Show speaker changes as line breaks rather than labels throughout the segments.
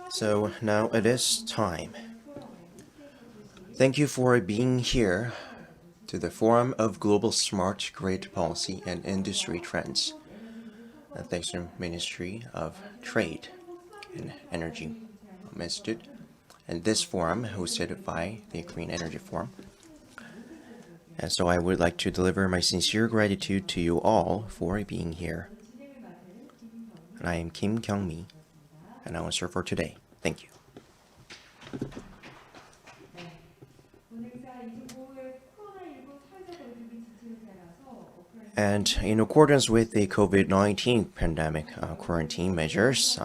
So now it is time. Thank you for being here to the Forum of Global Smart Grid Policy and Industry Trends. Thanks to Ministry of Trade and Energy Institute, and this forum hosted by the Green Energy Forum. And so I would like to deliver my sincere gratitude to you all for being here. And I am Kim Kyung-mi, announcer for today. Thank you. And in accordance with the COVID-19 pandemic quarantine measures,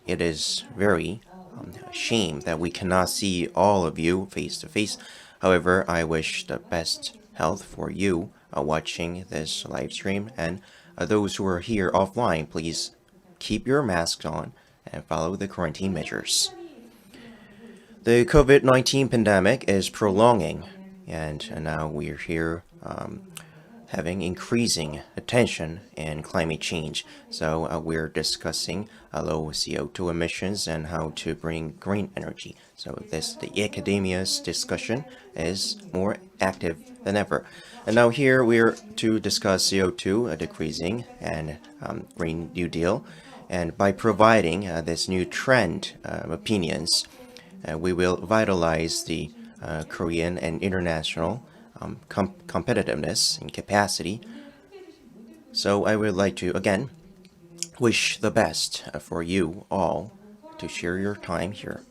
it is very a shame that we cannot see all of you face to face. However, I wish the best health for you watching this live stream, and those who are here offline, please keep your masks on and follow the quarantine measures. The COVID-19 pandemic is prolonging, and now we're here having increasing attention in climate change. So we're discussing low CO2 emissions and how to bring green energy. So the academia's discussion is more active than ever. And now here we're to discuss CO2 decreasing and Green New Deal. And by providing this new trend opinions, we will vitalize the Korean and international competitiveness and capacity. So I would like to again wish the best for you all to share your time here.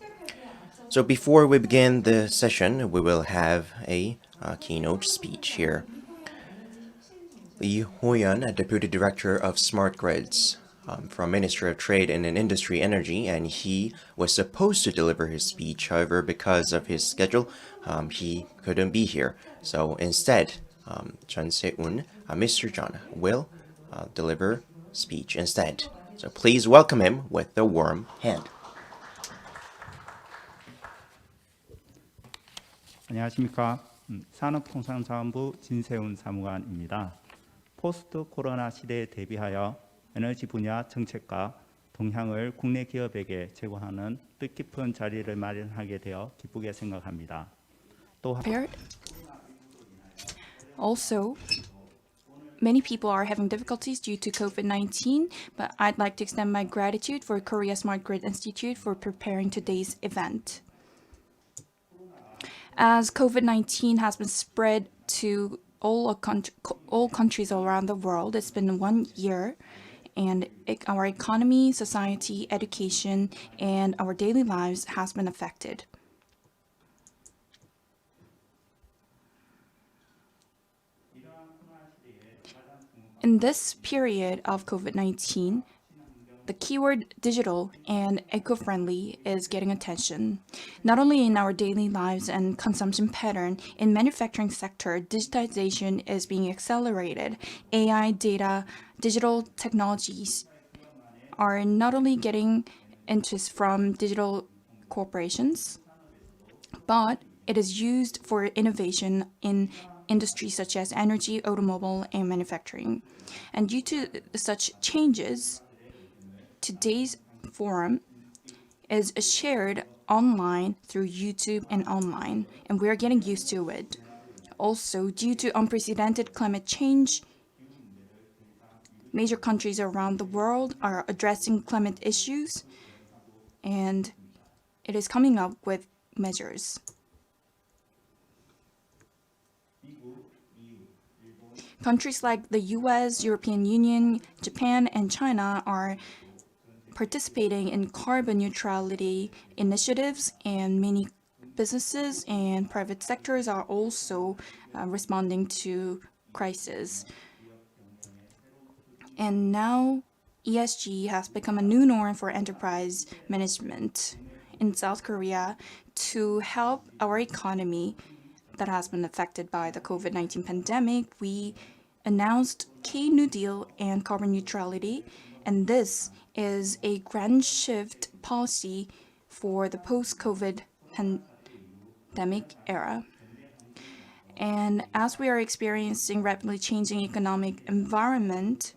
So before we begin the session, we will have a keynote speech here. Lee Ho-yeon, Deputy Director of Smart Grids from Ministry of Trade and Industry Energy, and he was supposed to deliver his speech. However, because of his schedule, he couldn't be here. So instead, Chun Se-un, Mr. John, will deliver speech instead. So please welcome him with a warm hand.
안녕하십니까. 산업통상자원부 진세훈 사무관입니다. 포스트 코로나 시대에 대비하여 에너지 분야 정책과 동향을 국내 기업에게 제공하는 뜻깊은 자리를 마련하게 되어 기쁘게 생각합니다.
Also, many people are having difficulties due to COVID-19, but I'd like to extend my gratitude for Korea Smart Grid Institute for preparing today's event. As COVID-19 has been spread to all countries around the world, it's been 1 year, and our economy, society, education, and our daily lives has been affected. In this period of COVID-19, the keyword digital and eco-friendly is getting attention. Not only in our daily lives and consumption pattern, in manufacturing sector, digitization is being accelerated. AI, data, digital technologies are not only getting interest from digital corporations, but it is used for innovation in industries such as energy, automobile, and manufacturing. And due to such changes, today's forum is shared online through YouTube and online, and we are getting used to it. Also, due to unprecedented climate change, major countries around the world are addressing climate issues, and it is coming up with measures. Countries like the US, European Union, Japan, and China are participating in carbon neutrality initiatives, and many businesses and private sectors are also responding to crisis. And now ESG has become a new norm for enterprise management in South Korea to help our economy that has been affected by the COVID-19 pandemic. We announced K-New Deal and carbon neutrality, and this is a grand shift policy for the post-COVID pandemic era. And as we are experiencing rapidly changing economic environment,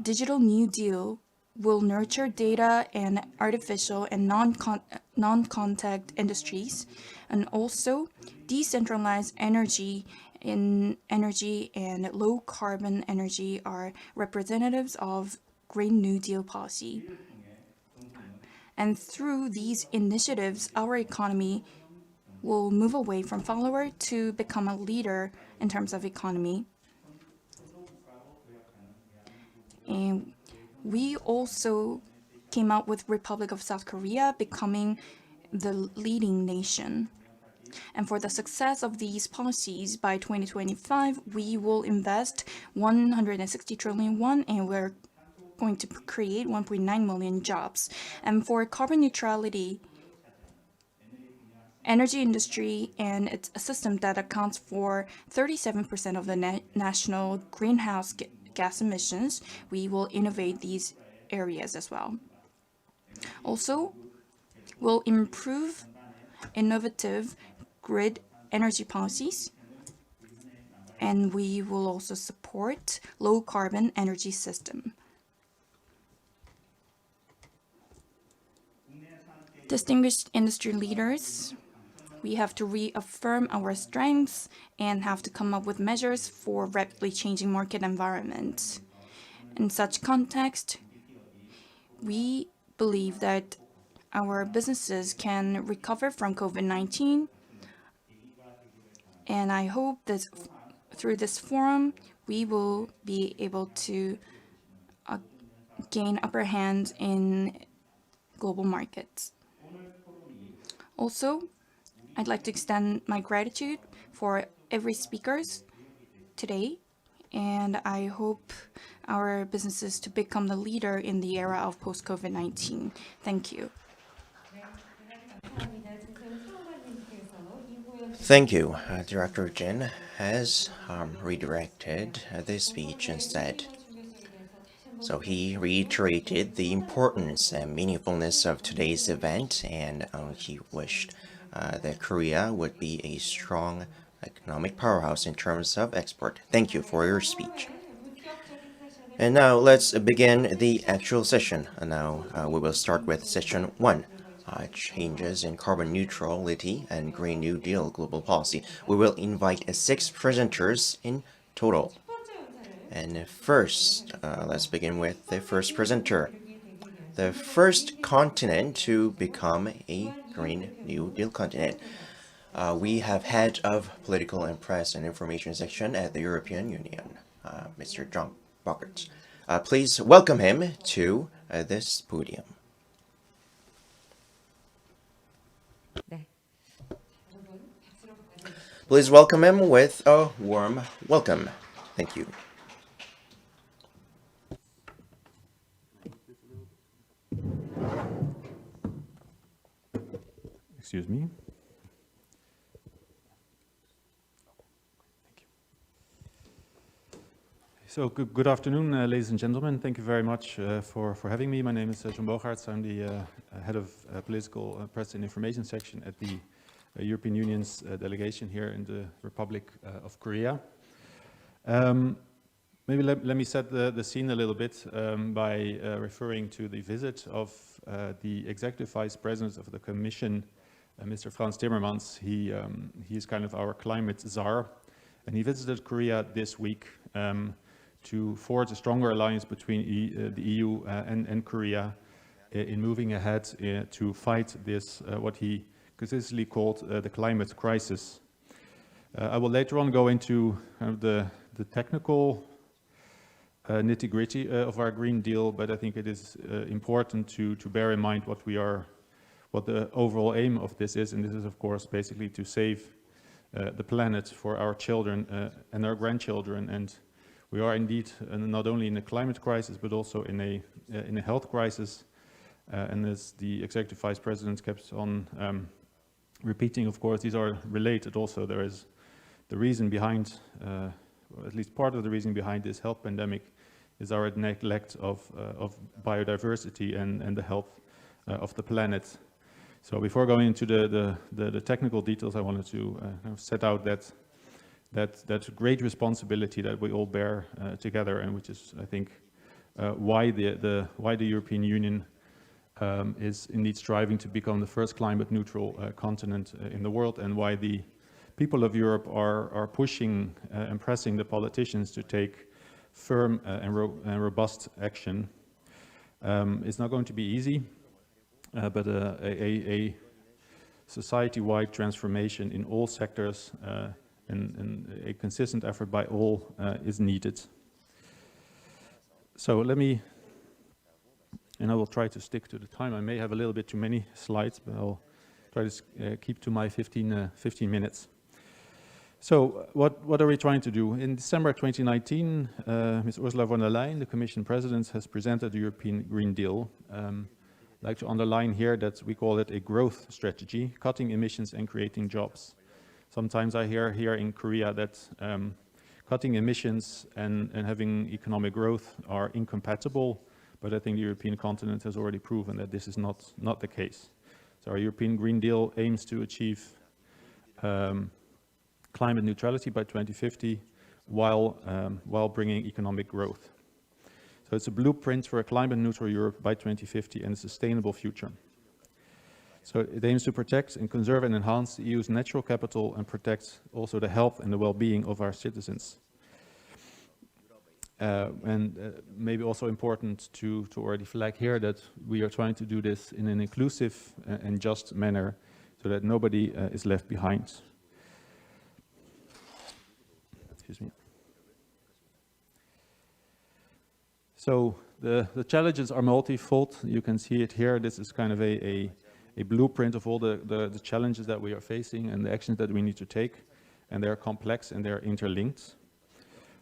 Digital New Deal will nurture data and artificial and non-contact industries, and also decentralized energy and low carbon energy are representatives of Green New Deal policy. And through these initiatives, our economy will move away from follower to become a leader in terms of economy. And we also came out with Republic of South Korea becoming the leading nation. And for the success of these policies, by 2025, we will invest 160 trillion won, and we're going to create 1.9 million jobs. And for carbon neutrality, energy industry and it's a system that accounts for 37% of the national greenhouse gas emissions, we will innovate these areas as well. Also, we'll improve innovative grid energy policies, and we will also support low carbon energy system. Distinguished industry leaders, we have to reaffirm our strengths and have to come up with measures for rapidly changing market environment. In such context, we believe that our businesses can recover from COVID-19, and I hope that through this forum, we will be able to gain upper hand in global markets. Also, I'd like to extend my gratitude for every speakers today, and I hope our businesses to become the leader in the era of post-COVID-19. Thank you.
Thank you. Director Jin has redirected the speech instead. So he reiterated the importance and meaningfulness of today's event, and he wished that Korea would be a strong economic powerhouse in terms of export. Thank you for your speech. And now let's begin the actual session. Now we will start with session 1. Changes in carbon neutrality and Green New Deal global policy. We will invite 6 presenters in total. And first, let's begin with the first presenter. The first continent to become a Green New Deal continent. We have head of political and press and information section at the European Union, Mr. John Bockert. Please welcome him to this podium. Please welcome him with a warm welcome. Thank you.
Excuse me. Thank you. So good afternoon, ladies and gentlemen. Thank you very much for having me. My name is John Bogaerts. I'm the head of political press and information section at the European Union's delegation here in the Republic of Korea. Maybe let me set the scene a little bit by referring to the visit of the Executive Vice President of the Commission, Mr. Frans Timmermans. He's kind of our climate czar, and he visited Korea this week to forge a stronger alliance between the EU and Korea in moving ahead to fight this, what he consistently called the climate crisis. I will later on go into kind of the technical nitty-gritty of our Green Deal, but I think it is important to bear in mind what the overall aim of this is, and this is of course basically to save the planet for our children and our grandchildren. And we are indeed not only in a climate crisis but also in a health crisis, and as the Executive Vice President kept on repeating, of course, these are related also. There is the reason behind, or at least part of the reason behind this health pandemic is our neglect of biodiversity and the health of the planet. So before going into the technical details, I wanted to set out that great responsibility that we all bear together, and which is, I think, why the European Union is indeed striving to become the first climate neutral continent in the world, and why the people of Europe are pushing and pressing the politicians to take firm and robust action. It's not going to be easy, but a society-wide transformation in all sectors and a consistent effort by all is needed. So let me, and I will try to stick to the time. I may have a little bit too many slides, but I'll try to keep to my 15 minutes. So what are we trying to do? In December 2019, Ms. Ursula von der Leyen, the Commission President, has presented the European Green Deal. I'd like to underline here that we call it a growth strategy, cutting emissions and creating jobs. Sometimes I hear here in Korea that cutting emissions and having economic growth are incompatible, but I think the European continent has already proven that this is not the case. So our European Green Deal aims to achieve climate neutrality by 2050 while bringing economic growth. So it's a blueprint for a climate neutral Europe by 2050 and a sustainable future. So it aims to protect and conserve and enhance the EU's natural capital and protect also the health and the well-being of our citizens. Maybe also important to already flag here that we are trying to do this in an inclusive and just manner so that nobody is left behind. Excuse me. So the challenges are multifold. You can see it here. This is kind of a blueprint of all the challenges that we are facing and the actions that we need to take. And they're complex and they're interlinked.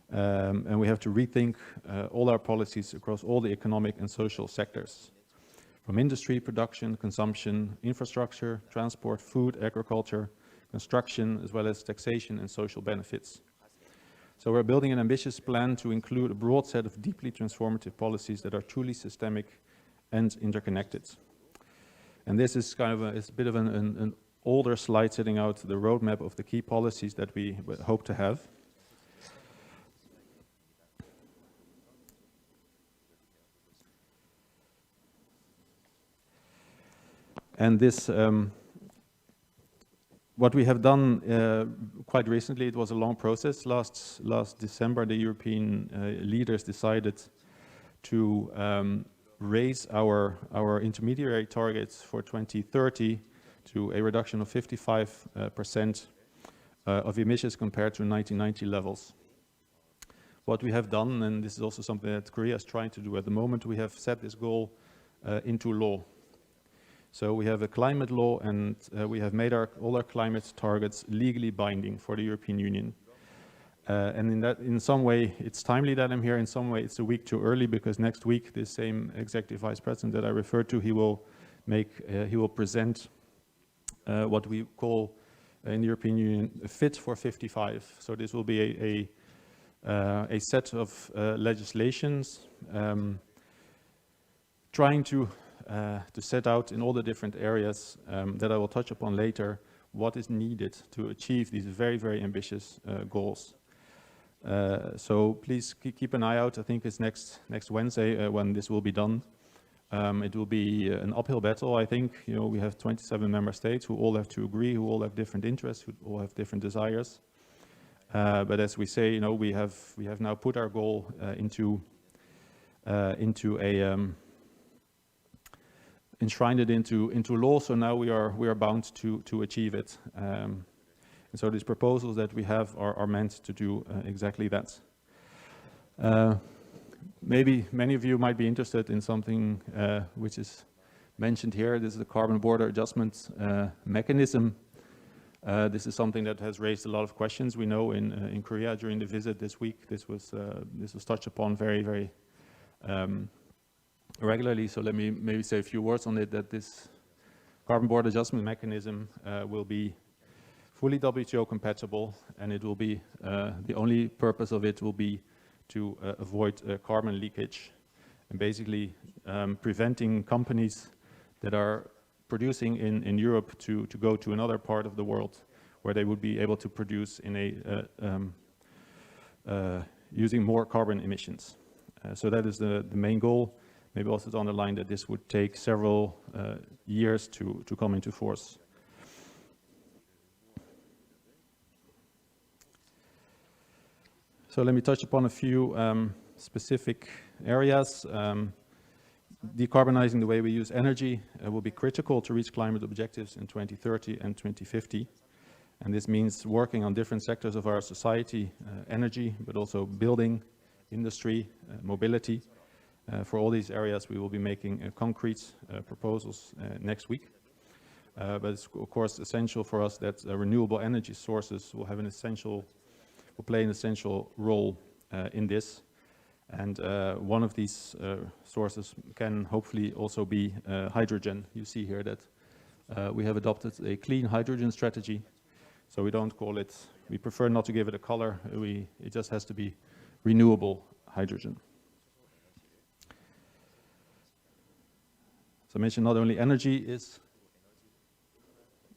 And we have to rethink all our policies across all the economic and social sectors. From industry, production, consumption, infrastructure, transport, food, agriculture, construction, as well as taxation and social benefits. So we're building an ambitious plan to include a broad set of deeply transformative policies that are truly systemic and interconnected. And this is kind of it's a bit of an older slide setting out the roadmap of the key policies that we hope to have. And this, what we have done quite recently, it was a long process. Last December, the European leaders decided to raise our intermediary targets for 2030 to a reduction of 55% of emissions compared to 1990 levels. What we have done, and this is also something that Korea is trying to do at the moment, we have set this goal into law. So we have a climate law, and we have made all our climate targets legally binding for the European Union. And in some way, it's timely that I'm here. In some way, it's a week too early because next week, this same executive vice president that I referred to, he will present what we call in the European Union a Fit for 55. So this will be a set of legislations trying to set out in all the different areas that I will touch upon later what is needed to achieve these very, very ambitious goals. So please keep an eye out. I think it's next Wednesday when this will be done. It will be an uphill battle. I think we have 27 member states who all have to agree, who all have different interests, who all have different desires. But as we say, we have now put our goal enshrined it into law, so now we are bound to achieve it. And so these proposals that we have are meant to do exactly that. Maybe many of you might be interested in something which is mentioned here. This is the carbon border adjustment mechanism. This is something that has raised a lot of questions. We know in Korea during the visit this week, this was touched upon very, very regularly. So let me maybe say a few words on it, that this carbon border adjustment mechanism will be fully WTO compatible, and it will be, the only purpose of it will be to avoid carbon leakage and basically preventing companies that are producing in Europe to go to another part of the world where they would be able to produce in using more carbon emissions. So that is the main goal. Maybe also to underline that this would take several years to come into force. So let me touch upon a few specific areas. Decarbonizing the way we use energy will be critical to reach climate objectives in 2030 and 2050. And this means working on different sectors of our society, energy, but also building, industry, mobility. For all these areas, we will be making concrete proposals next week. But it's of course essential for us that renewable energy sources will play an essential role in this. And one of these sources can hopefully also be hydrogen. You see here that we have adopted a clean hydrogen strategy. So we don't call it, we prefer not to give it a color. It just has to be renewable hydrogen. So I mentioned not only energy is,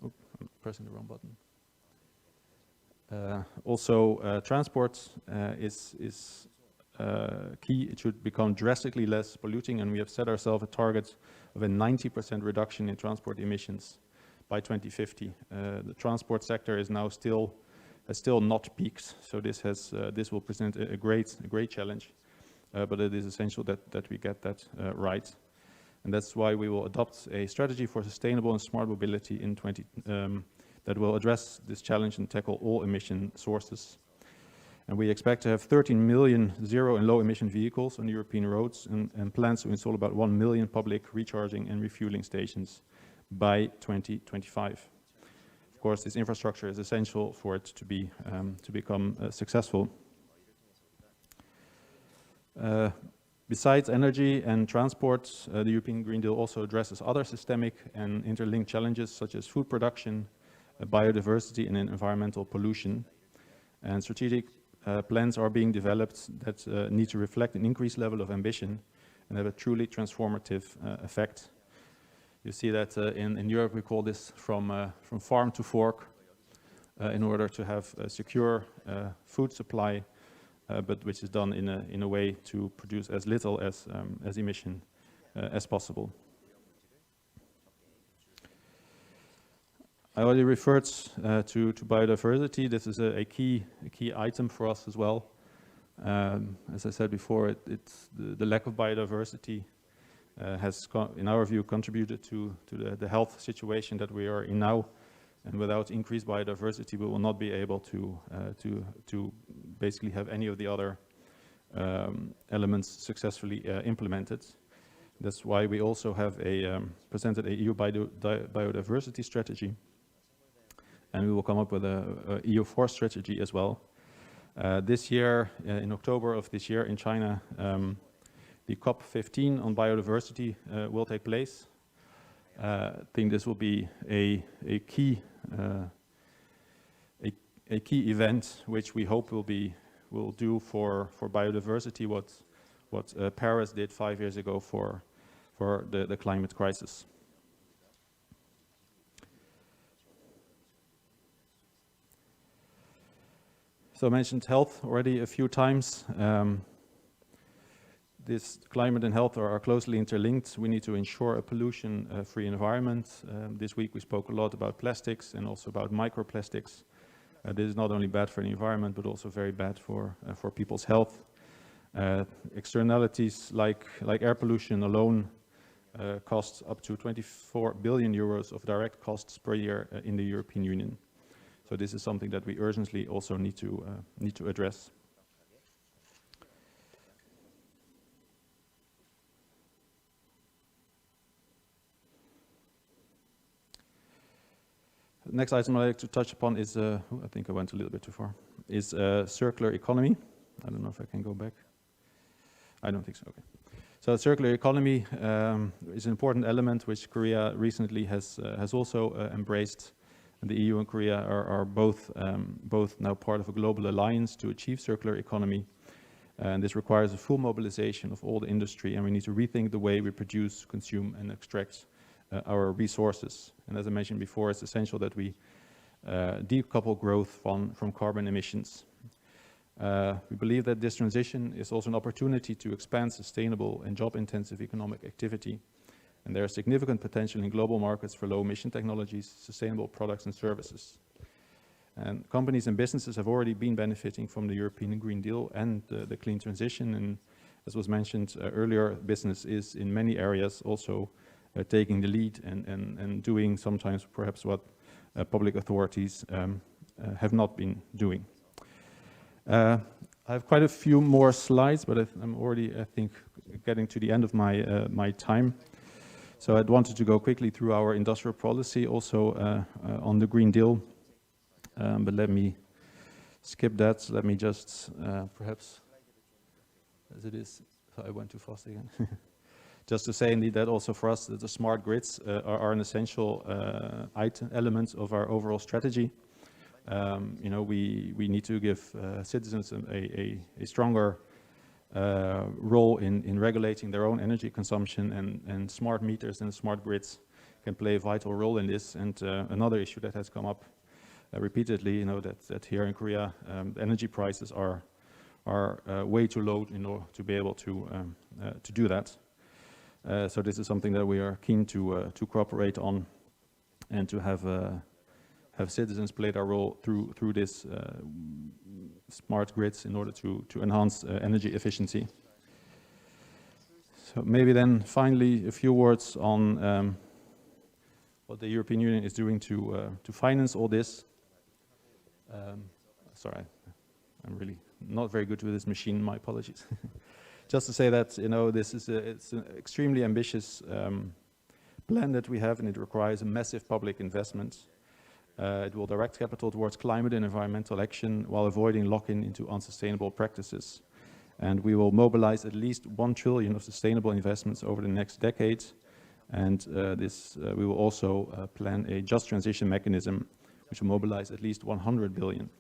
oh, I'm pressing the wrong button. Also transport is key. It should become drastically less polluting, and we have set ourselves a target of a 90% reduction in transport emissions by 2050. The transport sector is now has still not peaked, so this will present a great challenge, but it is essential that we get that right. And that's why we will adopt a strategy for sustainable and smart mobility that will address this challenge and tackle all emission sources. And we expect to have 13 million zero and low emission vehicles on European roads and plans to install about 1 million public recharging and refueling stations by 2025. Of course, this infrastructure is essential for it to become successful. Besides energy and transport, the European Green Deal also addresses other systemic and interlinked challenges such as food production, biodiversity and environmental pollution. And strategic plans are being developed that need to reflect an increased level of ambition and have a truly transformative effect. You see that in Europe we call this from farm to fork in order to have a secure food supply, but which is done in a way to produce as little as emission as possible. I already referred to biodiversity. This is a key item for us as well. As I said before, it's the lack of biodiversity has, in our view, contributed to the health situation that we are in now. And without increased biodiversity, we will not be able to basically have any of the other elements successfully implemented. That's why we also have presented a EU biodiversity strategy. And we will come up with a EU forest strategy as well. This year, in October of this year in China, the COP15 on biodiversity will take place. I think this will be a key event, which we hope will do for biodiversity what Paris did 5 years ago for the climate crisis. So I mentioned health already a few times. This climate and health are closely interlinked. We need to ensure a pollution-free environment. This week we spoke a lot about plastics and also about microplastics. This is not only bad for the environment, but also very bad for people's health. Externalities like air pollution alone costs up to 24 billion euros of direct costs per year in the European Union. So this is something that we urgently also need to address. The next item I'd like to touch upon is, I think I went a little bit too far, is circular economy. I don't know if I can go back. I don't think so, okay. So circular economy is an important element which Korea recently has also embraced. And the EU and Korea are both now part of a global alliance to achieve circular economy. And this requires a full mobilization of all the industry, and we need to rethink the way we produce, consume, and extract our resources. And as I mentioned before, it's essential that we decouple growth from carbon emissions. We believe that this transition is also an opportunity to expand sustainable and job-intensive economic activity. And there is significant potential in global markets for low-emission technologies, sustainable products and services. And companies and businesses have already been benefiting from the European Green Deal and the clean transition. And as was mentioned earlier, business is in many areas also taking the lead and doing sometimes perhaps what public authorities have not been doing. I have quite a few more slides, but I'm already, I think, getting to the end of my time. So I wanted to go quickly through our industrial policy, also on the Green Deal. But let me skip that. Let me just perhaps, as it is, so I went too fast again. Just to say indeed that also for us, that the smart grids are an essential element of our overall strategy. You know, we need to give citizens a stronger role in regulating their own energy consumption, and smart meters and smart grids can play a vital role in this. And another issue that has come up repeatedly, you know, that here in Korea, energy prices are way too low in order to be able to do that. So this is something that we are keen to cooperate on, and to have citizens play their role through this smart grids in order to enhance energy efficiency. So maybe then finally a few words on what the European Union is doing to finance all this. Sorry, I'm really not very good with this machine. My apologies. Just to say that, you know, this is it's an extremely ambitious plan that we have, and it requires a massive public investment. It will direct capital towards climate and environmental action while avoiding lock-in into unsustainable practices. And we will mobilize at least 1 trillion of sustainable investments over the next decade. And we will also plan a just transition mechanism, which will mobilize at least 100 billion.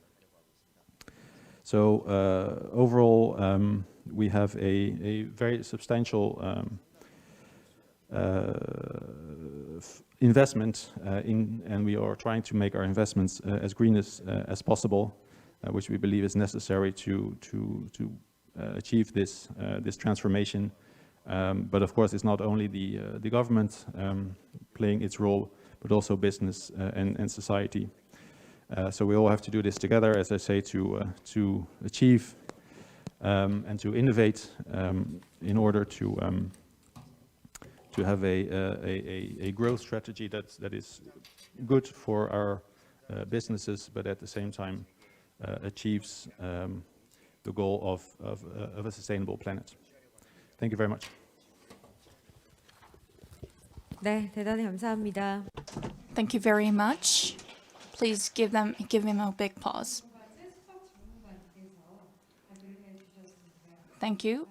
So overall, we have a very substantial investment and we are trying to make our investments as green as possible, which we believe is necessary to achieve this transformation. But of course, it's not only the government playing its role, but also business and society. So we all have to do this together, as I say, to achieve and to innovate in order to have a growth strategy that is good for our businesses, but at the same time achieves the goal of a sustainable planet. Thank you very much.
네, 대단히 감사합니다.
Thank you very much. Please give him a big pause. Thank you.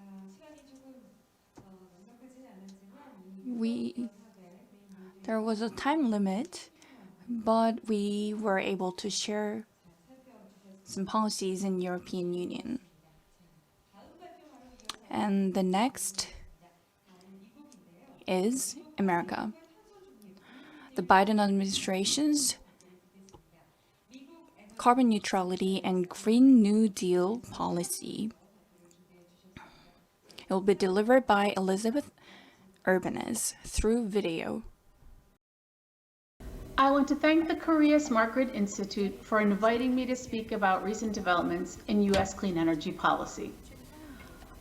There was a time limit, but we were able to share some policies in European Union. And the next is America. The Biden administration's carbon neutrality and Green New Deal policy. It will be delivered by Elizabeth Urbanes through video.
I want to thank the Korea Smart Grid Institute for inviting me to speak about recent developments in U.S. clean energy policy.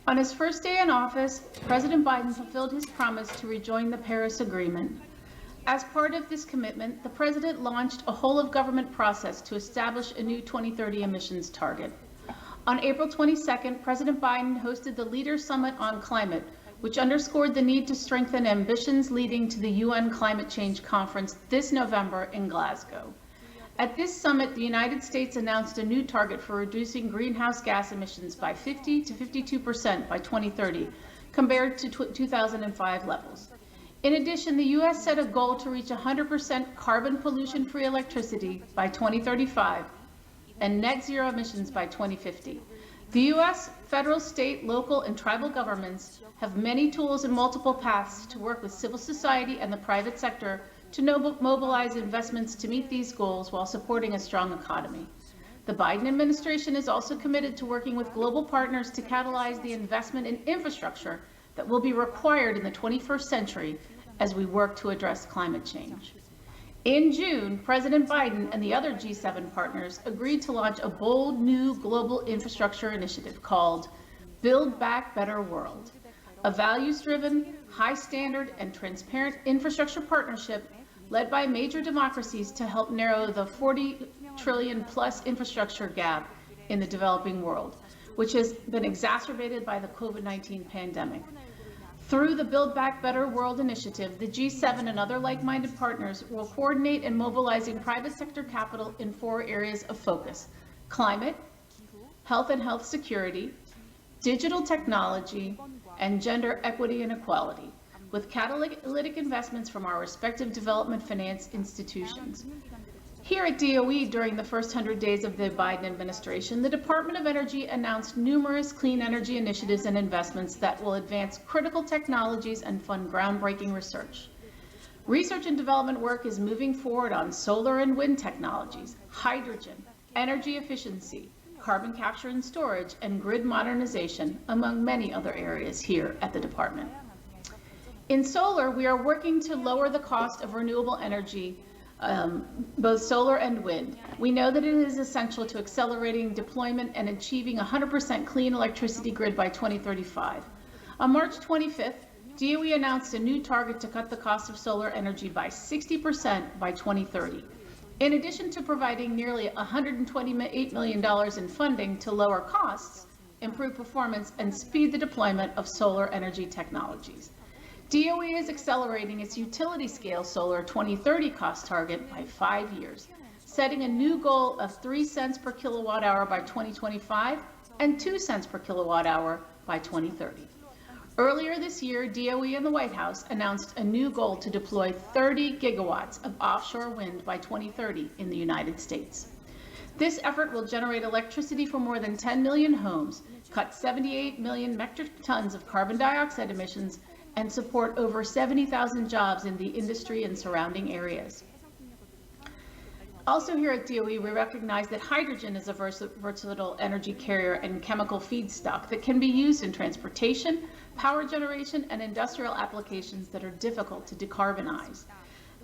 On his first day in office, President Biden fulfilled his promise to rejoin the Paris Agreement. As part of this commitment, the President launched a whole-of-government process to establish a new 2030 emissions target. On April 22nd, President Biden hosted the Leaders Summit on Climate, which underscored the need to strengthen ambitions leading to the UN Climate Change Conference this November in Glasgow. At this summit, the United States announced a new target for reducing greenhouse gas emissions by 50 to 52% by 2030, compared to 2005 levels. In addition, the U.S. set a goal to reach 100% carbon pollution-free electricity by 2035 and net zero emissions by 2050. The U.S., federal, state, local, and tribal governments have many tools and multiple paths to work with civil society and the private sector to mobilize investments to meet these goals while supporting a strong economy. The Biden administration is also committed to working with global partners to catalyze the investment in infrastructure that will be required in the 21st century as we work to address climate change. In June, President Biden and the other G7 partners agreed to launch a bold new global infrastructure initiative called Build Back Better World, a values-driven, high-standard, and transparent infrastructure partnership led by major democracies to help narrow the 40 trillion plus infrastructure gap in the developing world, which has been exacerbated by the COVID-19 pandemic. Through the Build Back Better World initiative, the G7 and other like-minded partners will coordinate in mobilizing private sector capital in 4 areas of focus: climate, health and health security, digital technology, and gender equity and equality, with catalytic investments from our respective development finance institutions. Here at DOE, during the first 100 days of the Biden administration, the Department of Energy announced numerous clean energy initiatives and investments that will advance critical technologies and fund groundbreaking research. Research and development work is moving forward on solar and wind technologies, hydrogen, energy efficiency, carbon capture and storage, and grid modernization, among many other areas here at the department. In solar, we are working to lower the cost of renewable energy, both solar and wind. We know that it is essential to accelerating deployment and achieving 100% clean electricity grid by 2035. On March 25th, DOE announced a new target to cut the cost of solar energy by 60% by 2030. In addition to providing nearly $128 million in funding to lower costs, improve performance, and speed the deployment of solar energy technologies. DOE is accelerating its utility-scale solar 2030 cost target by 5 years, setting a new goal of 3 cents per kilowatt hour by 2025 and 2 cents per kilowatt hour by 2030. Earlier this year, DOE and the White House announced a new goal to deploy 30 gigawatts of offshore wind by 2030 in the United States. This effort will generate electricity for more than 10 million homes, cut 78 million metric tons of carbon dioxide emissions, and support over 70,000 jobs in the industry and surrounding areas. Also here at DOE, we recognize that hydrogen is a versatile energy carrier and chemical feedstock that can be used in transportation, power generation, and industrial applications that are difficult to decarbonize.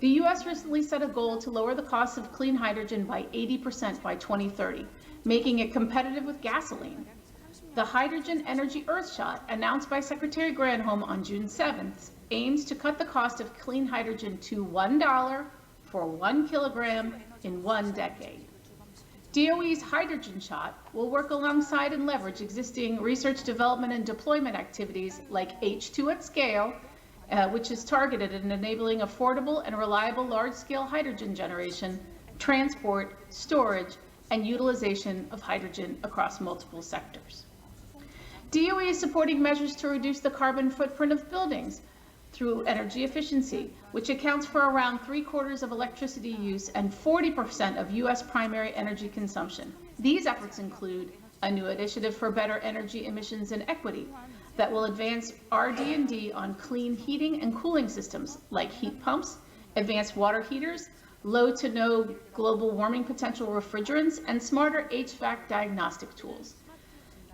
The U.S. recently set a goal to lower the cost of clean hydrogen by 80% by 2030, making it competitive with gasoline. The Hydrogen Energy Earthshot, announced by Secretary Granholm on June 7th, aims to cut the cost of clean hydrogen to $1 for 1 kilogram in 1 decade. DOE's Hydrogen Shot will work alongside and leverage existing research, development, and deployment activities like H2 at Scale, which is targeted at enabling affordable and reliable large-scale hydrogen generation, transport, storage, and utilization of hydrogen across multiple sectors. DOE is supporting measures to reduce the carbon footprint of buildings through energy efficiency, which accounts for around 3/4 of electricity use and 40% of U.S. primary energy consumption. These efforts include a new initiative for better energy emissions and equity that will advance RD&D on clean heating and cooling systems like heat pumps, advanced water heaters, low to no global warming potential refrigerants, and smarter HVAC diagnostic tools.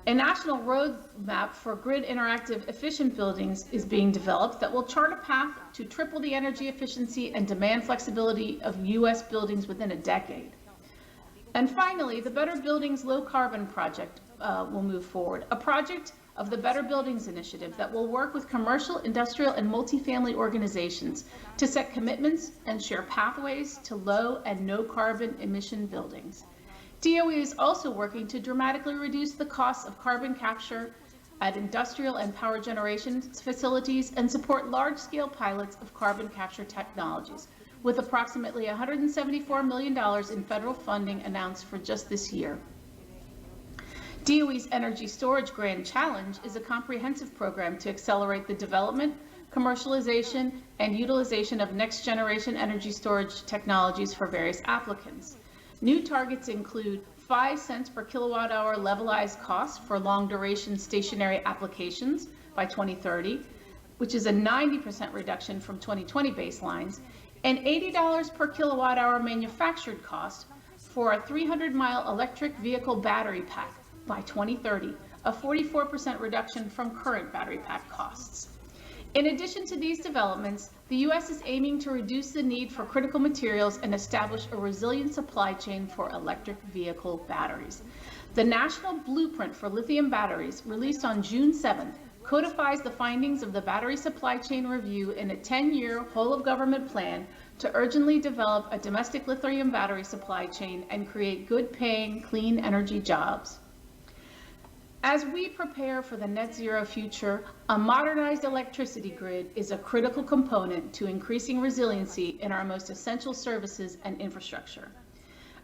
A national roadmap for grid interactive efficient buildings is being developed that will chart a path to triple the energy efficiency and demand flexibility of U.S. buildings within a decade. And finally, the Better Buildings Low Carbon Project will move forward, a project of the Better Buildings Initiative that will work with commercial, industrial, and multifamily organizations to set commitments and share pathways to low and no carbon emission buildings. DOE is also working to dramatically reduce the costs of carbon capture at industrial and power generation facilities and support large-scale pilots of carbon capture technologies, with approximately $174 million in federal funding announced for just this year. DOE's Energy Storage Grand Challenge is a comprehensive program to accelerate the development, commercialization, and utilization of next-generation energy storage technologies for various applicants. New targets include 5 cents per kilowatt hour levelized cost for long-duration stationary applications by 2030, which is a 90% reduction from 2020 baselines, and $80 per kilowatt hour manufactured cost for a 300-mile electric vehicle battery pack by 2030, a 44% reduction from current battery pack costs. In addition to these developments, the U.S. is aiming to reduce the need for critical materials and establish a resilient supply chain for electric vehicle batteries. The National Blueprint for Lithium Batteries, released on June 7th, codifies the findings of the Battery Supply Chain Review in a 10-year whole-of-government plan to urgently develop a domestic lithium battery supply chain and create good-paying, clean energy jobs. As we prepare for the net zero future, a modernized electricity grid is a critical component to increasing resiliency in our most essential services and infrastructure.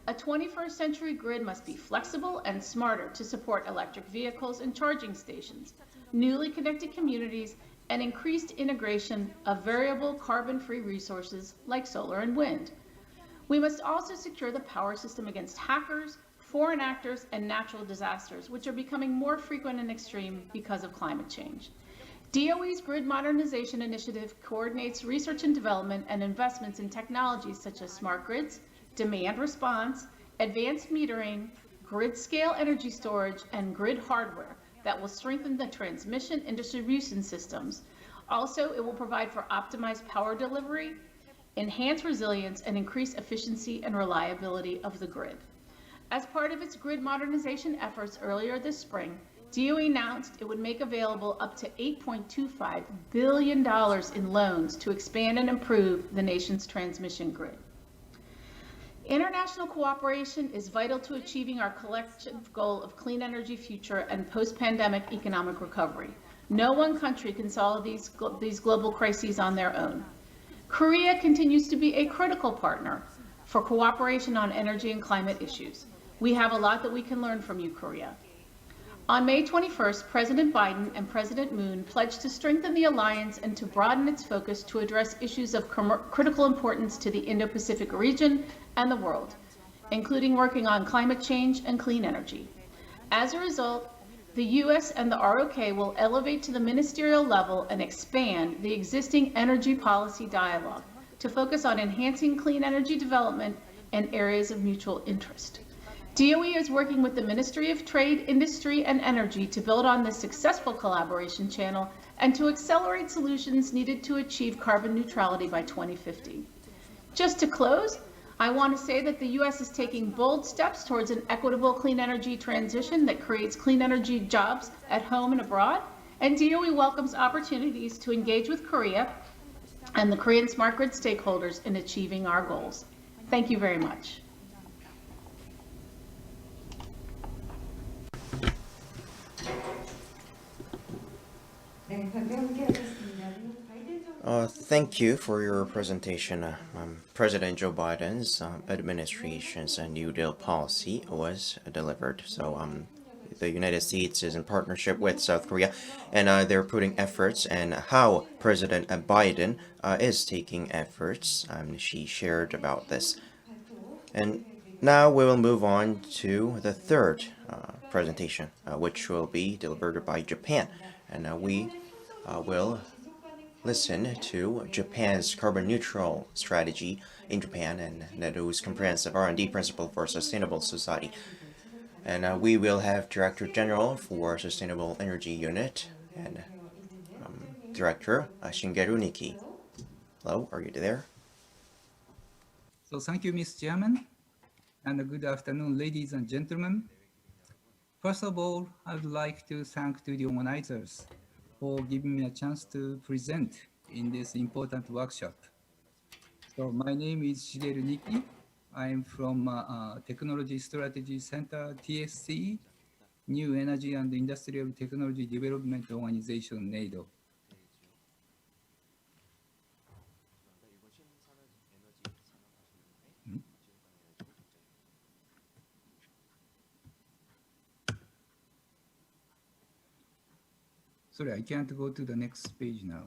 A 21st century grid must be flexible and smarter to support electric vehicles and charging stations, newly connected communities, and increased integration of variable carbon-free resources like solar and wind. We must also secure the power system against hackers, foreign actors, and natural disasters, which are becoming more frequent and extreme because of climate change. DOE's Grid Modernization Initiative coordinates research and development and investments in technologies such as smart grids, demand response, advanced metering, grid-scale energy storage, and grid hardware that will strengthen the transmission and distribution systems. Also, it will provide for optimized power delivery, enhance resilience, and increase efficiency and reliability of the grid. As part of its grid modernization efforts earlier this spring, DOE announced it would make available up to $8.25 billion in loans to expand and improve the nation's transmission grid. International cooperation is vital to achieving our collective goal of clean energy future and post-pandemic economic recovery. No one country can solve these global crises on their own. Korea continues to be a critical partner for cooperation on energy and climate issues. We have a lot that we can learn from you, Korea. On May 21st, President Biden and President Moon pledged to strengthen the alliance and to broaden its focus to address issues of critical importance to the Indo-Pacific region and the world, including working on climate change and clean energy. As a result, the U.S. and the ROK will elevate to the ministerial level and expand the existing energy policy dialogue to focus on enhancing clean energy development and areas of mutual interest. DOE is working with the Ministry of Trade, Industry, and Energy to build on this successful collaboration channel and to accelerate solutions needed to achieve carbon neutrality by 2050. Just to close, I want to say that the U.S. is taking bold steps towards an equitable clean energy transition that creates clean energy jobs at home and abroad, and DOE welcomes opportunities to engage with Korea and the Korean smart grid stakeholders in achieving our goals. Thank you very much.
네, 관계함께 하겠습니다. 바이든 정부
Thank you for your presentation. President Joe Biden's administration's New Deal policy was delivered. So the United States is in partnership with South Korea, and they're putting efforts, and how President Biden is taking efforts. She shared about this. And now we will move on to the third presentation, which will be delivered by Japan. And we will listen to Japan's carbon neutral strategy in Japan and NEDO's comprehensive R&D principle for sustainable society. And we will have Director General for Sustainable Energy Unit and Director Shigeru Niki. Hello, are you there?
So thank you, Ms. Chairman, and good afternoon, ladies and gentlemen. First of all, I would like to thank the organizers for giving me a chance to present in this important workshop. So my name is Shigeru Niki. I am from Technology Strategy Center, TSC, New Energy and Industrial Technology Development Organization, NEDO. Sorry, I can't go to the next page now.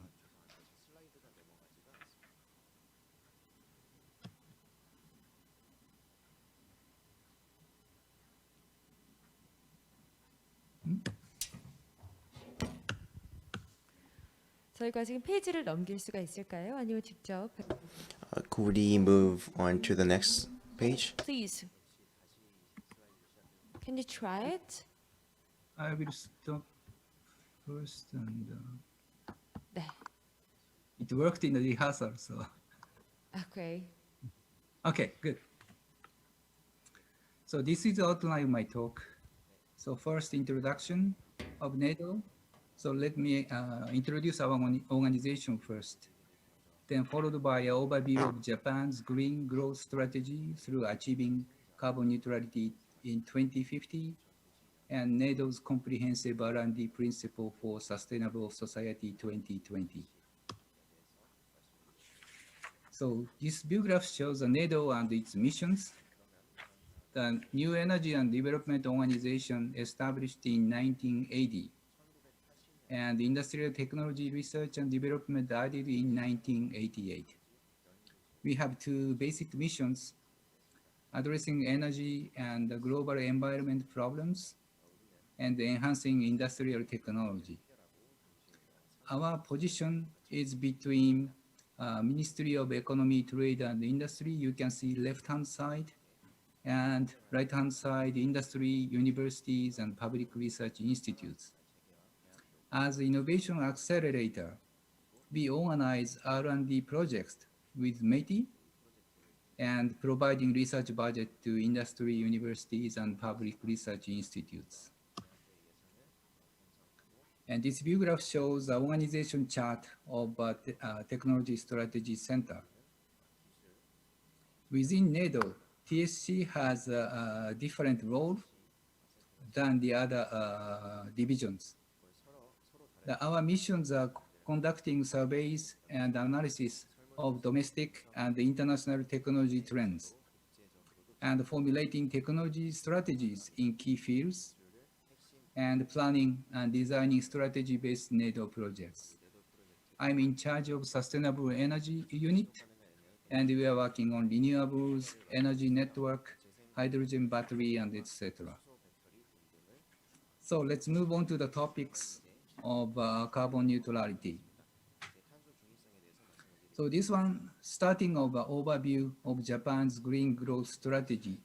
저희가 지금 페이지를 넘길 수가 있을까요? 아니면 직접?
Could we move on to the next page?
Please Can you try it?
I will stop first, and
네.
it worked in the rehearsal, so
Okay.
okay, good. So this is the outline of my talk. So first, introduction of NATO. So let me introduce our organization first, then followed by an overview of Japan's green growth strategy through achieving carbon neutrality in 2050, and NATO's comprehensive R&D principle for sustainable society 2020. So this view graph shows NATO and its missions. The New Energy and Development Organization established in 1980, and Industrial Technology Research and Development added in 1988. We have two basic missions: addressing energy and global environment problems, and enhancing industrial technology. Our position is between Ministry of Economy, Trade and Industry, you can see left-hand side, and right-hand side, industry, universities, and public research institutes. As innovation accelerator, we organize R&D projects with METI and providing research budget to industry, universities, and public research institutes. And this view graph shows the organization chart of Technology Strategy Center. Within NATO, TSC has a different role than the other divisions. Our missions are conducting surveys and analysis of domestic and international technology trends, and formulating technology strategies in key fields, and planning and designing strategy-based NATO projects. I'm in charge of Sustainable Energy Unit, and we are working on renewables, energy network, hydrogen battery, and etc. So let's move on to the topics of carbon neutrality. So this one, starting of an overview of Japan's green growth strategy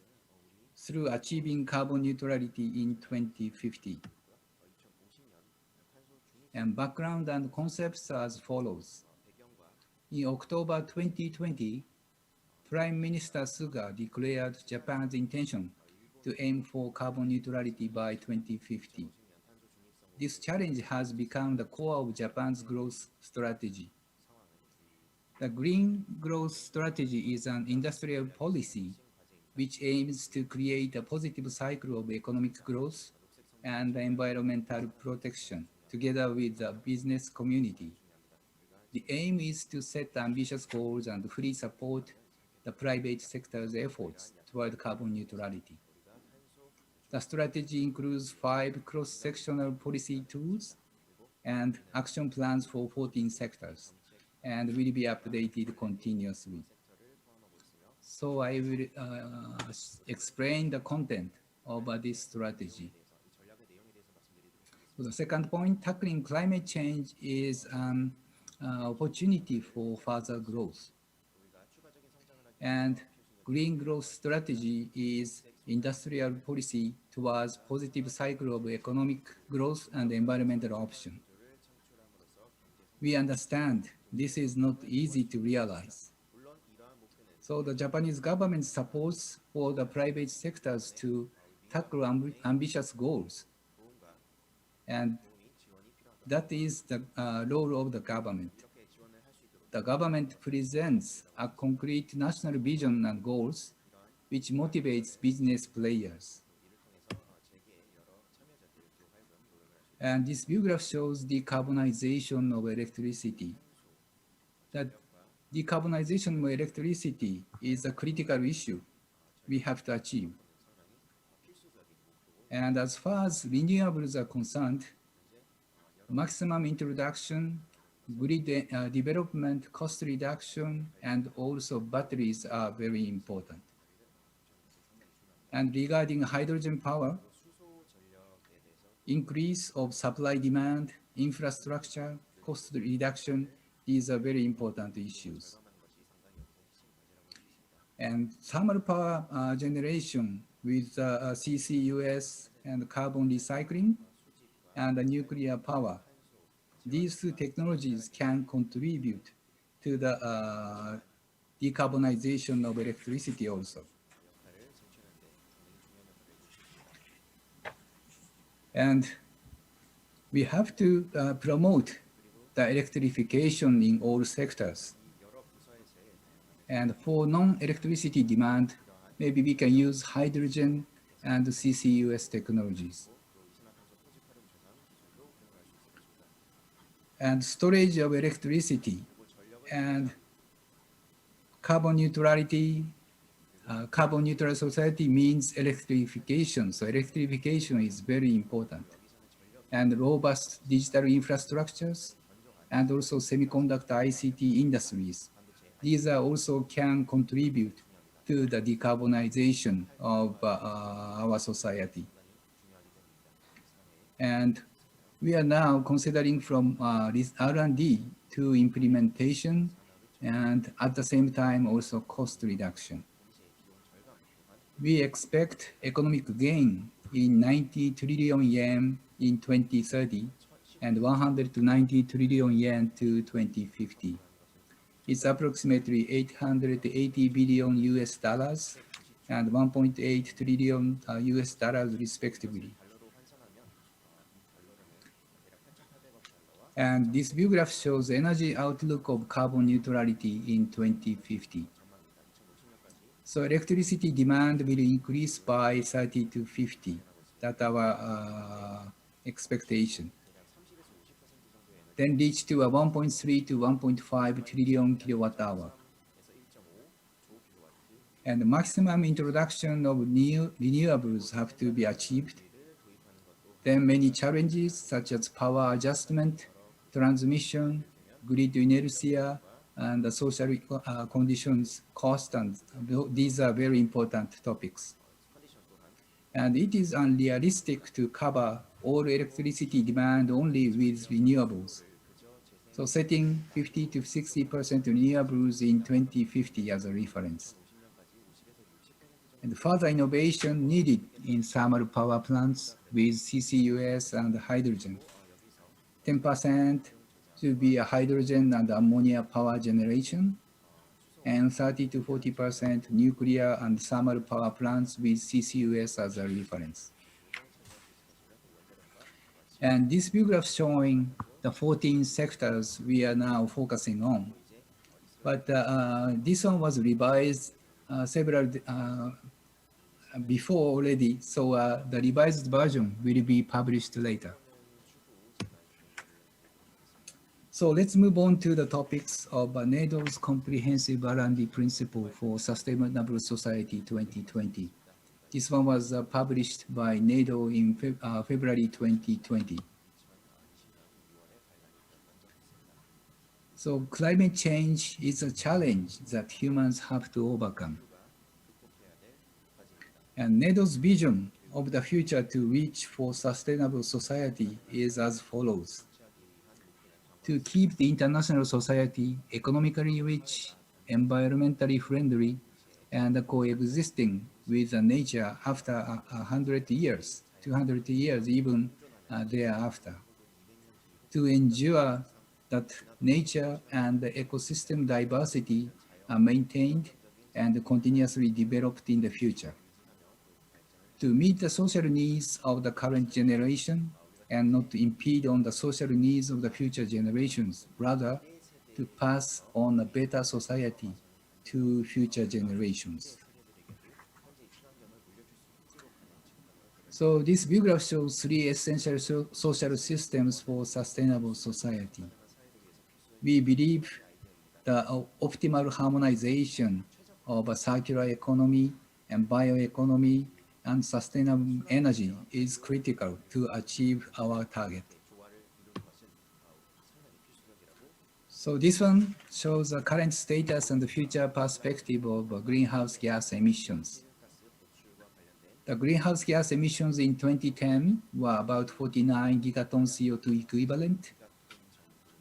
through achieving carbon neutrality in 2050. And background and concepts as follows. In October 2020, Prime Minister Suga declared Japan's intention to aim for carbon neutrality by 2050. This challenge has become the core of Japan's growth strategy. The green growth strategy is an industrial policy which aims to create a positive cycle of economic growth and environmental protection together with the business community. The aim is to set ambitious goals and fully support the private sector's efforts toward carbon neutrality. The strategy includes 5 cross-sectional policy tools and action plans for 14 sectors, and will be updated continuously. So I will explain the content of this strategy. So the second point, tackling climate change is an opportunity for further growth. And green growth strategy is industrial policy towards positive cycle of economic growth and environmental option. We understand this is not easy to realize. So the Japanese government supports for the private sectors to tackle ambitious goals. And that is the role of the government. The government presents a concrete national vision and goals which motivates business players. And this view graph shows decarbonization of electricity. That decarbonization of electricity is a critical issue we have to achieve. And as far as renewables are concerned, maximum introduction, grid development, cost reduction, and also batteries are very important. And regarding hydrogen power, increase of supply demand, infrastructure, cost reduction, these are very important issues. And thermal power generation with CCUS and carbon recycling and nuclear power. These two technologies can contribute to the decarbonization of electricity also. And we have to promote the electrification in all sectors. And for non-electricity demand, maybe we can use hydrogen and CCUS technologies. And storage of electricity and carbon neutrality. Carbon neutral society means electrification. So electrification is very important. And robust digital infrastructures and also semiconductor ICT industries. These are also can contribute to the decarbonization of our society. And we are now considering from this R&D to implementation and at the same time also cost reduction. We expect economic gain in 90 trillion yen in 2030 and 100 to 90 trillion yen to 2050. It's approximately 880 billion US dollars and 1.8 trillion US dollars respectively. And this view graph shows the energy outlook of carbon neutrality in 2050. So electricity demand will increase by 30 to 50. That's our expectation. Then reach to a 1.3 to 1.5 trillion kilowatt hour. And the maximum introduction of new renewables have to be achieved. Then many challenges such as power adjustment, transmission, grid inertia, and the social conditions, cost, and these are very important topics. And it is unrealistic to cover all electricity demand only with renewables. So setting 50 to 60% renewables in 2050 as a reference. And further innovation needed in thermal power plants with CCUS and hydrogen. 10% to be a hydrogen and ammonia power generation, and 30 to 40% nuclear and thermal power plants with CCUS as a reference. And this view graph showing the 14 sectors we are now focusing on. But this one was revised several before already, so the revised version will be published later. So let's move on to the topics of NATO's Comprehensive R&D Principle for Sustainable Society 2020. This one was published by NATO in February 2020. So climate change is a challenge that humans have to overcome. And NATO's vision of the future to reach for sustainable society is as follows. To keep the international society economically rich, environmentally friendly, and coexisting with nature after 100 years, 200 years even thereafter. To ensure that nature and the ecosystem diversity are maintained and continuously developed in the future. To meet the social needs of the current generation and not to impede on the social needs of the future generations, rather to pass on a better society to future generations. So this view graph shows three essential social systems for sustainable society. We believe the optimal harmonization of a circular economy and bioeconomy and sustainable energy is critical to achieve our target. So this one shows the current status and the future perspective of greenhouse gas emissions. The greenhouse gas emissions in 2010 were about 49 gigatons CO2 equivalent.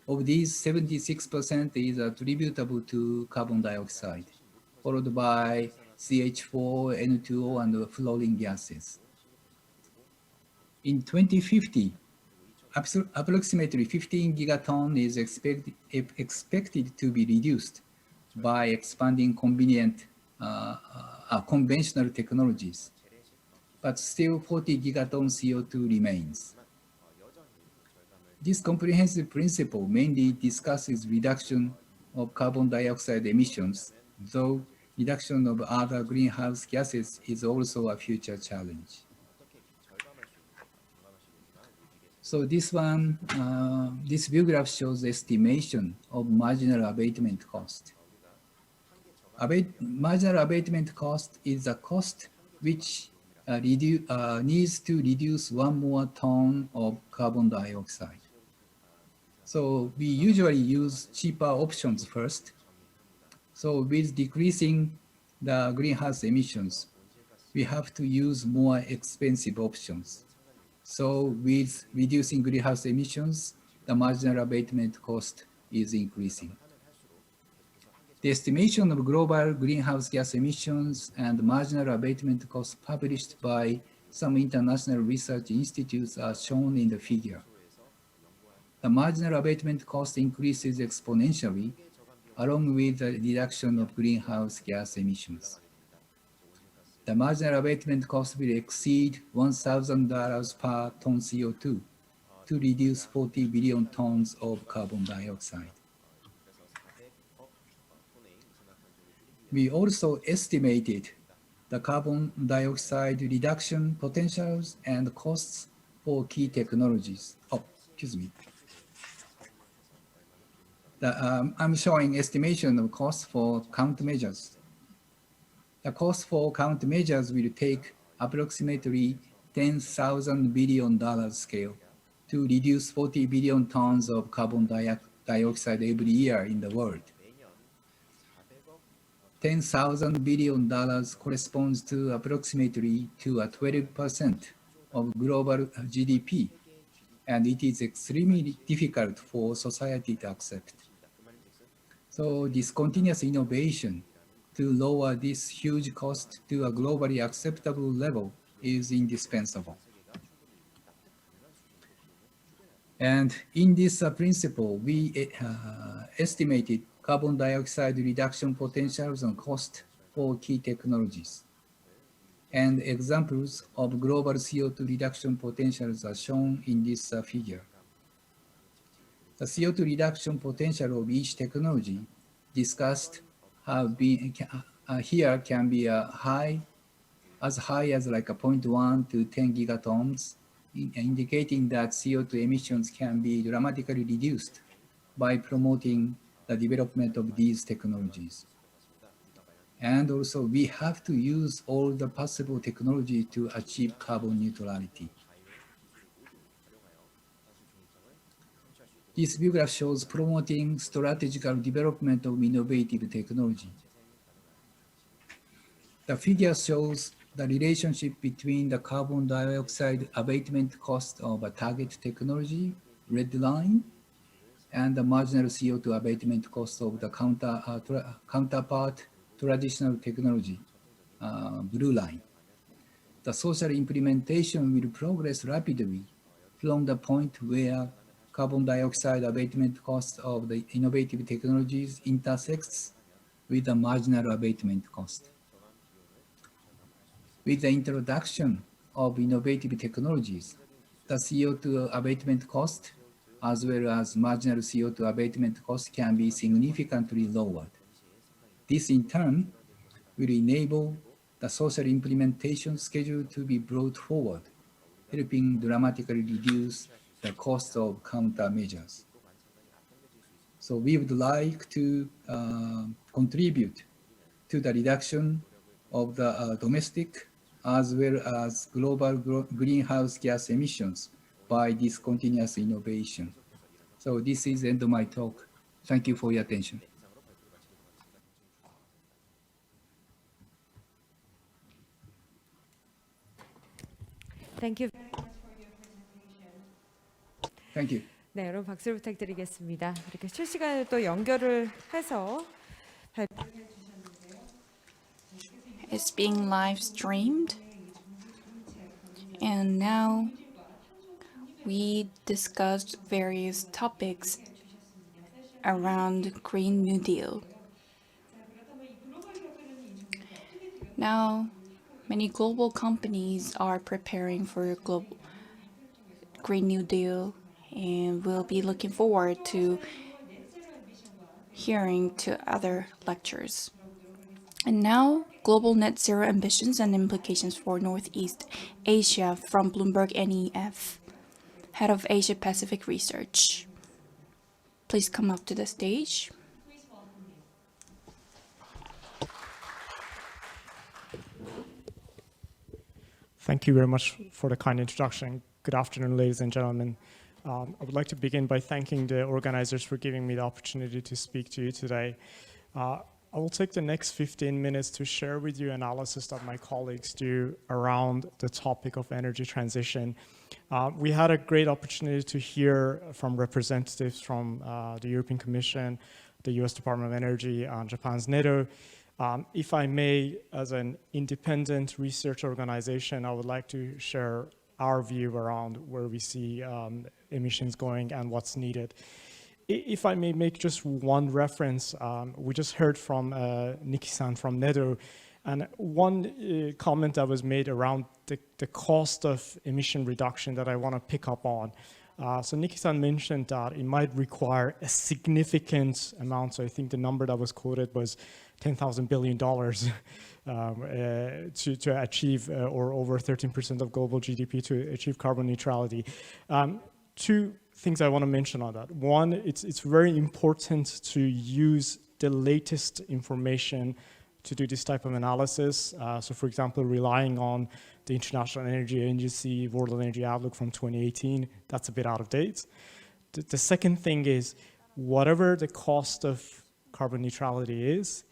Of these, 76% is attributable to carbon dioxide, followed by CH4, N2O, and fluorine gases. In 2050, approximately 15 gigaton is expected to be reduced by expanding conventional technologies, but still 40 gigaton CO2 remains. This comprehensive principle mainly discusses reduction of carbon dioxide emissions, though reduction of other greenhouse gases is also a future challenge. So this view graph shows estimation of marginal abatement cost. Marginal abatement cost is a cost which needs to reduce 1 more ton of carbon dioxide. So we usually use cheaper options first. So with decreasing the greenhouse emissions, we have to use more expensive options. So with reducing greenhouse emissions, the marginal abatement cost is increasing. The estimation of global greenhouse gas emissions and marginal abatement costs published by some international research institutes are shown in the figure. The marginal abatement cost increases exponentially along with the reduction of greenhouse gas emissions. The marginal abatement cost will exceed $1,000 per ton CO2 to reduce 40 billion tons of carbon dioxide. We also estimated the carbon dioxide reduction potentials and costs for key technologies. I'm showing estimation of costs for countermeasures. The cost for countermeasures will take approximately $10,000 billion scale to reduce 40 billion tons of carbon dioxide every year in the world. $10,000 billion corresponds to approximately to a 12% of global GDP, and it is extremely difficult for society to accept. So this continuous innovation to lower this huge cost to a globally acceptable level is indispensable. And in this principle, we estimated carbon dioxide reduction potentials and cost for key technologies. And examples of global CO2 reduction potentials are shown in this figure. The CO2 reduction potential of each technology discussed here can be as high as like 0.1 to 10 gigatons, indicating that CO2 emissions can be dramatically reduced by promoting the development of these technologies. And also, we have to use all the possible technology to achieve carbon neutrality. This view graph shows promoting strategical development of innovative technology. The figure shows the relationship between the carbon dioxide abatement cost of a target technology, red line, and the marginal CO2 abatement cost of the counterpart traditional technology, blue line. The social implementation will progress rapidly from the point where carbon dioxide abatement cost of the innovative technologies intersects with the marginal abatement cost. With the introduction of innovative technologies, the CO2 abatement cost as well as marginal CO2 abatement cost can be significantly lowered. This in turn will enable the social implementation schedule to be brought forward, helping dramatically reduce the cost of countermeasures. So we would like to contribute to the reduction of the domestic as well as global greenhouse gas emissions by this continuous innovation. So this is the end of my talk. Thank you for your attention.
Thank you.
Thank you.
네, 여러분 박수를 부탁드리겠습니다. 이렇게 실시간으로 또 연결을 해서
is being live streamed. And now we discussed various topics around Green New Deal. Now, many global companies are preparing for global Green New Deal, and we'll be looking forward to hearing to other lectures. And now, global net zero ambitions and implications for Northeast Asia from Bloomberg NEF, Head of Asia Pacific Research. Please come up to the stage.
Thank you very much for the kind introduction. Good afternoon, ladies and gentlemen. I would like to begin by thanking the organizers for giving me the opportunity to speak to you today. I will take the next 15 minutes to share with you analysis that my colleagues do around the topic of energy transition. We had a great opportunity to hear from representatives from the European Commission, the US Department of Energy, and Japan's NEDO. If I may, as an independent research organization, I would like to share our view around where we see emissions going and what's needed. If I may make just one reference, we just heard from Nikki-san from NEDO, and one comment that was made around the cost of emission reduction that I want to pick up on. So Nikki-san mentioned that it might require a significant amount. So I think the number that was quoted was $10,000 billion to achieve, or over 13% of global GDP to achieve carbon neutrality. Two things I want to mention on that. One, it's very important to use the latest information to do this type of analysis. So for example, relying on the International Energy Agency World Energy Outlook from 2018, that's a bit out of date. The second thing is, whatever the cost of carbon neutrality is,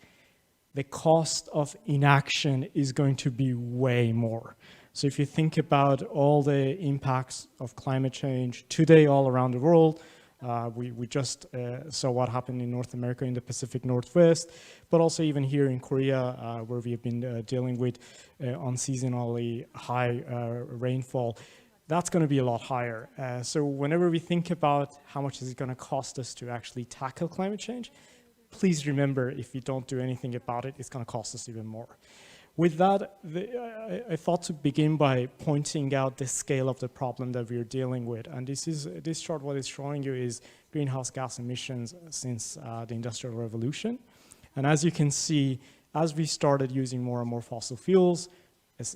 the cost of inaction is going to be way more. So if you think about all the impacts of climate change today all around the world, we just saw what happened in North America in the Pacific Northwest, but also even here in Korea, where we have been dealing with unseasonally high rainfall. That's going to be a lot higher. So whenever we think about how much is it going to cost us to actually tackle climate change, please remember, if we don't do anything about it, it's going to cost us even more. With that, I thought to begin by pointing out the scale of the problem that we're dealing with. And this chart, what it's showing you is greenhouse gas emissions since the Industrial Revolution. And as you can see, as we started using more and more fossil fuels,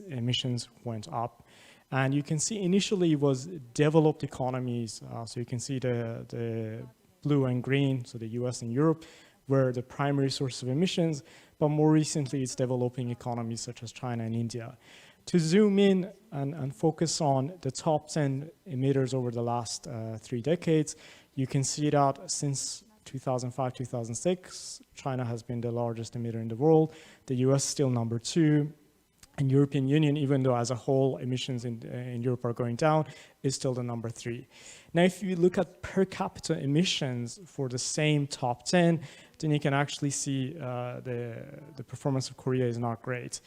emissions went up. And you can see initially it was developed economies. So you can see the blue and green, so the US and Europe, were the primary source of emissions, but more recently it's developing economies such as China and India. To zoom in and focus on the top 10 emitters over the last 3 decades, you can see that since 2005, 2006, China has been the largest emitter in the world, the US still number 2, and European Union, even though as a whole emissions in Europe are going down, is still the number 3. Now, if you look at per capita emissions for the same top 10, then you can actually see the performance of Korea is not great.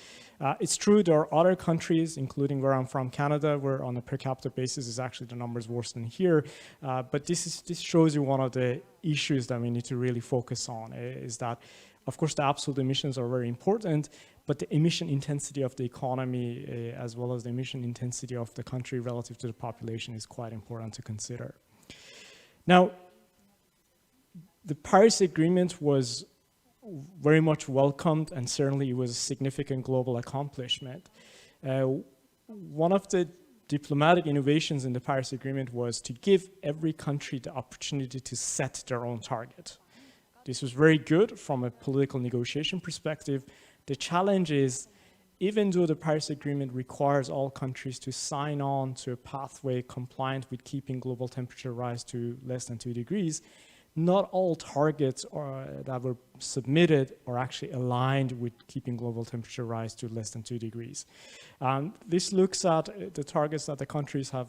It's true there are other countries, including where I'm from, Canada, where on a per capita basis is actually the numbers worse than here. But this shows you one of the issues that we need to really focus on, is that, of course, the absolute emissions are very important, but the emission intensity of the economy, as well as the emission intensity of the country relative to the population, is quite important to consider. Now, the Paris Agreement was very much welcomed, and certainly it was a significant global accomplishment. One of the diplomatic innovations in the Paris Agreement was to give every country the opportunity to set their own target. This was very good from a political negotiation perspective. The challenge is, even though the Paris Agreement requires all countries to sign on to a pathway compliant with keeping global temperature rise to less than 2 degrees, not all targets that were submitted are actually aligned with keeping global temperature rise to less than 2 degrees. This looks at the targets that the countries have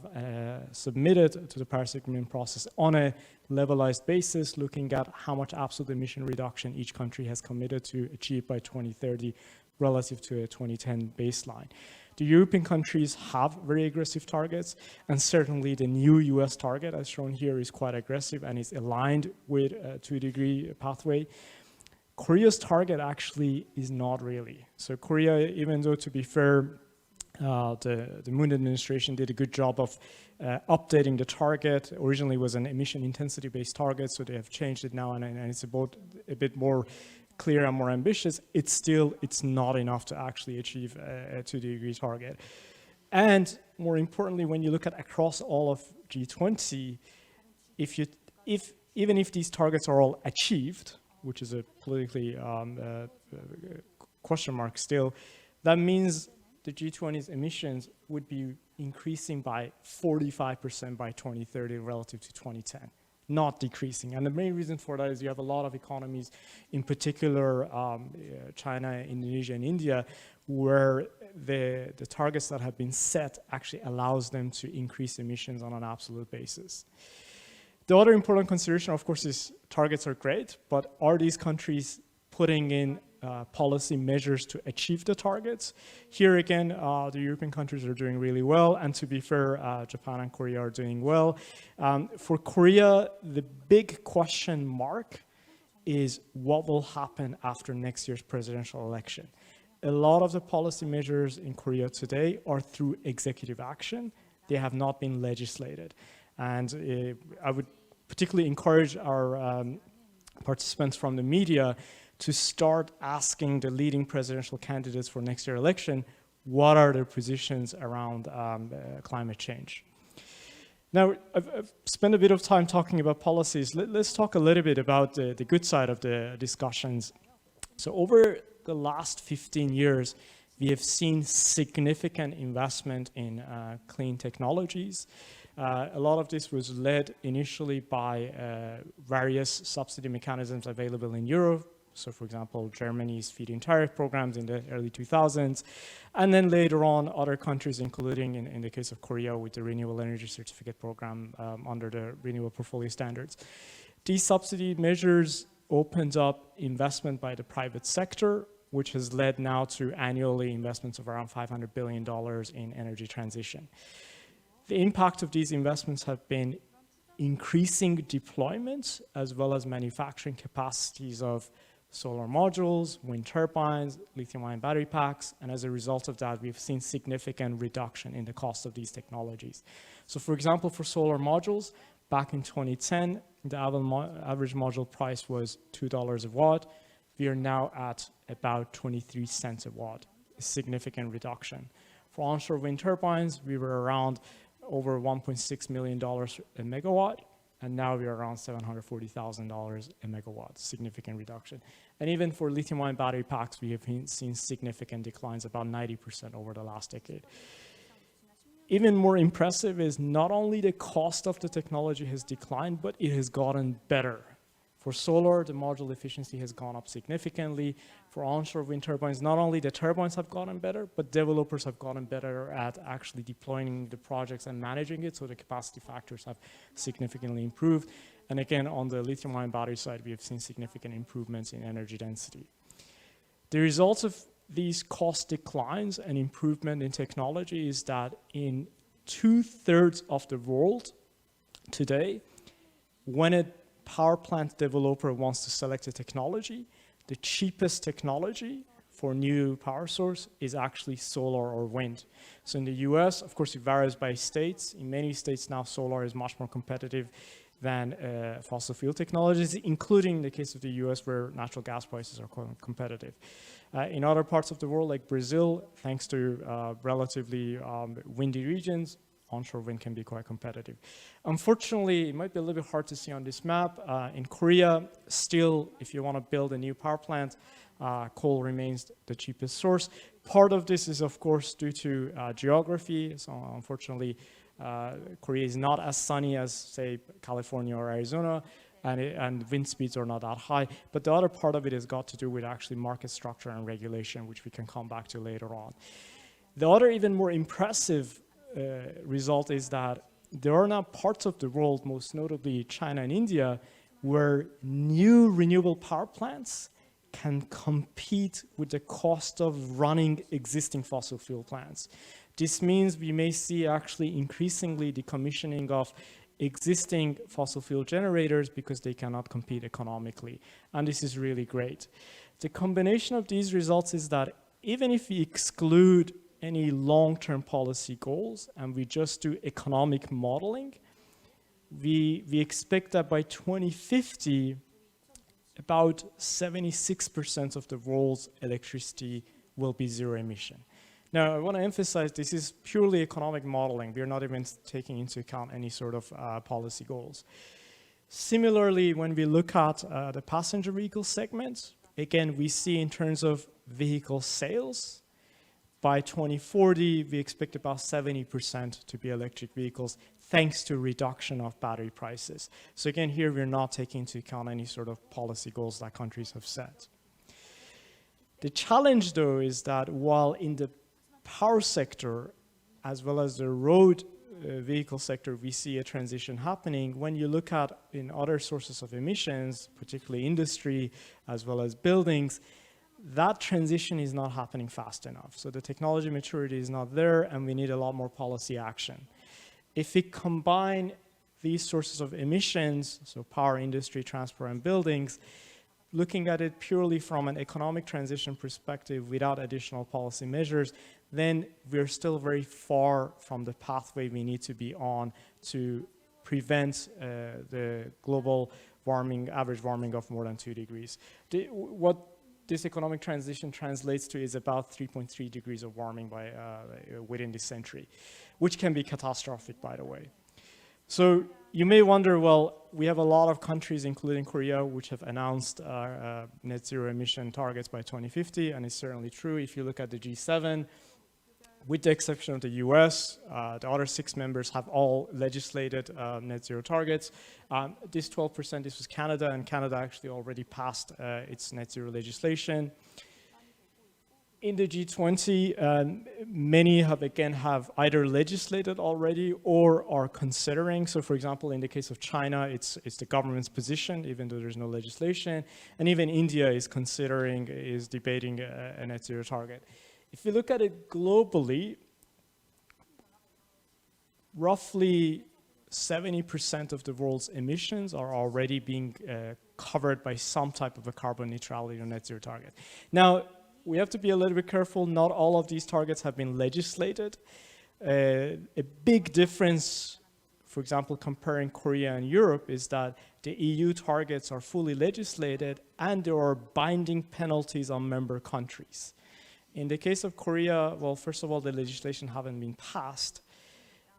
submitted to the Paris Agreement process on a levelized basis, looking at how much absolute emission reduction each country has committed to achieve by 2030 relative to a 2010 baseline. The European countries have very aggressive targets, and certainly the new US target, as shown here, is quite aggressive and is aligned with a 2-degree pathway. Korea's target actually is not really. So Korea, even though, to be fair, the Moon administration did a good job of updating the target. Originally it was an emission intensity based target, so they have changed it now, and it's about a bit more clear and more ambitious. It's not enough to actually achieve a 2-degree target. And more importantly, when you look at across all of G20, even if these targets are all achieved, which is a politically question mark still, that means the G20's emissions would be increasing by 45% by 2030 relative to 2010, not decreasing. And the main reason for that is you have a lot of economies, in particular China, Indonesia, and India, where the targets that have been set actually allows them to increase emissions on an absolute basis. The other important consideration, of course, is targets are great, but are these countries putting in policy measures to achieve the targets? Here again, the European countries are doing really well, and to be fair, Japan and Korea are doing well. For Korea, the big question mark is what will happen after next year's presidential election. A lot of the policy measures in Korea today are through executive action. They have not been legislated. And I would particularly encourage our participants from the media to start asking the leading presidential candidates for next year's election, what are their positions around climate change? Now, I've spent a bit of time talking about policies. Let's talk a little bit about the good side of the discussions. So over the last 15 years, we have seen significant investment in clean technologies. A lot of this was led initially by various subsidy mechanisms available in Europe. So for example, Germany's feed-in tariff programs in the early 2000s. And then later on, other countries, including in the case of Korea with the Renewable Energy Certificate Program under the Renewable Portfolio Standards. These subsidy measures opened up investment by the private sector, which has led now to annually investments of around $500 billion in energy transition. The impact of these investments have been increasing deployments as well as manufacturing capacities of solar modules, wind turbines, lithium-ion battery packs, and as a result of that, we've seen significant reduction in the cost of these technologies. So for example, for solar modules, back in 2010, the average module price was $2 a watt. We are now at about 23 cents a watt, a significant reduction. For onshore wind turbines, we were around over $1.6 million a megawatt, and now we're around $740,000 a megawatt, significant reduction. And even for lithium-ion battery packs, we have seen significant declines, about 90% over the last decade. Even more impressive is not only the cost of the technology has declined, but it has gotten better. For solar, the module efficiency has gone up significantly. For onshore wind turbines, not only the turbines have gotten better, but developers have gotten better at actually deploying the projects and managing it, so the capacity factors have significantly improved. And again, on the lithium-ion battery side, we have seen significant improvements in energy density. The results of these cost declines and improvement in technology is that in 2/3 of the world today, when a power plant developer wants to select a technology, the cheapest technology for new power source is actually solar or wind. So in the US, of course, it varies by states. In many states now, solar is much more competitive than fossil fuel technologies, including the case of the US where natural gas prices are quite competitive. In other parts of the world, like Brazil, thanks to relatively windy regions, onshore wind can be quite competitive. Unfortunately, it might be a little bit hard to see on this map. In Korea, still, if you want to build a new power plant, coal remains the cheapest source. Part of this is, of course, due to geography. So unfortunately, Korea is not as sunny as, say, California or Arizona, and wind speeds are not that high. But the other part of it has got to do with actually market structure and regulation, which we can come back to later on. The other even more impressive result is that there are now parts of the world, most notably China and India, where new renewable power plants can compete with the cost of running existing fossil fuel plants. This means we may see actually increasingly decommissioning of existing fossil fuel generators because they cannot compete economically. And this is really great. The combination of these results is that even if we exclude any long-term policy goals and we just do economic modeling, we expect that by 2050, about 76% of the world's electricity will be zero emission. Now, I want to emphasize this is purely economic modeling. We're not even taking into account any sort of policy goals. Similarly, when we look at the passenger vehicle segment, again, we see in terms of vehicle sales, by 2040, we expect about 70% to be electric vehicles, thanks to reduction of battery prices. So again, here we're not taking into account any sort of policy goals that countries have set. The challenge, though, is that while in the power sector, as well as the road vehicle sector, we see a transition happening, when you look at in other sources of emissions, particularly industry, as well as buildings, that transition is not happening fast enough. So the technology maturity is not there, and we need a lot more policy action. If we combine these sources of emissions, so power, industry, transport, and buildings, looking at it purely from an economic transition perspective without additional policy measures, then we're still very far from the pathway we need to be on to prevent the global warming, average warming of more than 2 degrees. What this economic transition translates to is about 3.3 degrees of warming by, within this century, which can be catastrophic, by the way. So you may wonder, well, we have a lot of countries, including Korea, which have announced net zero emission targets by 2050, and it's certainly true. If you look at the G7, with the exception of the US, the other 6 members have all legislated net zero targets. This 12%, this was Canada, and Canada actually already passed its net zero legislation. In the G20, many have either legislated already or are considering. So for example, in the case of China, it's the government's position, even though there's no legislation. And even India is debating a net zero target. If you look at it globally, roughly 70% of the world's emissions are already being covered by some type of a carbon neutrality or net zero target. Now, we have to be a little bit careful. Not all of these targets have been legislated. A big difference, for example, comparing Korea and Europe, is that the EU targets are fully legislated and there are binding penalties on member countries. In the case of Korea, well, first of all, the legislation haven't been passed.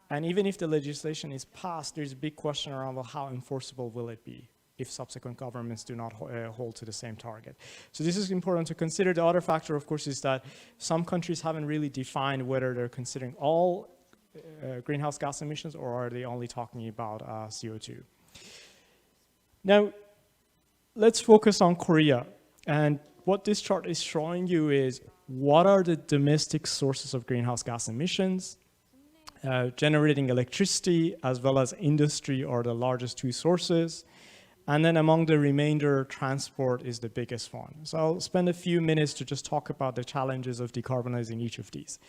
And even if the legislation is passed, there's a big question around, well, how enforceable will it be if subsequent governments do not hold to the same target? So this is important to consider. The other factor, of course, is that some countries haven't really defined whether they're considering all greenhouse gas emissions or are they only talking about CO2. Now, let's focus on Korea. And what this chart is showing you is what are the domestic sources of greenhouse gas emissions. Generating electricity as well as industry are the largest 2 sources. And then among the remainder, transport is the biggest one. So I'll spend a few minutes to just talk about the challenges of decarbonizing each of these.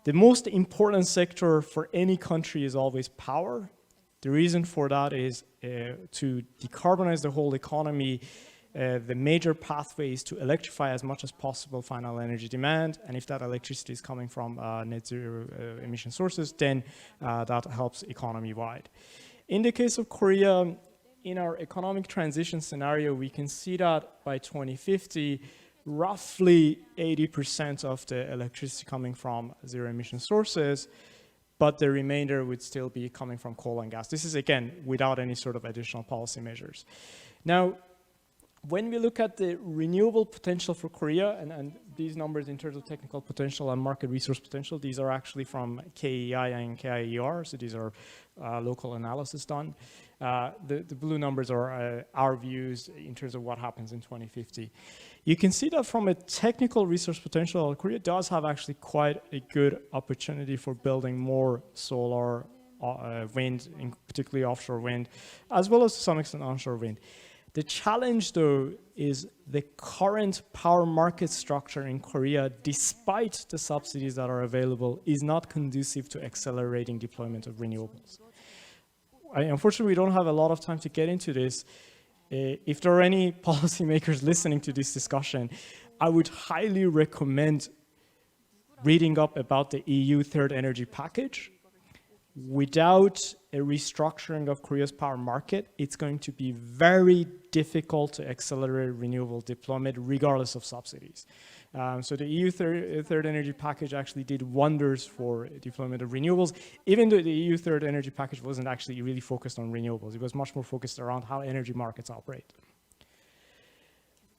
The most important sector for any country is always power. The reason for that is to decarbonize the whole economy, the major pathway is to electrify as much as possible final energy demand. And if that electricity is coming from net zero emission sources, then that helps economy-wide. In the case of Korea, in our economic transition scenario, we can see that by 2050, roughly 80% of the electricity coming from zero emission sources, but the remainder would still be coming from coal and gas. This is, again, without any sort of additional policy measures. Now, when we look at the renewable potential for Korea, and these numbers in terms of technical potential and market resource potential, these are actually from KEI and KIER, so these are local analysis done. The blue numbers are our views in terms of what happens in 2050. You can see that from a technical resource potential, Korea does have actually quite a good opportunity for building more solar, wind, particularly offshore wind, as well as to some extent onshore wind. The challenge, though, is the current power market structure in Korea, despite the subsidies that are available, is not conducive to accelerating deployment of renewables. Unfortunately, we don't have a lot of time to get into this. If there are any policymakers listening to this discussion, I would highly recommend reading up about the EU Third Energy Package. Without a restructuring of Korea's power market, it's going to be very difficult to accelerate renewable deployment regardless of subsidies. So the EU Third Energy Package actually did wonders for deployment of renewables, even though the EU Third Energy Package wasn't actually really focused on renewables. It was much more focused around how energy markets operate.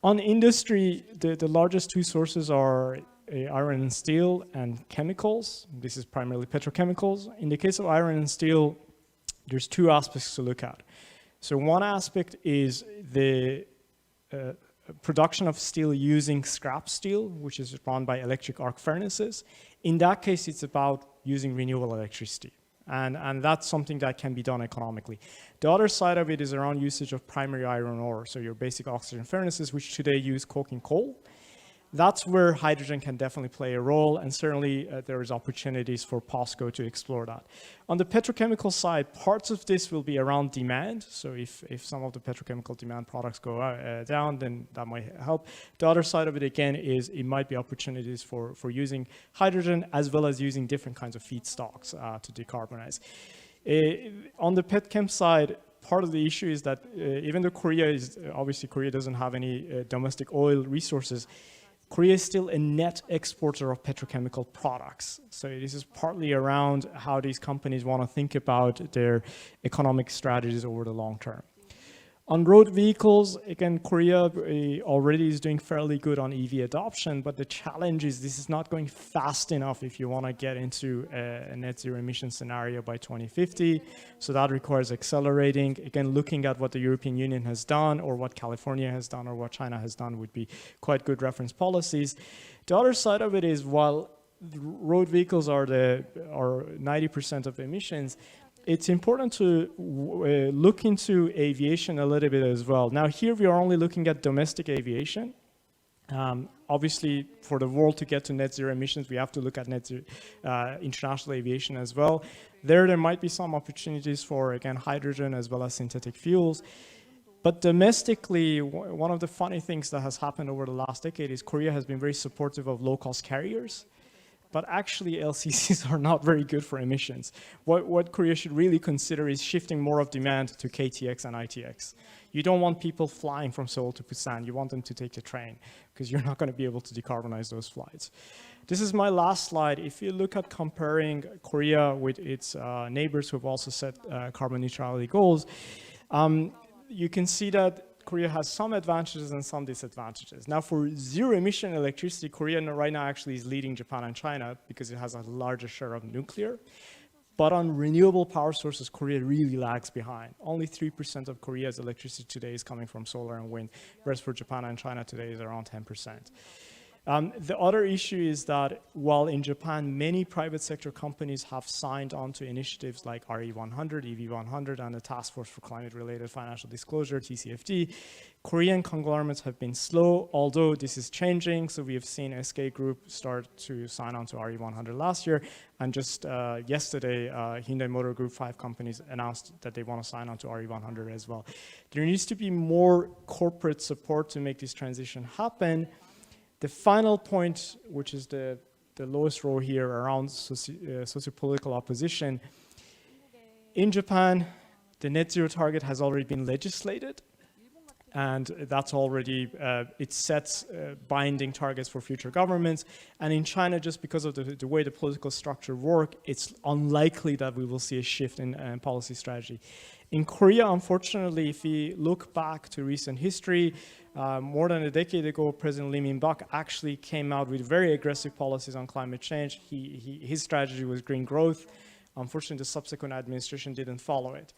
On industry, the largest two sources are iron and steel and chemicals. This is primarily petrochemicals. In the case of iron and steel, there's two aspects to look at. So one aspect is the production of steel using scrap steel, which is run by electric arc furnaces. In that case, it's about using renewable electricity. And that's something that can be done economically. The other side of it is around usage of primary iron ore, so your basic oxygen furnaces, which today use coke and coal. That's where hydrogen can definitely play a role, and certainly there is opportunities for POSCO to explore that. On the petrochemical side, parts of this will be around demand. So if some of the petrochemical demand products go down, then that might help. The other side of it, again, is it might be opportunities for using hydrogen as well as using different kinds of feedstocks to decarbonize. On the petchem side, part of the issue is that even though Korea doesn't have any domestic oil resources, Korea is still a net exporter of petrochemical products. So this is partly around how these companies want to think about their economic strategies over the long term. On road vehicles, again, Korea already is doing fairly good on EV adoption, but the challenge is this is not going fast enough if you want to get into a net zero emission scenario by 2050. So that requires accelerating. Again, looking at what the European Union has done or what California has done or what China has done would be quite good reference policies. The other side of it is while road vehicles are 90% of emissions, it's important to look into aviation a little bit as well. Now here we are only looking at domestic aviation. Obviously, for the world to get to net zero emissions, we have to look at net zero, international aviation as well. There might be some opportunities for, again, hydrogen as well as synthetic fuels. But domestically, one of the funny things that has happened over the last decade is Korea has been very supportive of low-cost carriers. But actually, LCCs are not very good for emissions. What Korea should really consider is shifting more of demand to KTX and ITX. You don't want people flying from Seoul to Busan. You want them to take the train because you're not going to be able to decarbonize those flights. This is my last slide. If you look at comparing Korea with its neighbors who have also set carbon neutrality goals, you can see that Korea has some advantages and some disadvantages. Now for zero emission electricity, Korea right now actually is leading Japan and China because it has a larger share of nuclear. But on renewable power sources, Korea really lags behind. Only 3% of Korea's electricity today is coming from solar and wind, whereas for Japan and China today is around 10%. The other issue is that while in Japan, many private sector companies have signed on to initiatives like RE100, EV100, and the Task Force for Climate-Related Financial Disclosure, TCFD, Korean conglomerates have been slow, although this is changing. So we have seen SK Group start to sign on to RE100 last year. And just yesterday, Hyundai Motor Group, 5 companies announced that they want to sign on to RE100 as well. There needs to be more corporate support to make this transition happen. The final point, which is the lowest row here around socio-political opposition, in Japan, the net zero target has already been legislated, and that's already, it sets binding targets for future governments. And in China, just because of the way the political structure works, it's unlikely that we will see a shift in policy strategy. In Korea, unfortunately, if we look back to recent history, more than a decade ago, President Lee Min-bak actually came out with very aggressive policies on climate change. His strategy was green growth. Unfortunately, the subsequent administration didn't follow it.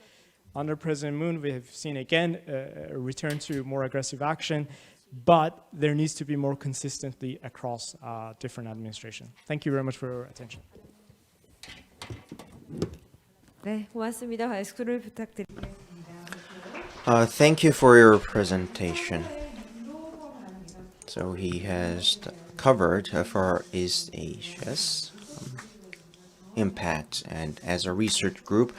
Under President Moon, we have seen again a return to more aggressive action, but there needs to be more consistently across different administrations. Thank you very much for your attention.
네, 고맙습니다. 발수를 부탁드립니다.
Thank you for your presentation. So he has covered Far East Asia's impact, and as a research group,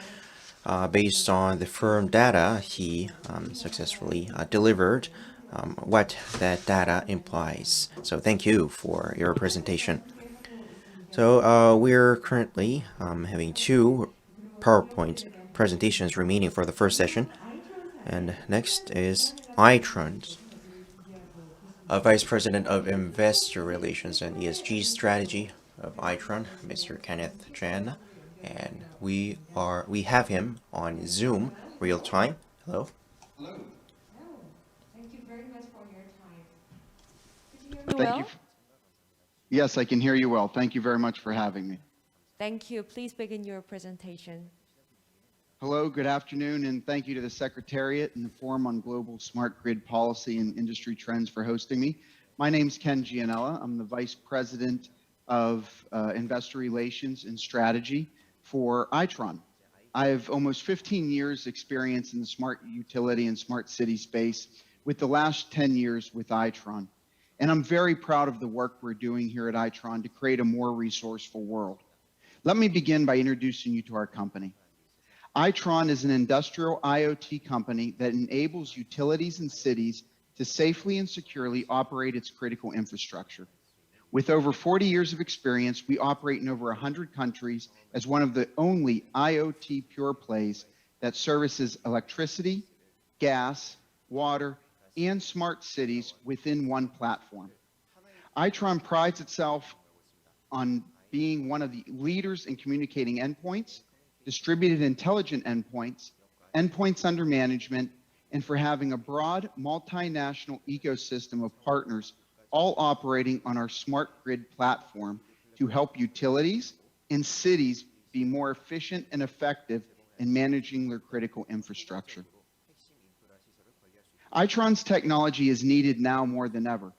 based on the firm data, he successfully delivered what that data implies. So thank you for your presentation. So we're currently having two PowerPoint presentations remaining for the first session. And next is iTrends, Vice President of Investor Relations and ESG Strategy of iTron, Mr. Kenneth Chan. And we have him on Zoom real time. Hello.
Hello. Thank you very much for your time.
Could you hear me
Thank you.
well?
Yes, I can hear you well. Thank you very much for having me.
Thank you. Please begin your presentation.
Hello, good afternoon, and thank you to the Secretariat and the Forum on Global Smart Grid Policy and Industry Trends for hosting me. My name's Ken Gianella. I'm the Vice President of Investor Relations and Strategy for iTron. I have almost 15 years experience in the smart utility and smart city space, with the last 10 years with iTron. And I'm very proud of the work we're doing here at iTron to create a more resourceful world. Let me begin by introducing you to our company. iTron is an industrial IoT company that enables utilities and cities to safely and securely operate its critical infrastructure. With over 40 years of experience, we operate in over 100 countries as one of the only IoT pure plays that services electricity, gas, water, and smart cities within one platform. iTron prides itself on being one of the leaders in communicating endpoints, distributed intelligent endpoints, endpoints under management, and for having a broad multinational ecosystem of partners all operating on our smart grid platform to help utilities and cities be more efficient and effective in managing their critical infrastructure. iTron's technology is needed now more than ever.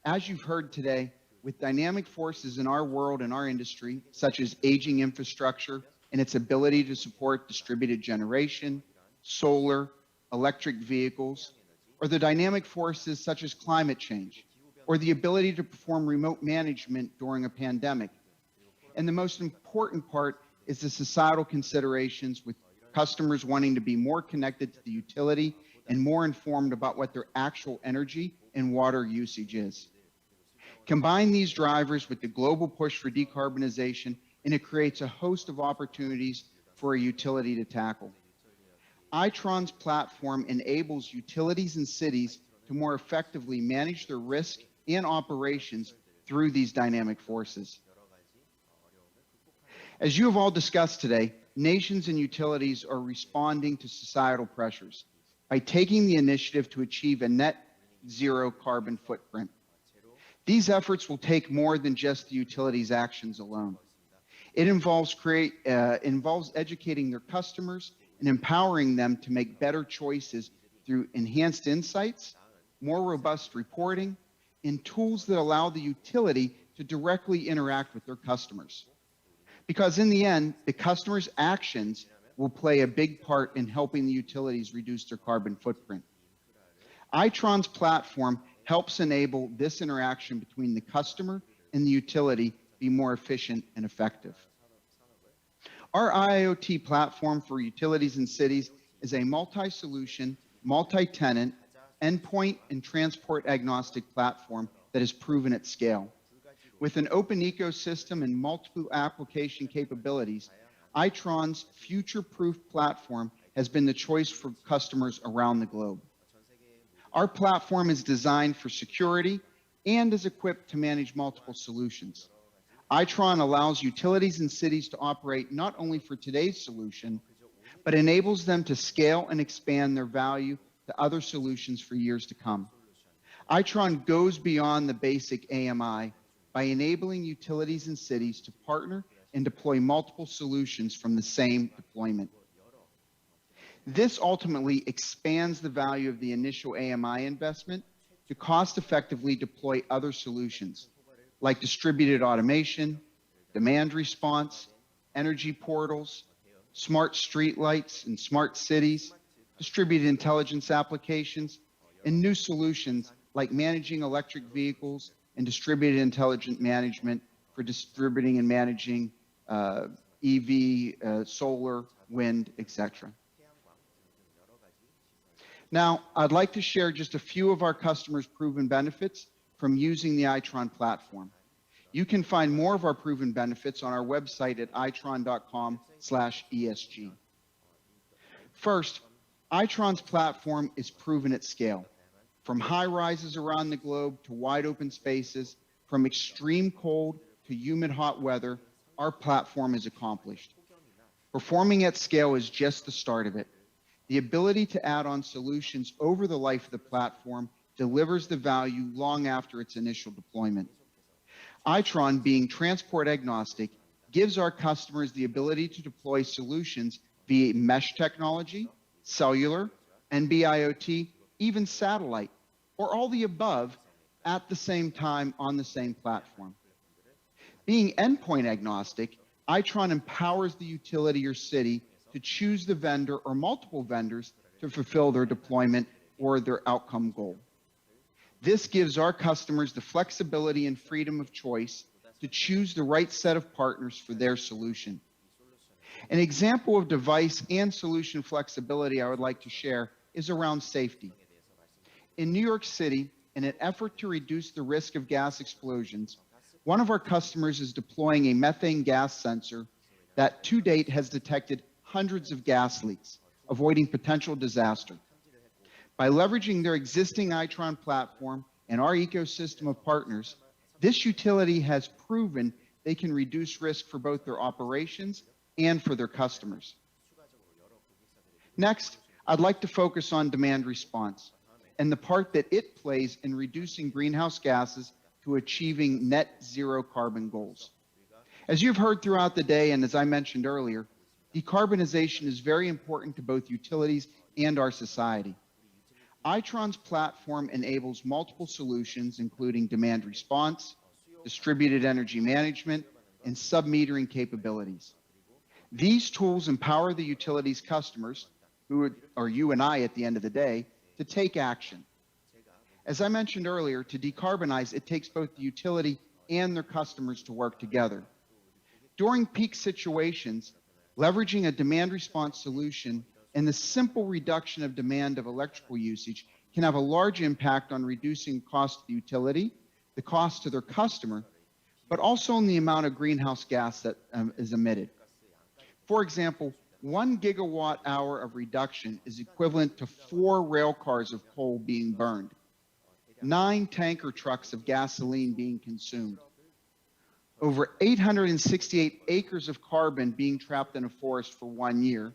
As you've heard today, with dynamic forces in our world and our industry, such as aging infrastructure, and its ability to support distributed generation, solar, electric vehicles, or the dynamic forces such as climate change, or the ability to perform remote management during a pandemic. And the most important part is the societal considerations, with customers wanting to be more connected to the utility and more informed about what their actual energy and water usage is. Combine these drivers with the global push for decarbonization, and it creates a host of opportunities for a utility to tackle. iTron's platform enables utilities and cities to more effectively manage their risk and operations through these dynamic forces. As you have all discussed today, nations and utilities are responding to societal pressures by taking the initiative to achieve a net zero carbon footprint. These efforts will take more than just the utilities' actions alone. It involves educating their customers and empowering them to make better choices through enhanced insights, more robust reporting, and tools that allow the utility to directly interact with their customers. Because in the end, the customer's actions will play a big part in helping the utilities reduce their carbon footprint. iTron's platform helps enable this interaction between the customer and the utility be more efficient and effective. Our IoT platform for utilities and cities is a multi-solution, multi-tenant, endpoint and transport agnostic platform that has proven at scale. With an open ecosystem and multiple application capabilities, iTron's future-proof platform has been the choice for customers around the globe. Our platform is designed for security and is equipped to manage multiple solutions. iTron allows utilities and cities to operate not only for today's solution, but enables them to scale and expand their value to other solutions for years to come. iTron goes beyond the basic AMI by enabling utilities and cities to partner and deploy multiple solutions from the same deployment. This ultimately expands the value of the initial AMI investment to cost-effectively deploy other solutions, like distributed automation, demand response, energy portals, smart streetlights and smart cities, distributed intelligence applications, and new solutions like managing electric vehicles and distributed intelligent management for distributing and managing EV, solar, wind, etc. Now, I'd like to share just a few of our customers' proven benefits from using the Itron platform. You can find more of our proven benefits on our website at itron.com/ESG. First, Itron's platform is proven at scale. From high rises around the globe to wide open spaces, from extreme cold to humid hot weather, our platform is accomplished. Performing at scale is just the start of it. The ability to add on solutions over the life of the platform delivers the value long after its initial deployment. Itron, being transport agnostic, gives our customers the ability to deploy solutions via mesh technology, cellular, NB-IoT, even satellite, or all the above at the same time on the same platform. Being endpoint agnostic, Itron empowers the utility or city to choose the vendor or multiple vendors to fulfill their deployment or their outcome goal. This gives our customers the flexibility and freedom of choice to choose the right set of partners for their solution. An example of device and solution flexibility I would like to share is around safety. In New York City, in an effort to reduce the risk of gas explosions, one of our customers is deploying a methane gas sensor that to date has detected hundreds of gas leaks, avoiding potential disaster. By leveraging their existing Itron platform and our ecosystem of partners, this utility has proven they can reduce risk for both their operations and for their customers. Next, I'd like to focus on demand response and the part that it plays in reducing greenhouse gases to achieving net zero carbon goals. As you've heard throughout the day, and as I mentioned earlier, decarbonization is very important to both utilities and our society. Itron's platform enables multiple solutions, including demand response, distributed energy management, and sub-metering capabilities. These tools empower the utilities customers, who are you and I at the end of the day, to take action. As I mentioned earlier, to decarbonize, it takes both the utility and their customers to work together. During peak situations, leveraging a demand response solution and the simple reduction of demand of electrical usage can have a large impact on reducing cost to the utility, the cost to their customer, but also on the amount of greenhouse gas that is emitted. For example, 1 gigawatt hour of reduction is equivalent to 4 rail cars of coal being burned, 9 tanker trucks of gasoline being consumed, over 868 acres of carbon being trapped in a forest for 1 year,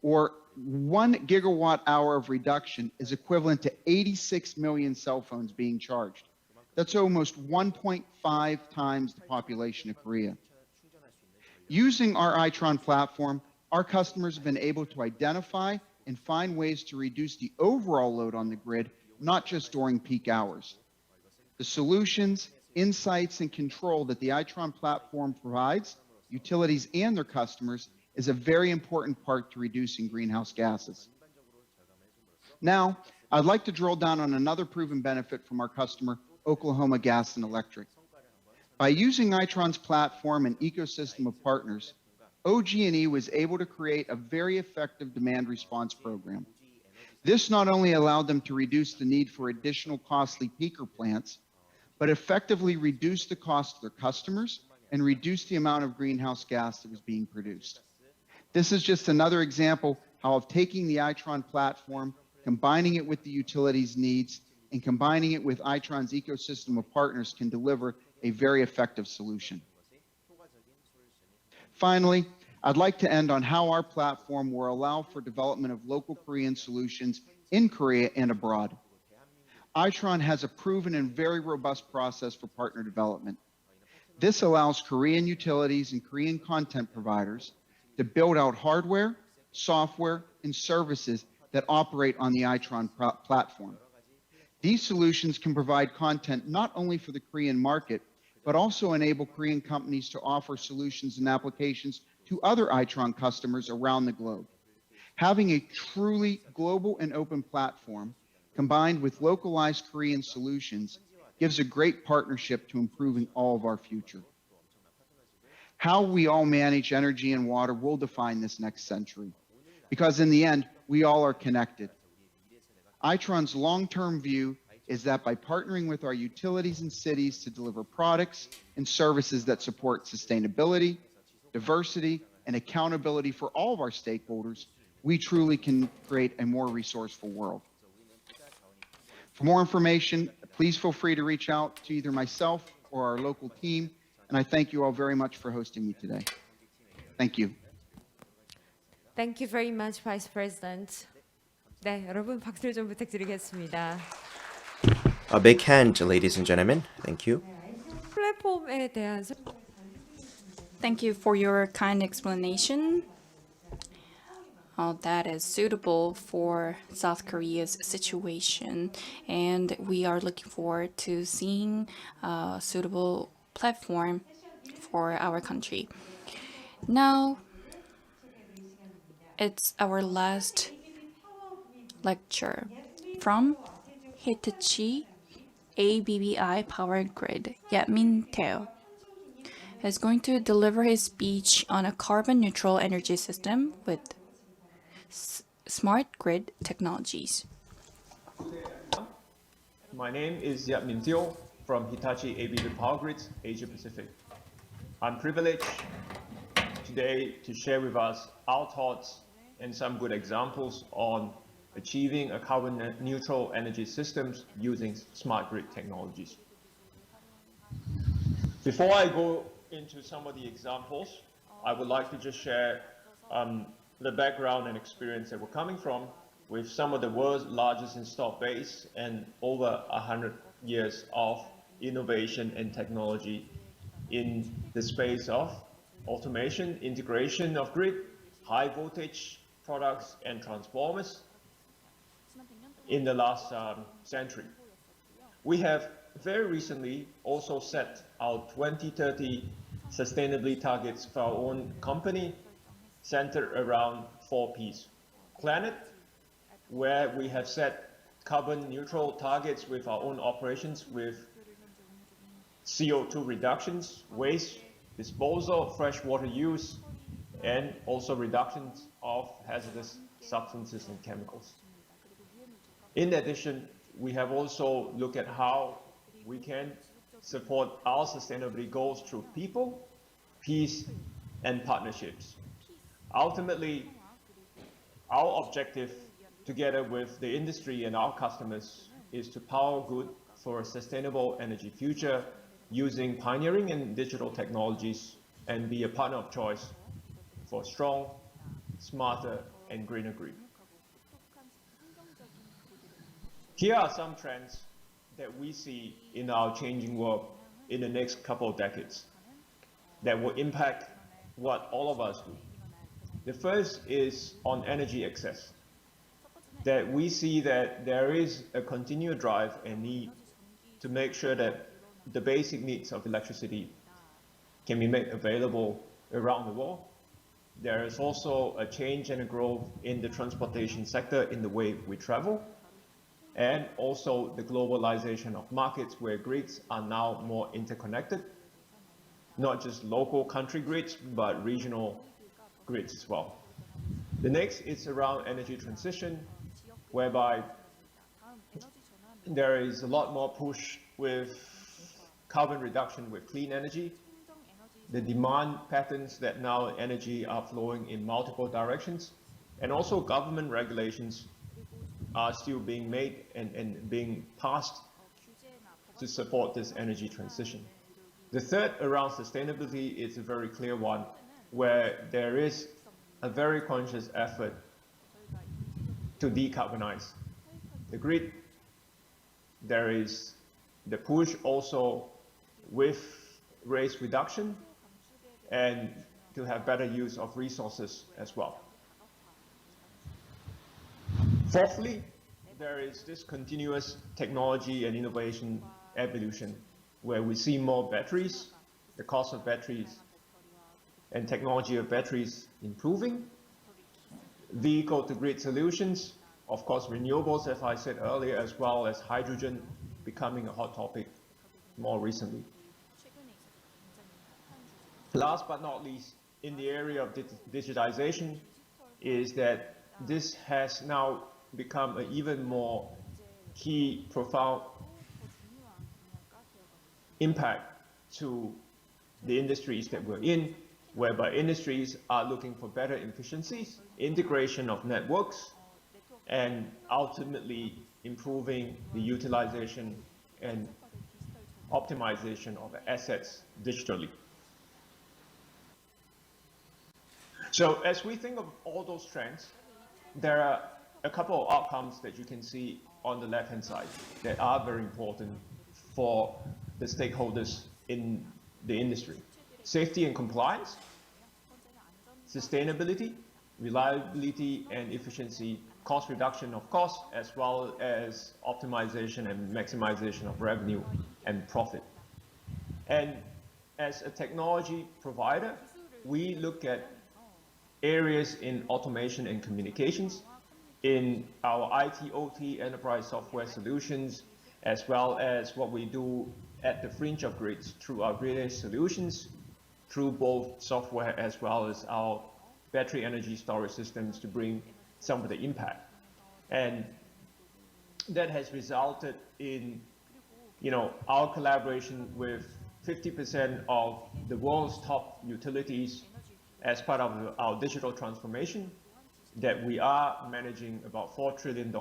or 1 gigawatt hour of reduction is equivalent to 86 million cell phones being charged. That's almost 1.5 times the population of Korea. Using our Itron platform, our customers have been able to identify and find ways to reduce the overall load on the grid, not just during peak hours. The solutions, insights, and control that the Itron platform provides utilities and their customers is a very important part to reducing greenhouse gases. Now, I'd like to drill down on another proven benefit from our customer, Oklahoma Gas and Electric. By using Itron's platform and ecosystem of partners, OG&E was able to create a very effective demand response program. This not only allowed them to reduce the need for additional costly peaker plants, but effectively reduce the cost to their customers and reduce the amount of greenhouse gas that was being produced. This is just another example of taking the Itron platform, combining it with the utilities needs, and combining it with Itron's ecosystem of partners can deliver a very effective solution. Finally, I'd like to end on how our platform will allow for development of local Korean solutions in Korea and abroad. Itron has a proven and very robust process for partner development. This allows Korean utilities and Korean content providers to build out hardware, software, and services that operate on the Itron platform. These solutions can provide content not only for the Korean market, but also enable Korean companies to offer solutions and applications to other Itron customers around the globe. Having a truly global and open platform combined with localized Korean solutions gives a great partnership to improving all of our future. How we all manage energy and water will define this next century, because in the end, we all are connected. Itron's long-term view is that by partnering with our utilities and cities to deliver products and services that support sustainability, diversity, and accountability for all of our stakeholders, we truly can create a more resourceful world. For more information, please feel free to reach out to either myself or our local team, and I thank you all very much for hosting me today. Thank you.
Thank you very much, Vice President. 네, 여러분 박수를 좀 부탁드리겠습니다.
A big hand, ladies and gentlemen. Thank you.
플랫폼에 대한
Thank you for your kind explanation. That is suitable for South Korea's situation, and we are looking forward to seeing a suitable platform for our country. Now, it's our last lecture from Hitachi ABBI Power Grid. Yatmin Teo is going to deliver his speech on a carbon-neutral energy system with smart grid technologies.
My name is Yatmin Teo from Hitachi ABB Power Grid, Asia Pacific. I'm privileged today to share with us our thoughts and some good examples on achieving a carbon-neutral energy systems using smart grid technologies. Before I go into some of the examples, I would like to just share the background and experience that we're coming from with some of the world's largest installed base and over 100 years of innovation and technology in the space of automation, integration of grid, high voltage products and transformers in the last century. We have very recently also set our 2030 sustainability targets for our own company, centered around 4 Ps. Planet, where we have set carbon neutral targets with our own operations with CO2 reductions, waste disposal, freshwater use, and also reductions of hazardous substances and chemicals. In addition, we have also looked at how we can support our sustainability goals through people, peace, and partnerships. Ultimately, our objective, together with the industry and our customers, is to power good for a sustainable energy future using pioneering and digital technologies and be a partner of choice for strong, smarter, and greener grid. Here are some trends that we see in our changing world in the next couple of decades that will impact what all of us do. The first is on energy access, that we see that there is a continued drive and need to make sure that the basic needs of electricity can be made available around the world. There is also a change and a growth in the transportation sector in the way we travel, and also the globalization of markets where grids are now more interconnected, not just local country grids, but regional grids as well. The next is around energy transition, whereby there is a lot more push with carbon reduction with clean energy. The demand patterns that now energy are flowing in multiple directions, and also government regulations are still being made and being passed to support this energy transition. The third around sustainability is a very clear one, where there is a very conscious effort to decarbonize the grid. There is the push also with waste reduction and to have better use of resources as well. Fourthly, there is this continuous technology and innovation evolution where we see more batteries, the cost of batteries and technology of batteries improving, vehicle-to-grid solutions, of course, renewables, as I said earlier, as well as hydrogen becoming a hot topic more recently. Last but not least, in the area of digitization, is that this has now become an even more key, profound impact to the industries that we're in, whereby industries are looking for better efficiencies, integration of networks, and ultimately improving the utilization and optimization of assets digitally. So as we think of all those trends, there are a couple of outcomes that you can see on the left-hand side that are very important for the stakeholders in the industry. Safety and compliance, sustainability, reliability and efficiency, cost reduction of costs, as well as optimization and maximization of revenue and profit. And as a technology provider, we look at areas in automation and communications, in our IT/OT enterprise software solutions, as well as what we do at the fringe of grids through our grid edge solutions, through both software as well as our battery energy storage systems to bring some of the impact. And that has resulted in, our collaboration with 50% of the world's top utilities as part of our digital transformation, that we are managing about $4 trillion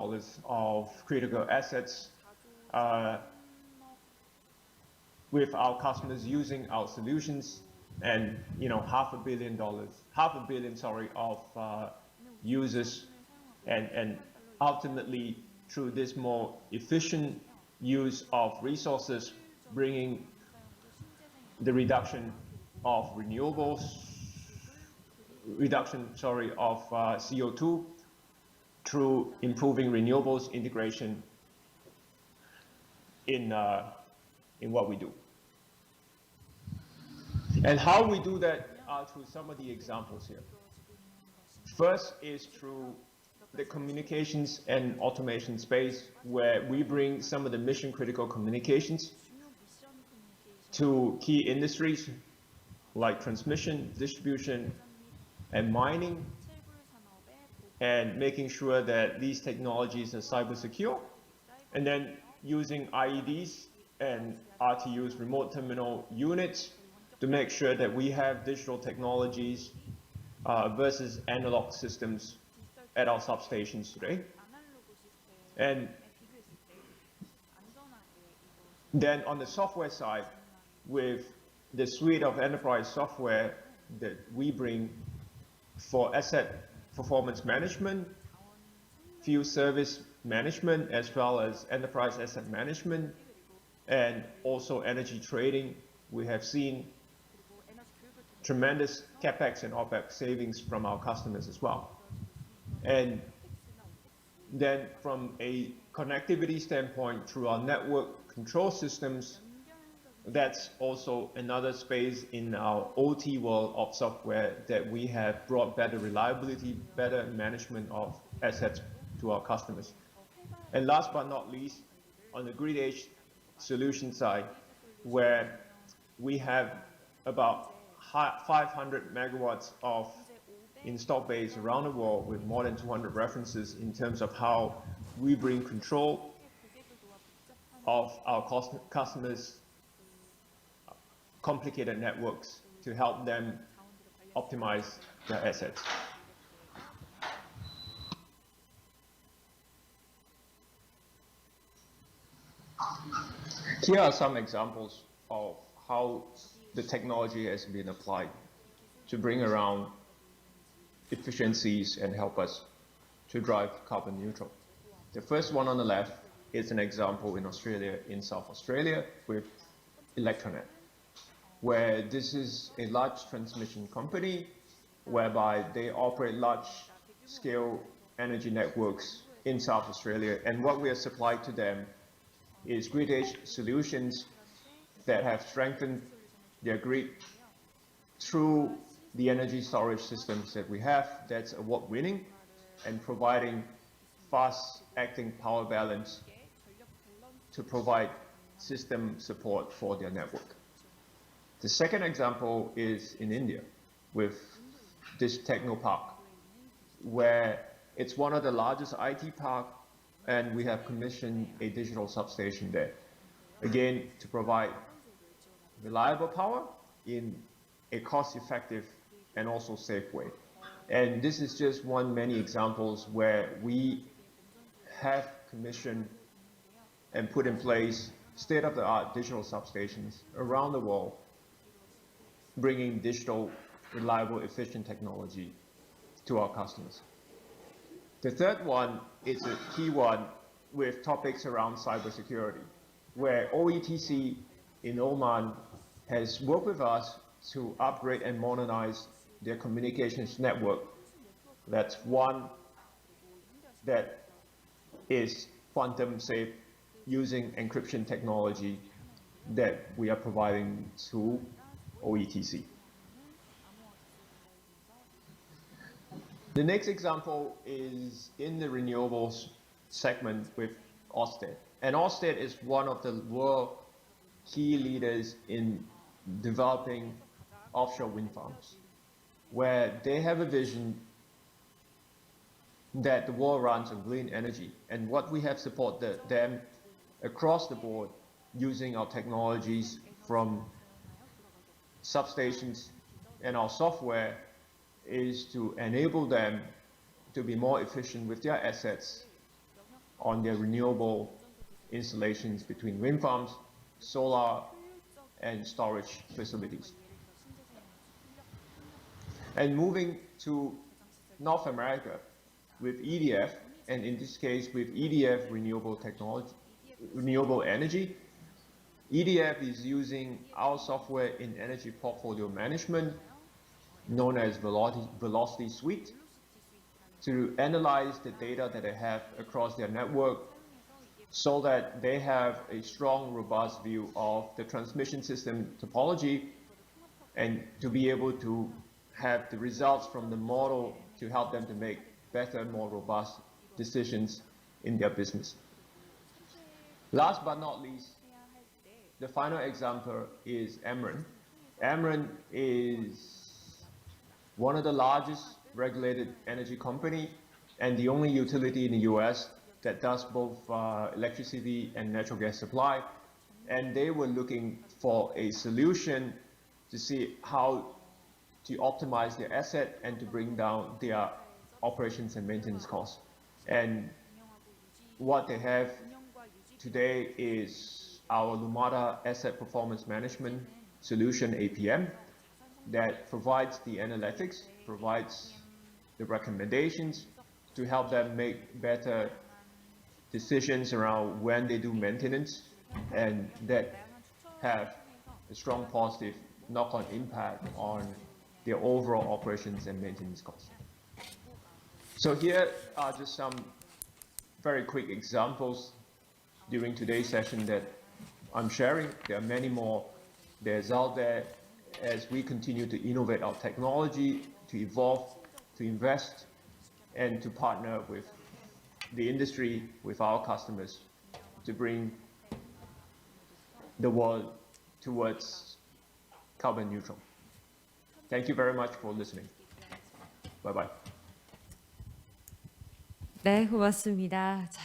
of critical assets with our customers using our solutions, and half a billion of users, and ultimately through this more efficient use of resources, bringing the reduction of CO2 through improving renewables integration in what we do. And how we do that are through some of the examples here. First is through the communications and automation space, where we bring some of the mission critical communications to key industries like transmission, distribution, and mining, and making sure that these technologies are cyber secure, and then using IEDs and RTUs, remote terminal units, to make sure that we have digital technologies versus analog systems at our substations today. And then on the software side, with the suite of enterprise software that we bring for asset performance management, field service management, as well as enterprise asset management, and also energy trading, we have seen tremendous CapEx and OpEx savings from our customers as well. And then from a connectivity standpoint, through our network control systems, that's also another space in our OT world of software that we have brought better reliability, better management of assets to our customers. And last but not least, on the grid edge solution side, where we have about 500 megawatts of installed base around the world, with more than 200 references in terms of how we bring control of our customers' complicated networks to help them optimize their assets. Here are some examples of how the technology has been applied to bring around efficiencies and help us to drive carbon neutral. The first one on the left is an example in Australia, in South Australia, with Electronet, where this is a large transmission company whereby they operate large-scale energy networks in South Australia, and what we have supplied to them is grid edge solutions that have strengthened their grid through the energy storage systems that we have. That's award-winning, and providing fast-acting power balance to provide system support for their network. The second example is in India with this Technopark, where it's one of the largest IT park, and we have commissioned a digital substation there. Again, to provide reliable power in a cost-effective and also safe way. And this is just one many examples where we have commissioned and put in place state-of-the-art digital substations around the world, bringing digital, reliable, efficient technology to our customers. The third one is a key one with topics around cybersecurity, where OETC in Oman has worked with us to upgrade and modernize their communications network. That's one that is quantum safe using encryption technology that we are providing to OETC. The next example is in the renewables segment with Ørsted. And Ørsted is one of the world key leaders in developing offshore wind farms, where they have a vision that the world runs on clean energy. And what we have supported them across the board using our technologies from substations and our software is to enable them to be more efficient with their assets on their renewable installations between wind farms, solar, and storage facilities. And moving to North America with EDF, and in this case with EDF Renewable Technology, Renewable Energy. EDF is using our software in energy portfolio management, known as Velocity Suite, to analyze the data that they have across their network so that they have a strong, robust view of the transmission system topology and to be able to have the results from the model to help them to make better, more robust decisions in their business. Last but not least, the final example is Ameren. Ameren is one of the largest regulated energy company and the only utility in the US that does both electricity and natural gas supply. And they were looking for a solution to see how to optimize their asset and to bring down their operations and maintenance costs. And what they have today is our Lumada Asset Performance Management Solution, APM, that provides the analytics, provides the recommendations to help them make better decisions around when they do maintenance, and that have a strong positive knock-on impact on their overall operations and maintenance costs. So here are just some very quick examples during today's session that I'm sharing. There are many more that's out there as we continue to innovate our technology, to evolve, to invest, and to partner with the industry, with our customers, to bring the world towards carbon neutral. Thank you very much for listening. Bye-bye.
네, 고맙습니다. 자,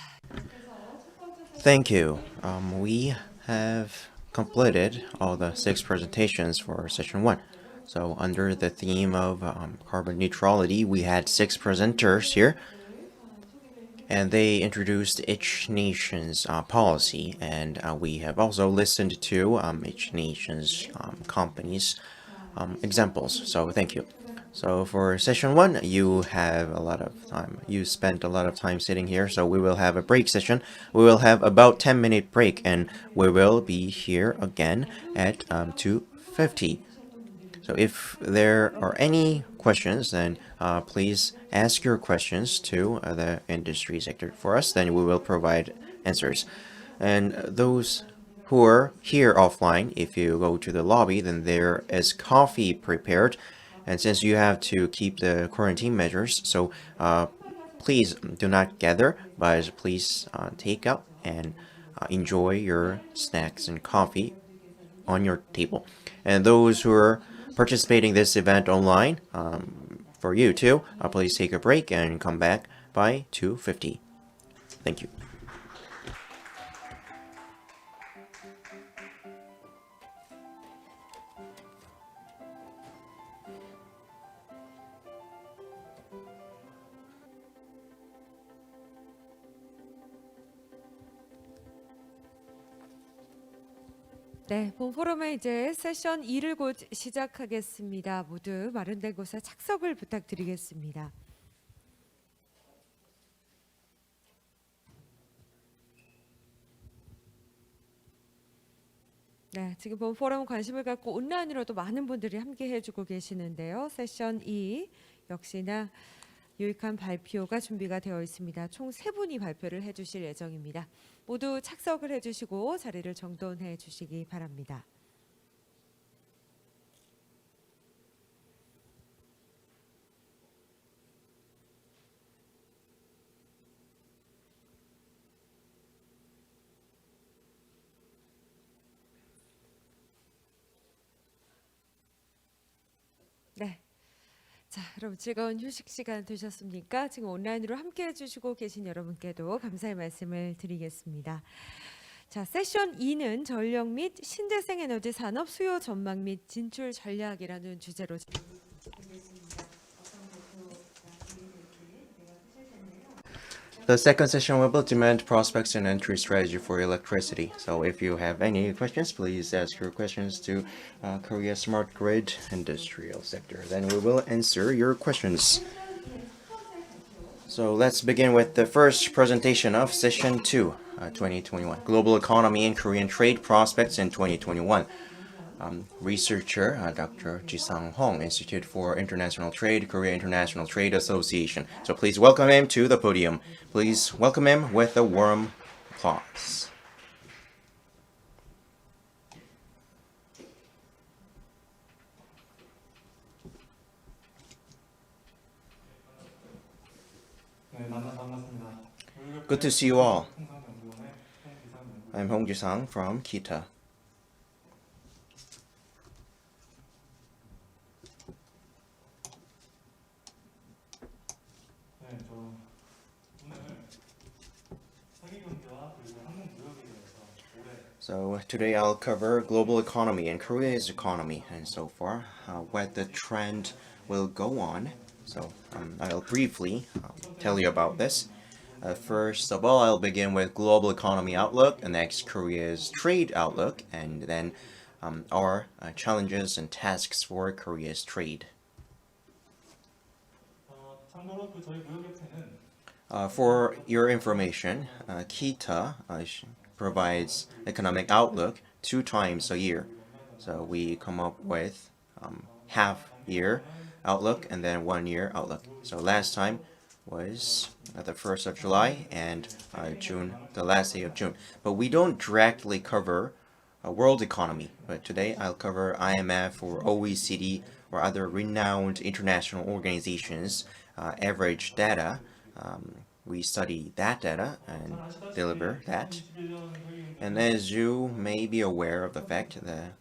Thank you. We have completed all the 6 presentations for session 1. So under the theme of carbon neutrality, we had 6 presenters here, and they introduced each nation's policy, and we have also listened to each nation's companies' examples. So thank you. So for session 1, you have a lot of time. You spent a lot of time sitting here, so we will have a break session. We will have about 10-minute break, and we will be here again at 2:50. So if there are any questions, then please ask your questions to the industry sector for us, then we will provide answers. And those who are here offline, if you go to the lobby, then there is coffee prepared. And since you have to keep the quarantine measures, so please do not gather, but please take out and enjoy your snacks and coffee on your table. And those who are participating in this event online, for you too, please take a break and come back by 2:50. Thank you.
네, 본 포럼의 이제 세션 2를 곧 시작하겠습니다. 모두 마련된 곳에 착석을 부탁드리겠습니다. 네, 지금 본 포럼 관심을 갖고 온라인으로도 많은 분들이 함께 해주고 계시는데요. 세션 2 역시나 유익한 발표가 준비가 되어 있습니다. 총 3분이 발표를 해주실 예정입니다. 모두 착석을 해주시고 자리를 정돈해 주시기 바랍니다. 네. 자, 여러분 즐거운 휴식 시간 되셨습니까? 지금 온라인으로 함께 해주시고 계신 여러분께도 감사의 말씀을 드리겠습니다. 자, 세션 2는 전력 및 신재생 에너지 산업 수요 전망 및 진출 전략이라는 주제로
The second session will be demand prospects and entry strategy for electricity. So if you have any questions, please ask your questions to Korea Smart Grid Industrial Sector. Then we will answer your questions. So let's begin with the first presentation of session 2, 2021. Global economy and Korean trade prospects in 2021. Researcher Dr. Ji-sang Hong, Institute for International Trade, Korea International Trade Association. So please welcome him to the podium. Please welcome him with a warm applause. Good to see you all. I'm Hong Ji-sang from Kita. So today I'll cover global economy and Korea's economy and so far what the trend will go on. So I'll briefly tell you about this. First of all, I'll begin with global economy outlook, and next Korea's trade outlook, and then our challenges and tasks for Korea's trade. For your information, Kita provides economic outlook 2 times a year. So we come up with half-year outlook and then 1-year outlook. So last time was the 1st of July and June, the last day of June. But we don't directly cover world economy. But today I'll cover IMF or OECD or other renowned international organizations average data. We study that data and deliver that. And as you may be aware of the fact that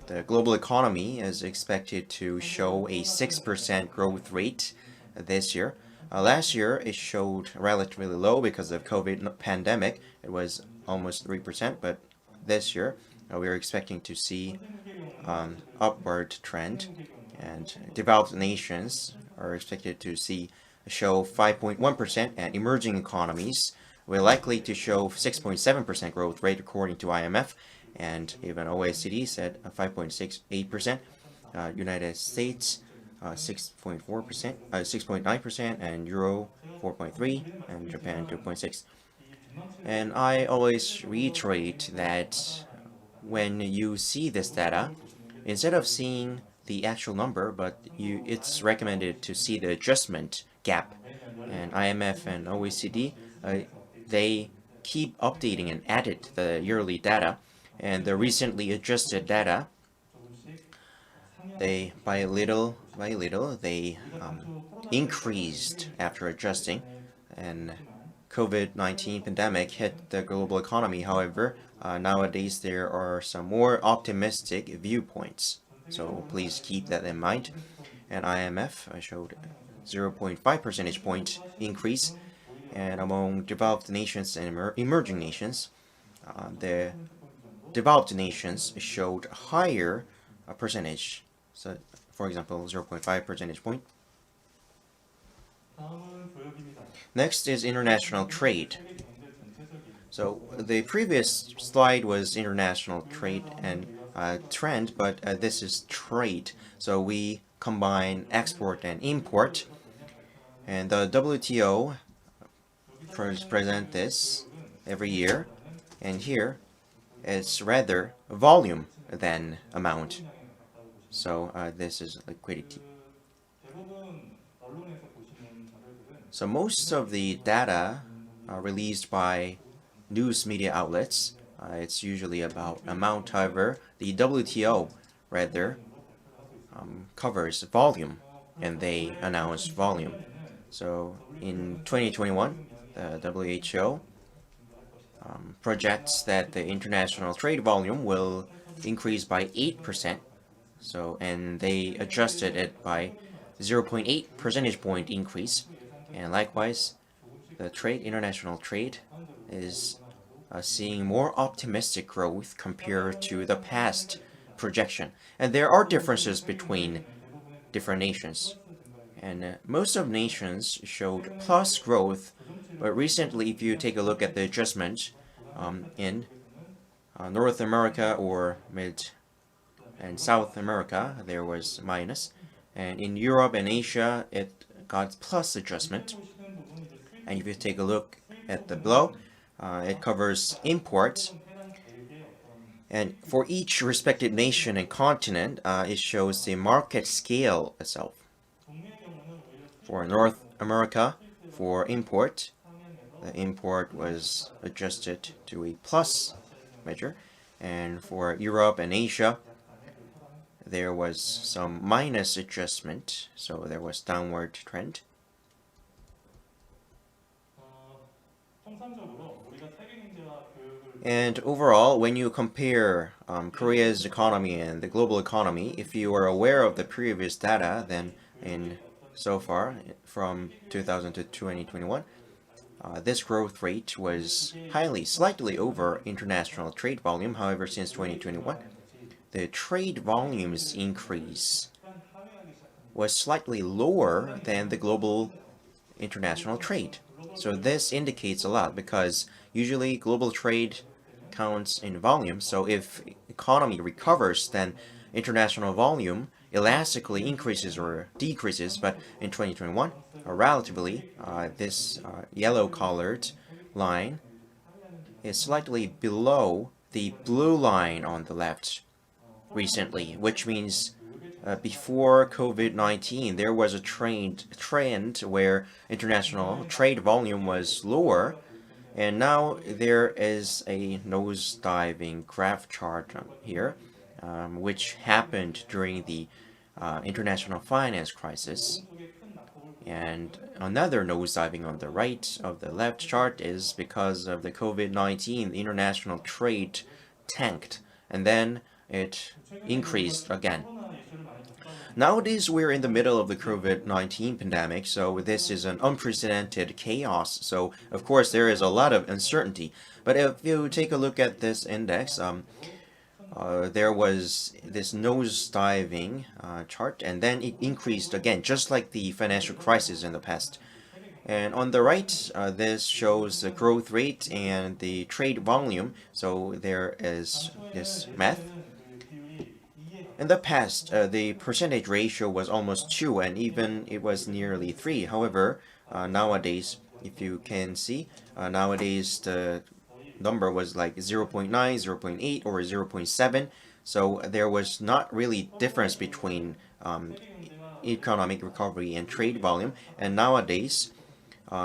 the global economy is expected to show a 6% growth rate this year. Last year, it showed relatively low because of COVID pandemic. It was almost 3%, but this year, we're expecting to see upward trend, and developed nations are expected to show 5.1%, and emerging economies will likely to show 6.7% growth rate according to IMF, and even OECD said 5.68%. United States 6.4%, 6.9%, and Euro 4.3%, and Japan 2.6%. And I always reiterate that when you see this data, instead of seeing the actual number, but it's recommended to see the adjustment gap. And IMF and OECD, they keep updating and edit the yearly data, and the recently adjusted data, they by little they increased after adjusting, and COVID-19 pandemic hit the global economy. However, nowadays there are some more optimistic viewpoints. So please keep that in mind. And IMF showed 0.5 percentage point increase. And among developed nations and emerging nations, the developed nations showed higher percentage. So, for example, 0.5 percentage point. Next is international trade. So the previous slide was international trade and trend, but this is trade. So we combine export and import. And the WTO present this every year. And here it's rather volume than amount. So this is liquidity. So most of the data released by news media outlets, it's usually about amount. However, the WTO rather covers volume, and they announce volume. So in 2021, the WHO projects that the international trade volume will increase by 8%. So, and they adjusted it by 0.8 percentage point increase. And likewise, the international trade is seeing more optimistic growth compared to the past projection. And there are differences between different nations. And most of nations showed plus growth, but recently, if you take a look at the adjustment in North America or Mid and South America, there was minus. And in Europe and Asia, it got plus adjustment. And if you take a look at the below, it covers imports. And for each respective nation and continent, it shows the market scale itself. For North America, for import, the import was adjusted to a plus measure. And for Europe and Asia, there was some minus adjustment, so there was downward trend. And overall, when you compare Korea's economy and the global economy, if you are aware of the previous data, then so far from 2000 to 2021, this growth rate was slightly over international trade volume. However, since 2021, the trade volumes increase was slightly lower than the global international trade. So this indicates a lot because usually global trade counts in volume. So if economy recovers, then international volume elastically increases or decreases. But in 2021, relatively, this yellow-colored line is slightly below the blue line on the left recently, which means before COVID-19, there was a trend where international trade volume was lower, and now there is a nosediving graph chart here, which happened during the international finance crisis. And another nosediving on the right of the left chart is because of the COVID-19, the international trade tanked, and then it increased again. Nowadays, we're in the middle of the COVID-19 pandemic, so this is an unprecedented chaos. So, of course, there is a lot of uncertainty. But if you take a look at this index, there was this nosediving chart, and then it increased again, just like the financial crisis in the past. And on the right, this shows the growth rate and the trade volume. So there is this math. In the past, the percentage ratio was almost 2, and even it was nearly 3. However, nowadays, if you can see, nowadays the number was like 0.9, 0.8, or 0.7. So there was not really difference between economic recovery and trade volume. And nowadays,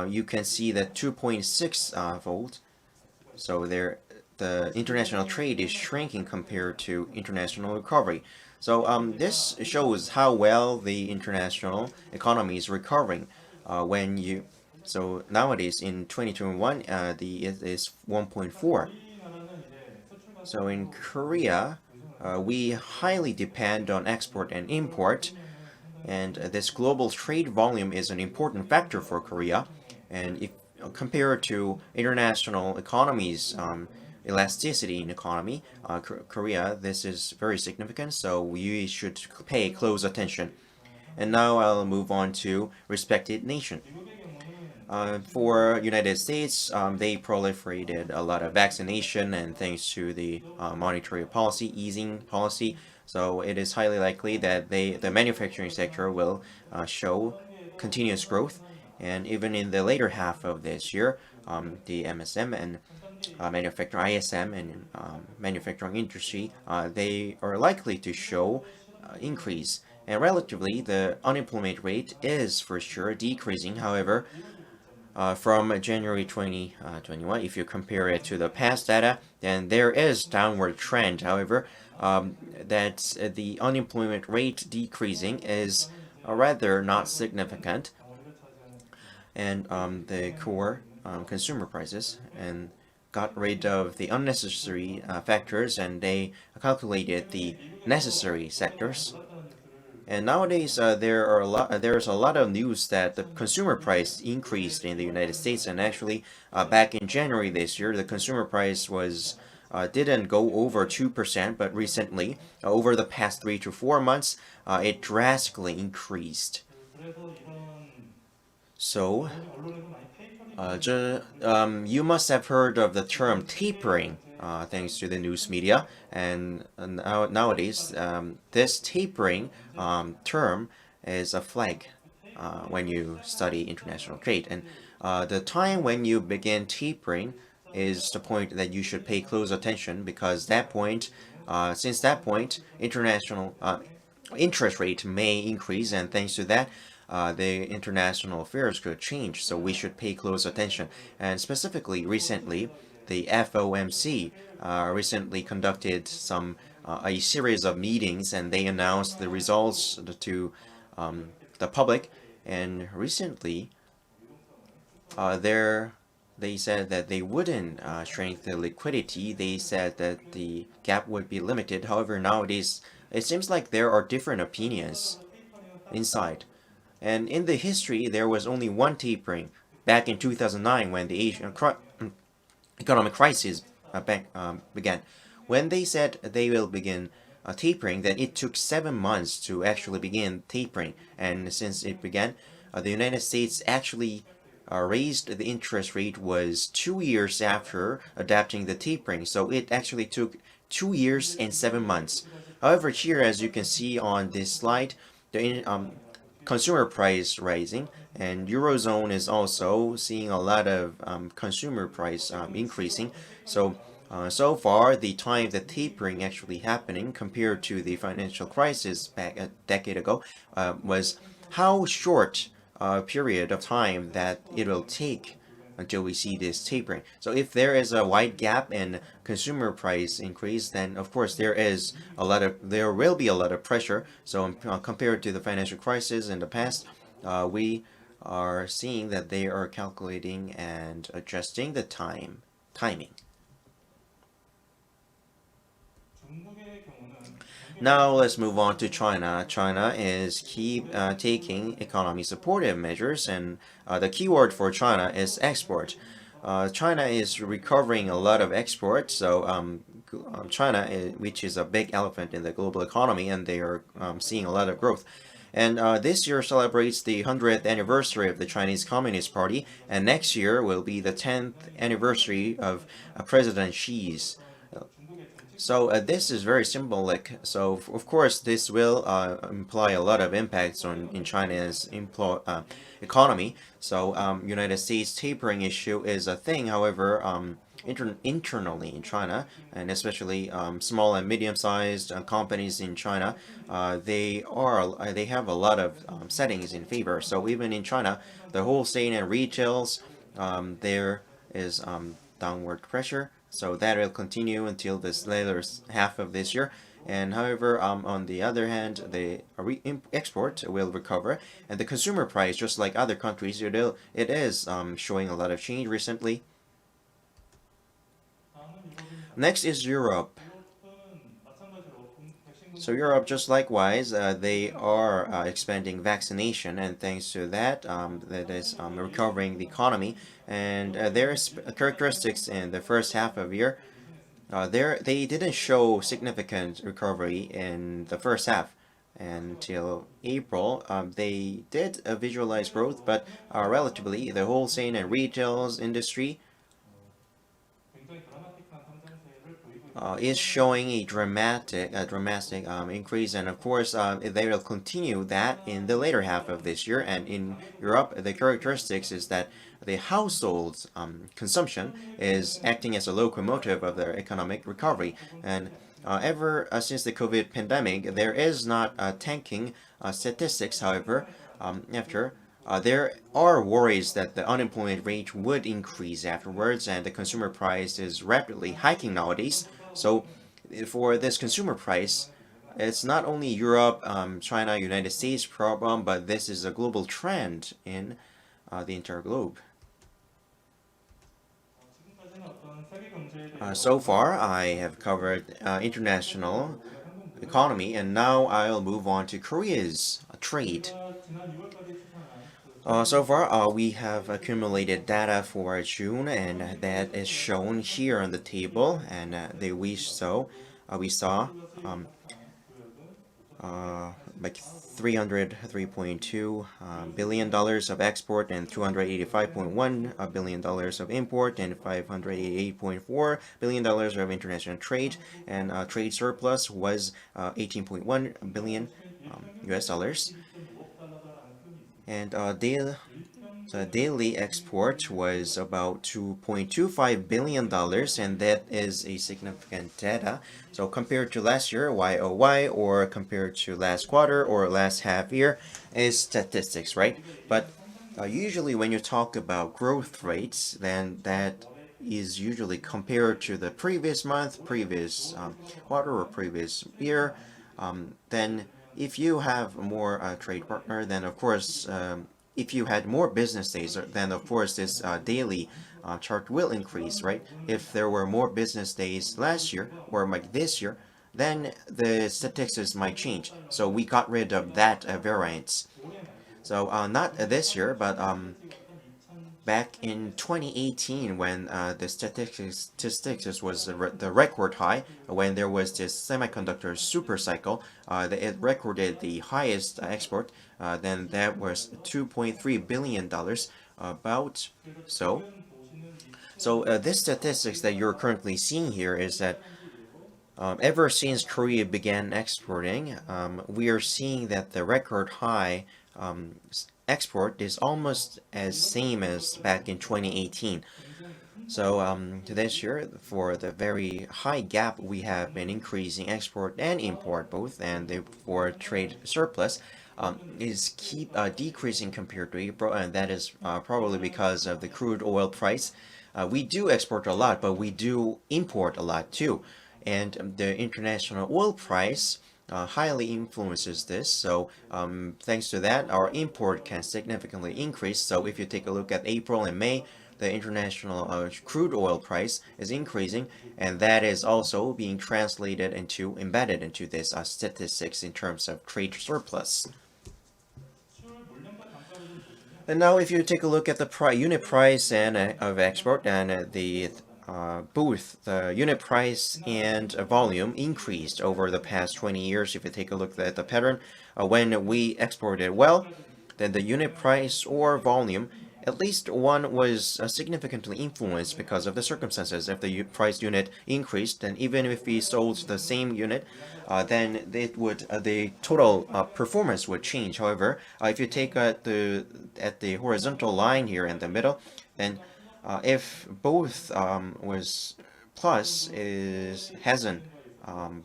you can see that 2.6 fold. So the international trade is shrinking compared to international recovery. So this shows how well the international economy is recovering. When you So nowadays in 2021, it is 1.4. So in Korea, we highly depend on export and import, and this global trade volume is an important factor for Korea. And if compared to international economies, elasticity in economy, Korea, this is very significant, so we should pay close attention. And now I'll move on to respected nation. For United States, they proliferated a lot of vaccination, and thanks to the monetary policy, easing policy, so it is highly likely that the manufacturing sector will show continuous growth. And even in the later half of this year, the MSM and manufacturing ISM and manufacturing industry, they are likely to show increase. And relatively, the unemployment rate is for sure decreasing. However, from January 2021, if you compare it to the past data, then there is downward trend. However, that the unemployment rate decreasing is rather not significant, and the core consumer prices and got rid of the unnecessary factors, and they calculated the necessary sectors. And nowadays, there's a lot of news that the consumer price increased in the United States, and actually, back in January this year, the consumer price was didn't go over 2%, but recently, over the past 3 to 4 months, it drastically increased. So, you must have heard of the term tapering, thanks to the news media. And nowadays, this tapering term is a flag when you study international trade. And the time when you begin tapering is the point that you should pay close attention, because since that point, international interest rate may increase, and thanks to that, the international affairs could change, so we should pay close attention. And specifically, recently, the FOMC recently conducted a series of meetings, and they announced the results to the public. And recently, they said that they wouldn't shrink the liquidity. They said that the gap would be limited. However, nowadays, it seems like there are different opinions inside. And in the history, there was only one tapering back in 2009 when the Asian economic crisis began. When they said they will begin tapering, then it took 7 months to actually begin tapering. And since it began, the United States actually raised the interest rate was 2 years after adapting the tapering. So it actually took 2 years and 7 months. However, here, as you can see on this slide, the consumer price rising, and Eurozone is also seeing a lot of consumer price increasing. So so far, the time the tapering actually happening compared to the financial crisis back a decade ago was how short a period of time that it will take until we see this tapering. So if there is a wide gap in consumer price increase, then of course there will be a lot of pressure. So compared to the financial crisis in the past, we are seeing that they are calculating and adjusting the timing. Now let's move on to China. China is taking economy supportive measures, and the keyword for China is export. China is recovering a lot of export, so China, which is a big elephant in the global economy, and they are seeing a lot of growth. And this year celebrates the 100th anniversary of the Chinese Communist Party, and next year will be the 10th anniversary of President Xi's. So this is very symbolic. So of course this will imply a lot of impacts in China's economy. So United States tapering issue is a thing. However, internally in China, and especially small and medium-sized companies in China, they have a lot of settings in favor. So even in China, the wholesale and retails, there is downward pressure. So that will continue until this later half of this year. And however, on the other hand, the export will recover, and the consumer price, just like other countries, it is showing a lot of change recently. Next is Europe. So Europe, just likewise, they are expanding vaccination, and thanks to that, that is recovering the economy. And their characteristics in the first half of the year, they didn't show significant recovery in the first half until April. They did visualize growth, but relatively, the wholesale and retail industry is showing a dramatic increase, and of course they will continue that in the later half of this year. And in Europe, the characteristics is that the households consumption is acting as a locomotive of their economic recovery. And ever since the COVID pandemic, there is not tanking statistics. However, after there are worries that the unemployment rate would increase afterwards, and the consumer price is rapidly hiking nowadays. So for this consumer price, it's not only Europe, China, United States problem, but this is a global trend in the entire globe. So far, I have covered international economy, and now I'll move on to Korea's trade. So far, we have accumulated data for June, and that is shown here on the table. And we saw like $303.2 billion of export, and $285.1 billion of import, and $588.4 billion of international trade, and trade surplus was 18.1 billion US dollars. And the daily export was about $2.25 billion, and that is a significant data. So compared to last year, YOY, or compared to last quarter or last half year, is statistics, right? But usually when you talk about growth rates, then that is usually compared to the previous month, previous quarter, or previous year. Then if you have more trade partner, then of course, if you had more business days, then of course this daily chart will increase, right? If there were more business days last year or like this year, then the statistics might change. So we got rid of that variance. So not this year, but back in 2018, when the statistics was the record high, when there was this semiconductor super cycle, it recorded the highest export. Then that was $2.3 billion, about so. So this statistics that you're currently seeing here is that ever since Korea began exporting, we are seeing that the record high export is almost as same as back in 2018. So this year, for the very high gap, we have been increasing export and import both, and for trade surplus is keep decreasing compared to April, and that is probably because of the crude oil price. We do export a lot, but we do import a lot too, and the international oil price highly influences this. So thanks to that, our import can significantly increase. So if you take a look at April and May, the international crude oil price is increasing, and that is also being translated into, embedded into this statistics in terms of trade surplus. And now if you take a look at the unit price and of export, and both the unit price and volume increased over the past 20 years. If you take a look at the pattern, when we exported well, then the unit price or volume, at least one was significantly influenced because of the circumstances. If the price unit increased, then even if we sold the same unit, then the total performance would change. However, if you take at the horizontal line here in the middle, then if both was plus, hasn't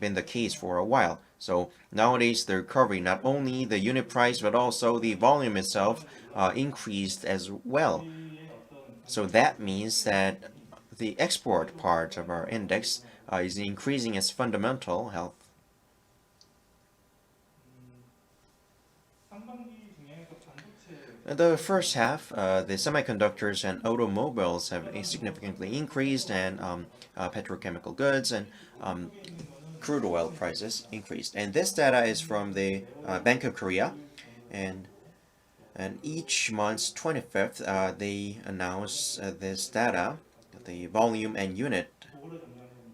been the case for a while. So nowadays the recovery, not only the unit price but also the volume itself increased as well. So that means that the export part of our index is increasing its fundamental health. In the first half, the semiconductors and automobiles have significantly increased, and petrochemical goods and crude oil prices increased. And this data is from the Bank of Korea, and each month's 25th, they announce this data, the volume and unit,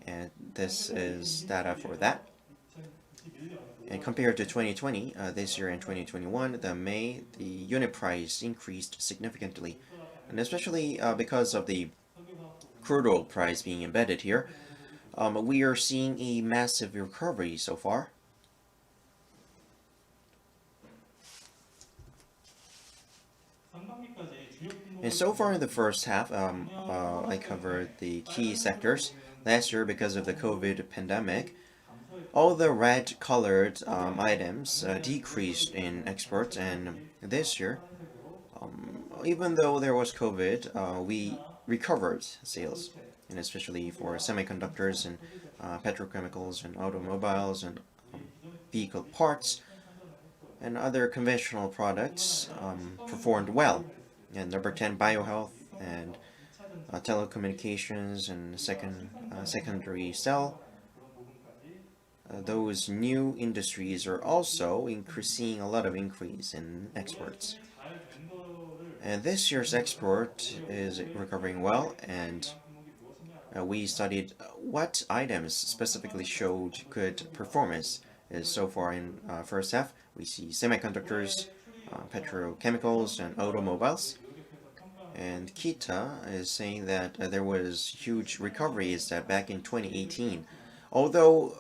and this is data for that. And compared to 2020, this year and 2021, the unit price increased significantly, and especially because of the crude oil price being embedded here, we are seeing a massive recovery so far. And so far in the first half, I covered the key sectors. Last year, because of the COVID pandemic, all the red-colored items decreased in exports, and this year, even though there was COVID, we recovered sales, and especially for semiconductors and petrochemicals and automobiles and vehicle parts and other conventional products performed well. And number 10, biohealth and telecommunications and secondary cell. Those new industries are also seeing a lot of increase in exports. And this year's export is recovering well, and we studied what items specifically showed good performance. So far in first half, we see semiconductors, petrochemicals, and automobiles. And Kita is saying that there was huge recoveries back in 2018. Although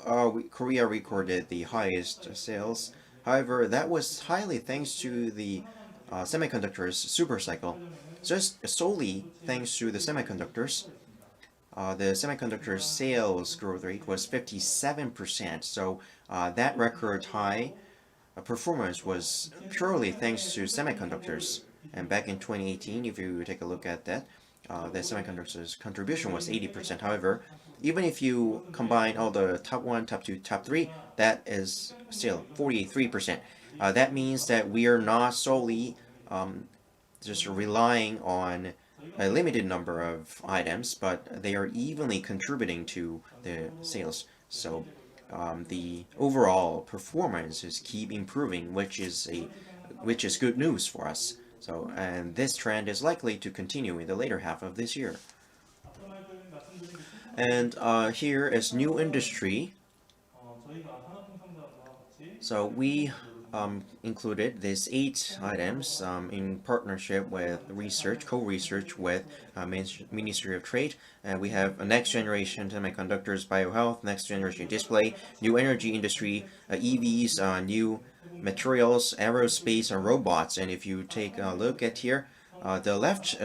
Korea recorded the highest sales, however, that was highly thanks to the semiconductors super cycle. Just solely thanks to the semiconductors, the semiconductor sales growth rate was 57%. So that record high performance was purely thanks to semiconductors. And back in 2018, if you take a look at that, the semiconductors contribution was 80%. However, even if you combine all the top 1, top 2, top 3, that is still 43%. That means that we are not solely just relying on a limited number of items, but they are evenly contributing to the sales. So the overall performance is keep improving, which is good news for us. So, and this trend is likely to continue in the later half of this year. And here is new industry. So we included these 8 items in partnership with co-research with Ministry of Trade. And we have a next generation semiconductors, biohealth, next generation display, new energy industry, EVs, new materials, aerospace, and robots. And if you take a look at here, the left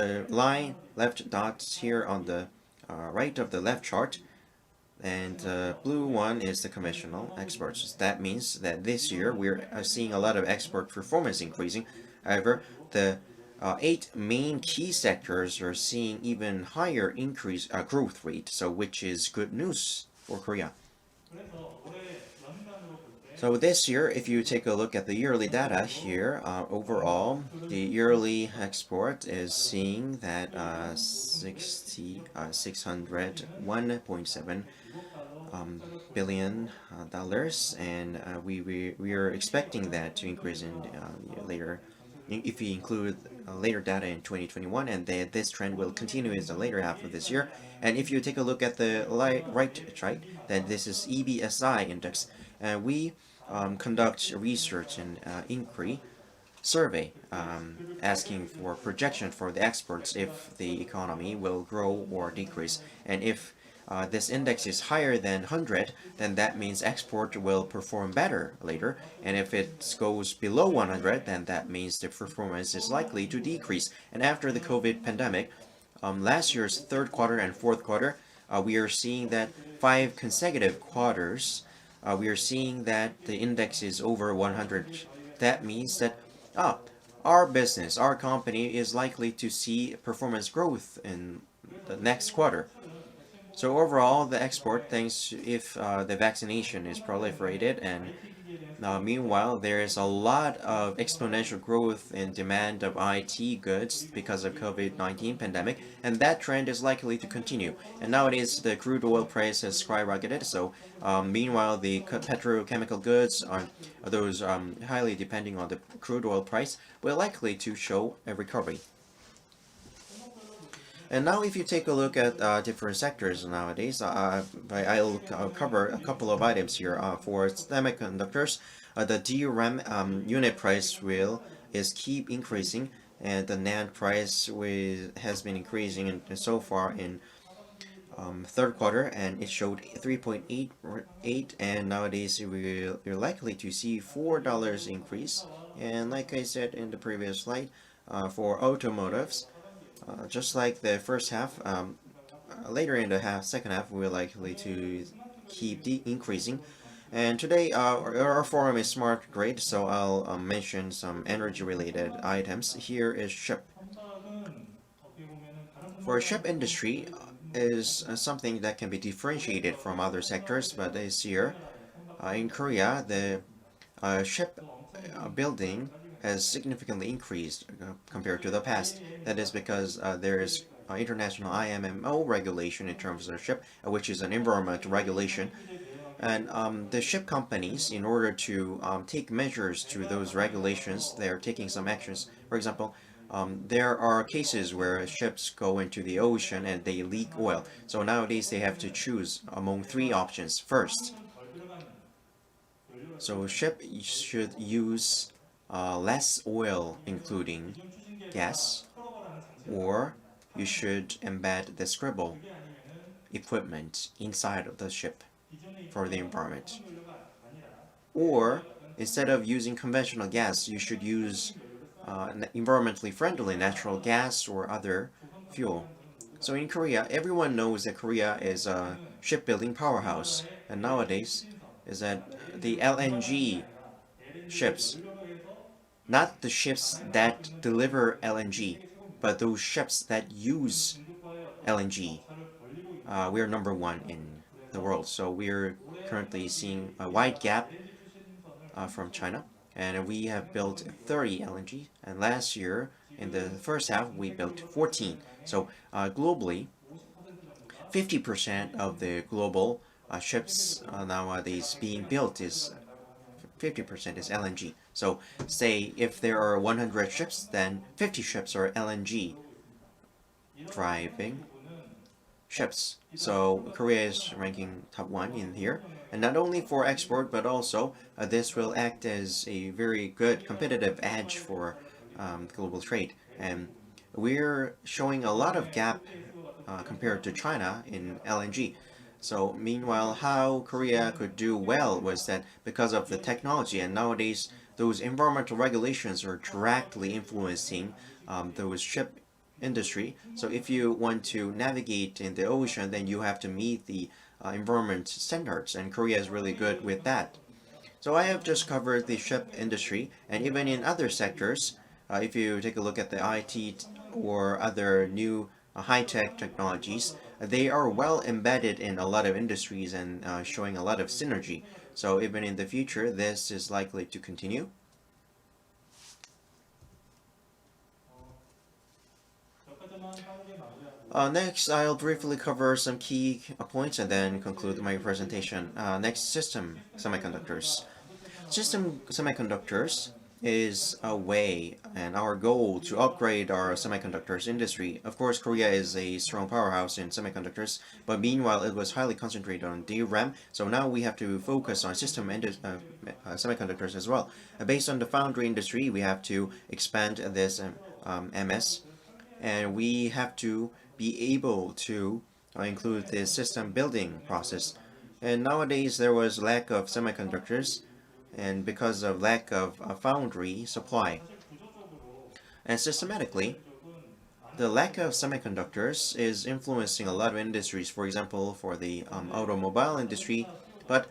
dots here on the right of the left chart, and the blue one is the conventional exports. That means that this year we're seeing a lot of export performance increasing. However, the 8 main key sectors are seeing even higher growth rate, so which is good news for Korea. So this year, if you take a look at the yearly data here, overall, the yearly export is seeing that 601.7 billion dollars, and we are expecting that to increase in later. If we include later data in 2021, and this trend will continue in the later half of this year. And if you take a look at the right chart, then this is EBSI index, and we conduct research and inquiry survey asking for projection for the exports if the economy will grow or decrease. And if this index is higher than 100, then that means export will perform better later. And if it goes below 100, then that means the performance is likely to decrease. And after the COVID pandemic, last year's third quarter and fourth quarter, we are seeing that 5 consecutive quarters, we are seeing that the index is over 100. That means that our business, our company is likely to see performance growth in the next quarter. So overall, the export, thanks if the vaccination is proliferated, and meanwhile, there is a lot of exponential growth in demand of IT goods because of COVID-19 pandemic, and that trend is likely to continue. And nowadays, the crude oil price has skyrocketed. So meanwhile, the petrochemical goods are those highly depending on the crude oil price, will likely to show a recovery. And now if you take a look at different sectors nowadays, I'll cover a couple of items here. For semiconductors, the DRAM unit price is keep increasing, and the NAND price has been increasing so far in third quarter, and it showed 3.88, and nowadays you're likely to see $4 increase. And like I said in the previous slide, for automotives, just like the first half, later in the second half, we're likely to keep increasing. And today, our forum is smart grid, so I'll mention some energy-related items. Here is ship. For ship industry, is something that can be differentiated from other sectors, but this year, in Korea, the ship building has significantly increased compared to the past. That is because there is international IMO regulation in terms of ship, which is an environmental regulation. And the ship companies, in order to take measures to those regulations, they are taking some actions. For example, there are cases where ships go into the ocean and they leak oil. So nowadays they have to choose among three options. First, so ship should use less oil, including gas, or you should embed the scribble equipment inside of the ship for the environment. Or instead of using conventional gas, you should use environmentally friendly natural gas or other fuel. So in Korea, everyone knows that Korea is a shipbuilding powerhouse, and nowadays is that the LNG ships, not the ships that deliver LNG, but those ships that use LNG. We're number one in the world, so we're currently seeing a wide gap from China, and we have built 30 LNG, and last year in the first half we built 14. So globally, 50% of the global ships nowadays being built is 50% is LNG. So say if there are 100 ships, then 50 ships are LNG driving ships. So Korea is ranking top one in here, and not only for export, but also this will act as a very good competitive edge for global trade. And we're showing a lot of gap compared to China in LNG. So meanwhile, how Korea could do well was that because of the technology, and nowadays those environmental regulations are directly influencing those ship industry. So if you want to navigate in the ocean, then you have to meet the environment standards, and Korea is really good with that. So I have just covered the ship industry, and even in other sectors, if you take a look at the IT or other new high-tech technologies, they are well embedded in a lot of industries and showing a lot of synergy. So even in the future, this is likely to continue. Next, I'll briefly cover some key points and then conclude my presentation. Next, system semiconductors. System semiconductors is a way and our goal to upgrade our semiconductors industry. Of course, Korea is a strong powerhouse in semiconductors, but meanwhile it was highly concentrated on DRAM, so now we have to focus on system semiconductors as well. Based on the foundry industry, we have to expand this MS, and we have to be able to include the system building process. And nowadays there was lack of semiconductors, and because of lack of foundry supply. And systematically, the lack of semiconductors is influencing a lot of industries, for example, for the automobile industry, but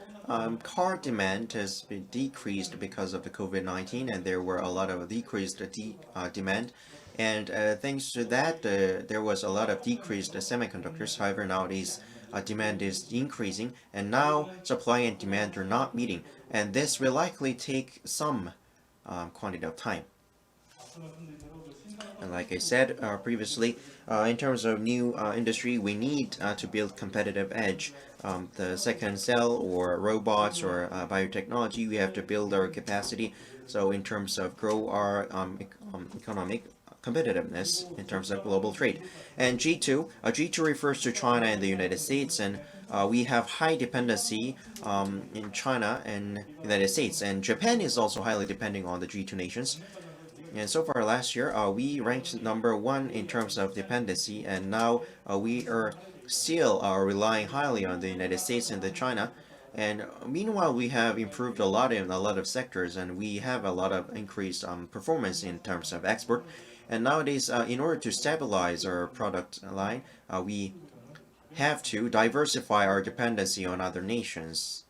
car demand has been decreased because of the COVID-19, and there were a lot of decreased demand. And thanks to that, there was a lot of decreased semiconductors. However, nowadays demand is increasing, and now supply and demand are not meeting, and this will likely take some quantity of time. And like I said previously, in terms of new industry, we need to build competitive edge. The second cell or robots or biotechnology, we have to build our capacity. So in terms of grow our economic competitiveness in terms of global trade. And G2, G2 refers to China and the United States, and we have high dependency in China and United States, and Japan is also highly depending on the G2 nations. And so far last year, we ranked #1 in terms of dependency, and now we are still relying highly on the United States and the China. And meanwhile, we have improved a lot in a lot of sectors, and we have a lot of increased performance in terms of export. And nowadays, in order to stabilize our product line, we have to diversify our dependency on other nations.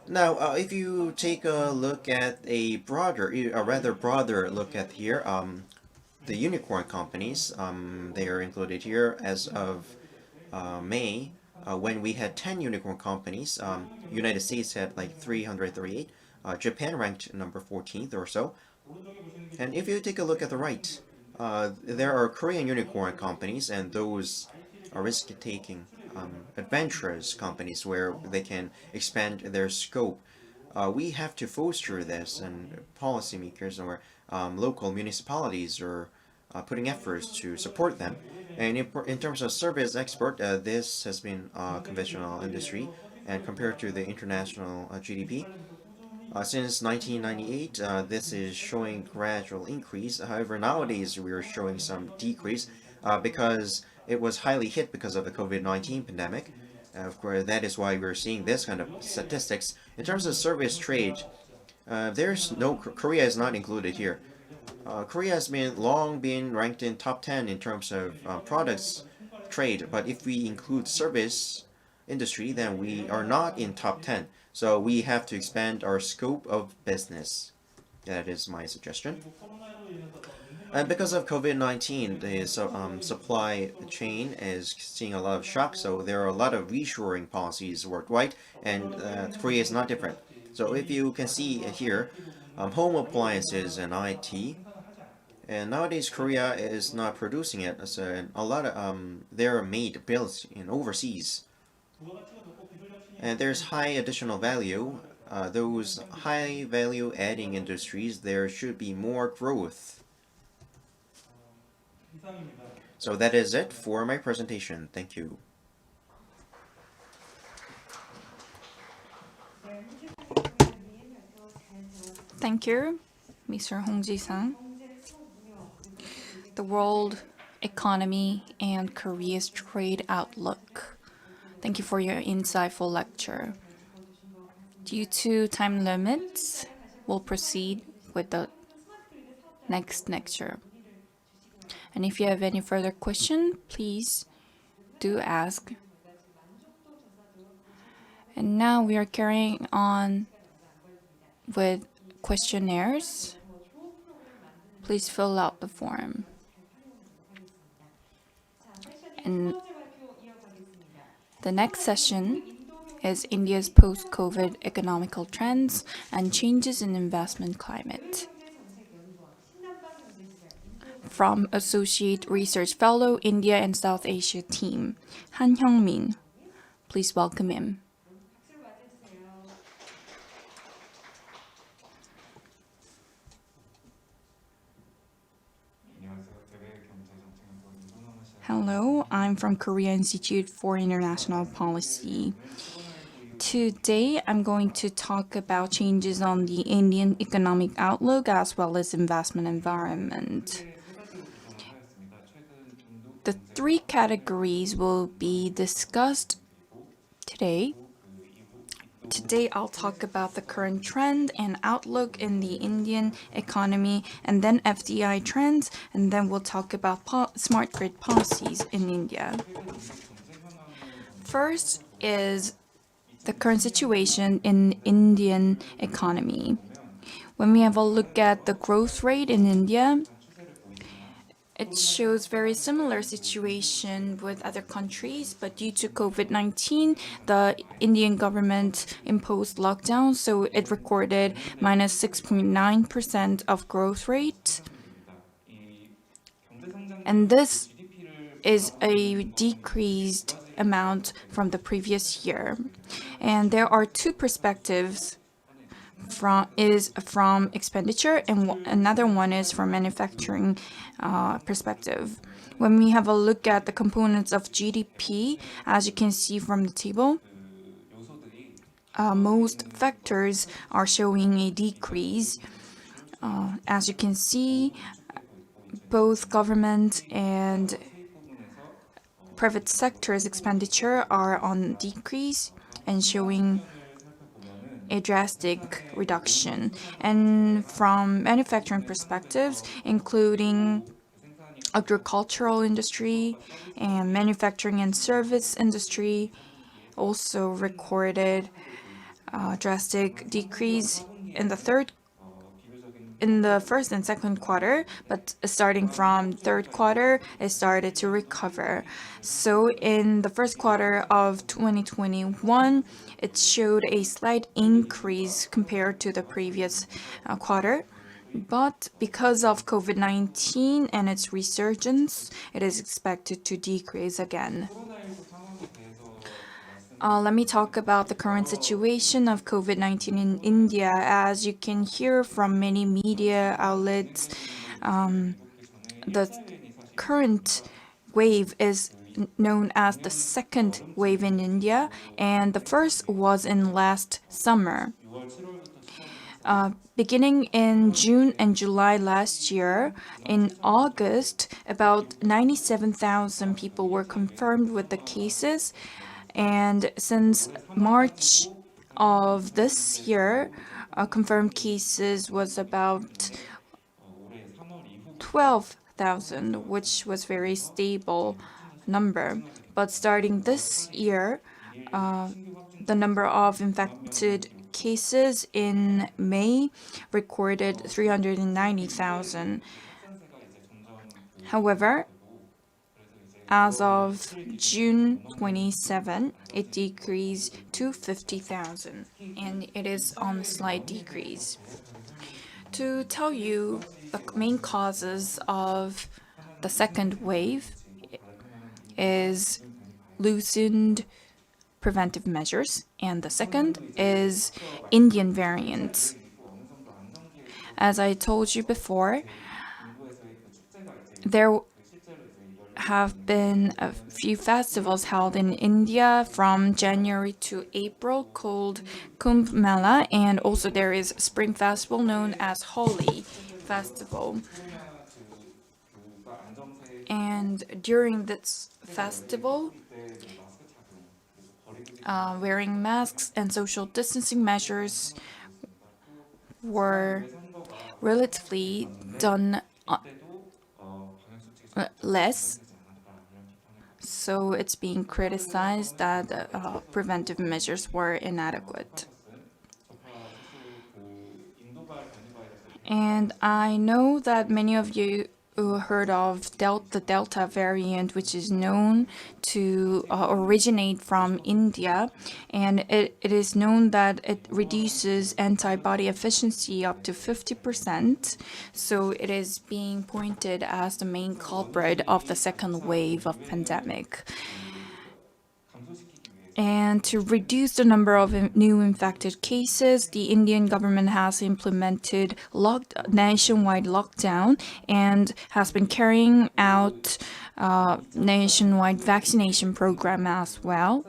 Now, if you take a look at a rather broader look at here, the unicorn companies, they are included here as of May, when we had 10 unicorn companies. United States had like 338, Japan ranked number 14th or so. And if you take a look at the right, there are Korean unicorn companies, and those are risk-taking, adventurous companies where they can expand their scope. We have to foster this, and policymakers or local municipalities are putting efforts to support them. And in terms of service export, this has been a conventional industry, and compared to the international GDP, since 1998, this is showing gradual increase. However, nowadays we are showing some decrease because it was highly hit because of the COVID-19 pandemic. Of course, that is why we're seeing this kind of statistics. In terms of service trade, Korea is not included here. Korea has long been ranked in top 10 in terms of products trade, but if we include service industry, then we are not in top 10. So we have to expand our scope of business. That is my suggestion. And because of COVID-19, the supply chain is seeing a lot of shock, so there are a lot of reshoring policies worldwide, and Korea is not different. So if you can see here, home appliances and IT, and nowadays Korea is not producing it, so a lot of they're built in overseas. And there's high additional value. Those high value adding industries, there should be more growth. So that is it for my presentation. Thank you.
Thank you, Mr. Hong Ji-sang. The world economy and Korea's trade outlook. Thank you for your insightful lecture. Due to time limits, we'll proceed with the next lecture. And if you have any further question, please do ask. And now we are carrying on with questionnaires. Please fill out the form. And the next session is India's post-COVID economical trends and changes in investment climate. From Associate Research Fellow, India and South Asia team, Han Hyung-min. Please welcome him. Hello, I'm from Korea Institute for International Policy. Today, I'm going to talk about changes on the Indian economic outlook as well as investment environment. The three categories will be discussed today. Today, I'll talk about the current trend and outlook in the Indian economy, and then FDI trends, and then we'll talk about smart grid policies in India. First is the current situation in Indian economy. When we have a look at the growth rate in India, it shows very similar situation with other countries, but due to COVID-19, the Indian government imposed lockdown, so it recorded minus 6.9% of growth rate. And this is a decreased amount from the previous year. And there are two perspectives from expenditure, and another one is from manufacturing perspective. When we have a look at the components of GDP, as you can see from the table, most factors are showing a decrease. As you can see, both government and private sector's expenditure are on decrease and showing a drastic reduction. And from manufacturing perspectives, including agricultural industry and manufacturing and service industry, also recorded a drastic decrease in the first and second quarter, but starting from third quarter, it started to recover. So in the first quarter of 2021, it showed a slight increase compared to the previous quarter. But because of COVID-19 and its resurgence, it is expected to decrease again. Let me talk about the current situation of COVID-19 in India. As you can hear from many media outlets, the current wave is known as the second wave in India, and the first was in last summer. Beginning in June and July last year, in August, about 97,000 people were confirmed with the cases. And since March of this year, confirmed cases was about 12,000, which was very stable number. But starting this year, the number of infected cases in May recorded 390,000. However, as of June 27, it decreased to 50,000, and it is on a slight decrease. To tell you the main causes of the second wave is loosened preventive measures, and the second is Indian variants. As I told you before, there have been a few festivals held in India from January to April called Kumbh Mela, and also there is a spring festival known as Holi festival. And during this festival, wearing masks and social distancing measures were relatively done less. So it's being criticized that preventive measures were inadequate. And I know that many of you heard of the Delta variant, which is known to originate from India, and it is known that it reduces antibody efficiency up to 50%, so it is being pointed as the main culprit of the second wave of pandemic. And to reduce the number of new infected cases, the Indian government has implemented nationwide lockdown and has been carrying out nationwide vaccination program as well.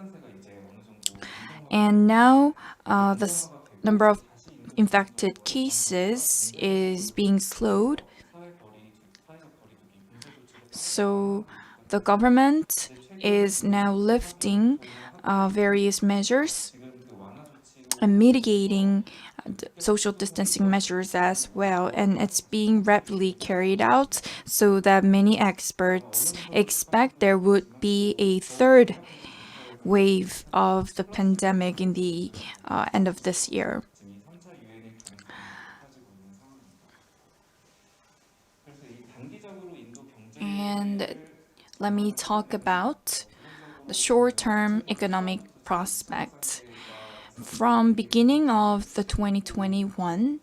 And now the number of infected cases is being slowed. So the government is now lifting various measures and mitigating social distancing measures as well, and it's being rapidly carried out so that many experts expect there would be a third wave of the pandemic in the end of this year. And let me talk about the short-term economic prospects. From beginning of the 2021,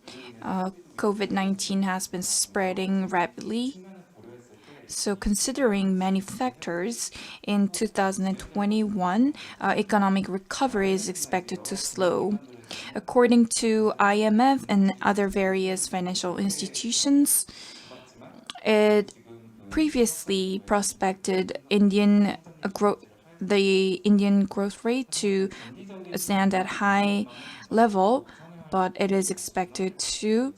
COVID-19 has been spreading rapidly. So considering many factors, in 2021, economic recovery is expected to slow. According to IMF and other various financial institutions, it previously prospected the Indian growth rate to stand at high level, but it is expected to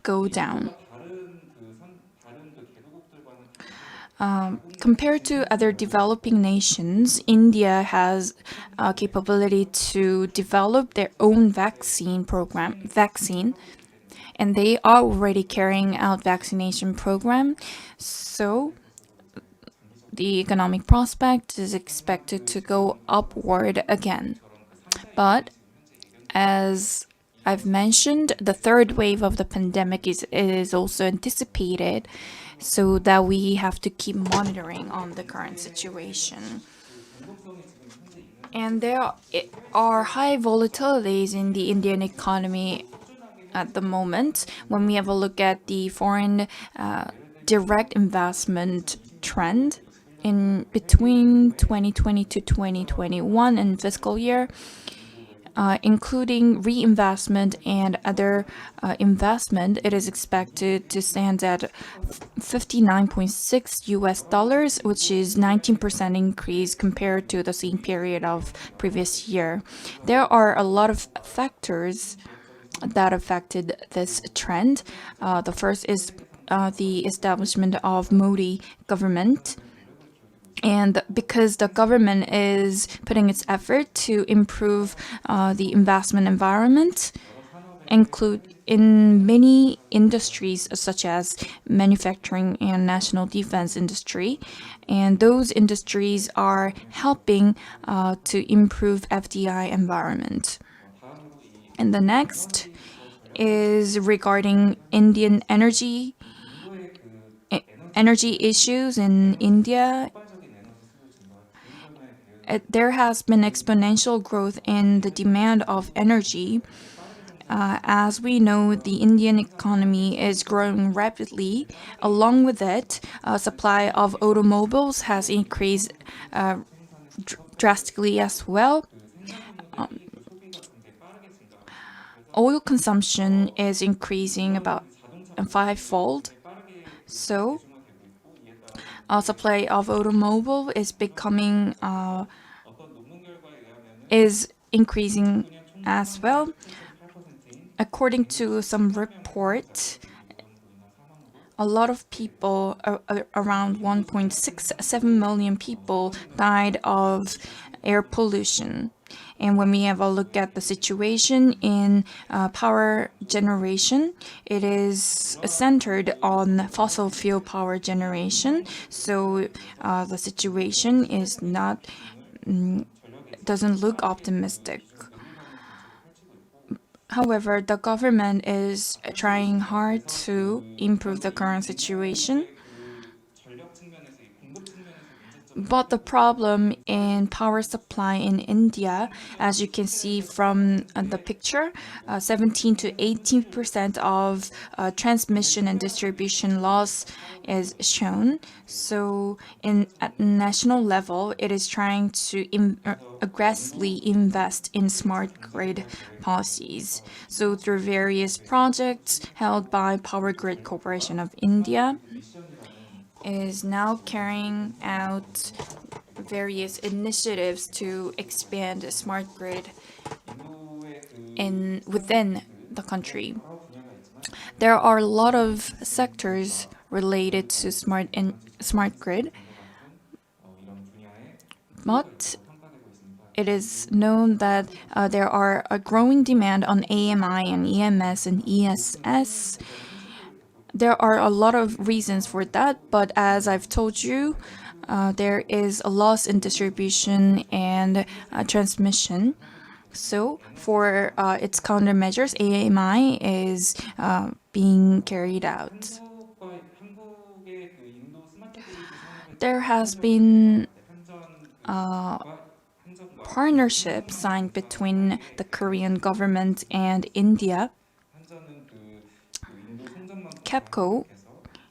go down. Compared to other developing nations, India has capability to develop their own vaccine, and they are already carrying out vaccination program. So the economic prospect is expected to go upward again. But as I've mentioned, the third wave of the pandemic is also anticipated, so that we have to keep monitoring on the current situation. And there are high volatilities in the Indian economy at the moment. When we have a look at the foreign direct investment trend in between 2020 to 2021 and fiscal year, including reinvestment and other investment, it is expected to stand at $59.6, which is 19% increase compared to the same period of previous year. There are a lot of factors that affected this trend. The first is the establishment of Modi government. And because the government is putting its effort to improve the investment environment, include in many industries such as manufacturing and national defense industry, and those industries are helping to improve FDI environment. And the next is regarding Indian energy issues in India. There has been exponential growth in the demand of energy. As we know, the Indian economy is growing rapidly. Along with it, supply of automobiles has increased drastically as well. Oil consumption is increasing about fivefold. So, supply of automobile is increasing as well. According to some report, a lot of people, around 1.67 million people, died of air pollution. And when we have a look at the situation in power generation, it is centered on fossil fuel power generation. So the situation is doesn't look optimistic. However, the government is trying hard to improve the current situation. But the problem in power supply in India, as you can see from the picture, 17 to 18% of transmission and distribution loss is shown. So at national level, it is trying to aggressively invest in smart grid policies. So through various projects held by Power Grid Corporation of India, is now carrying out various initiatives to expand the smart grid within the country. There are a lot of sectors related to smart grid, but it is known that there are a growing demand on AMI and EMS and ESS. There are a lot of reasons for that, but as I've told you, there is a loss in distribution and transmission. So for its countermeasures, AMI is being carried out. there has been a partnership signed between the Korean government and India. KEPCO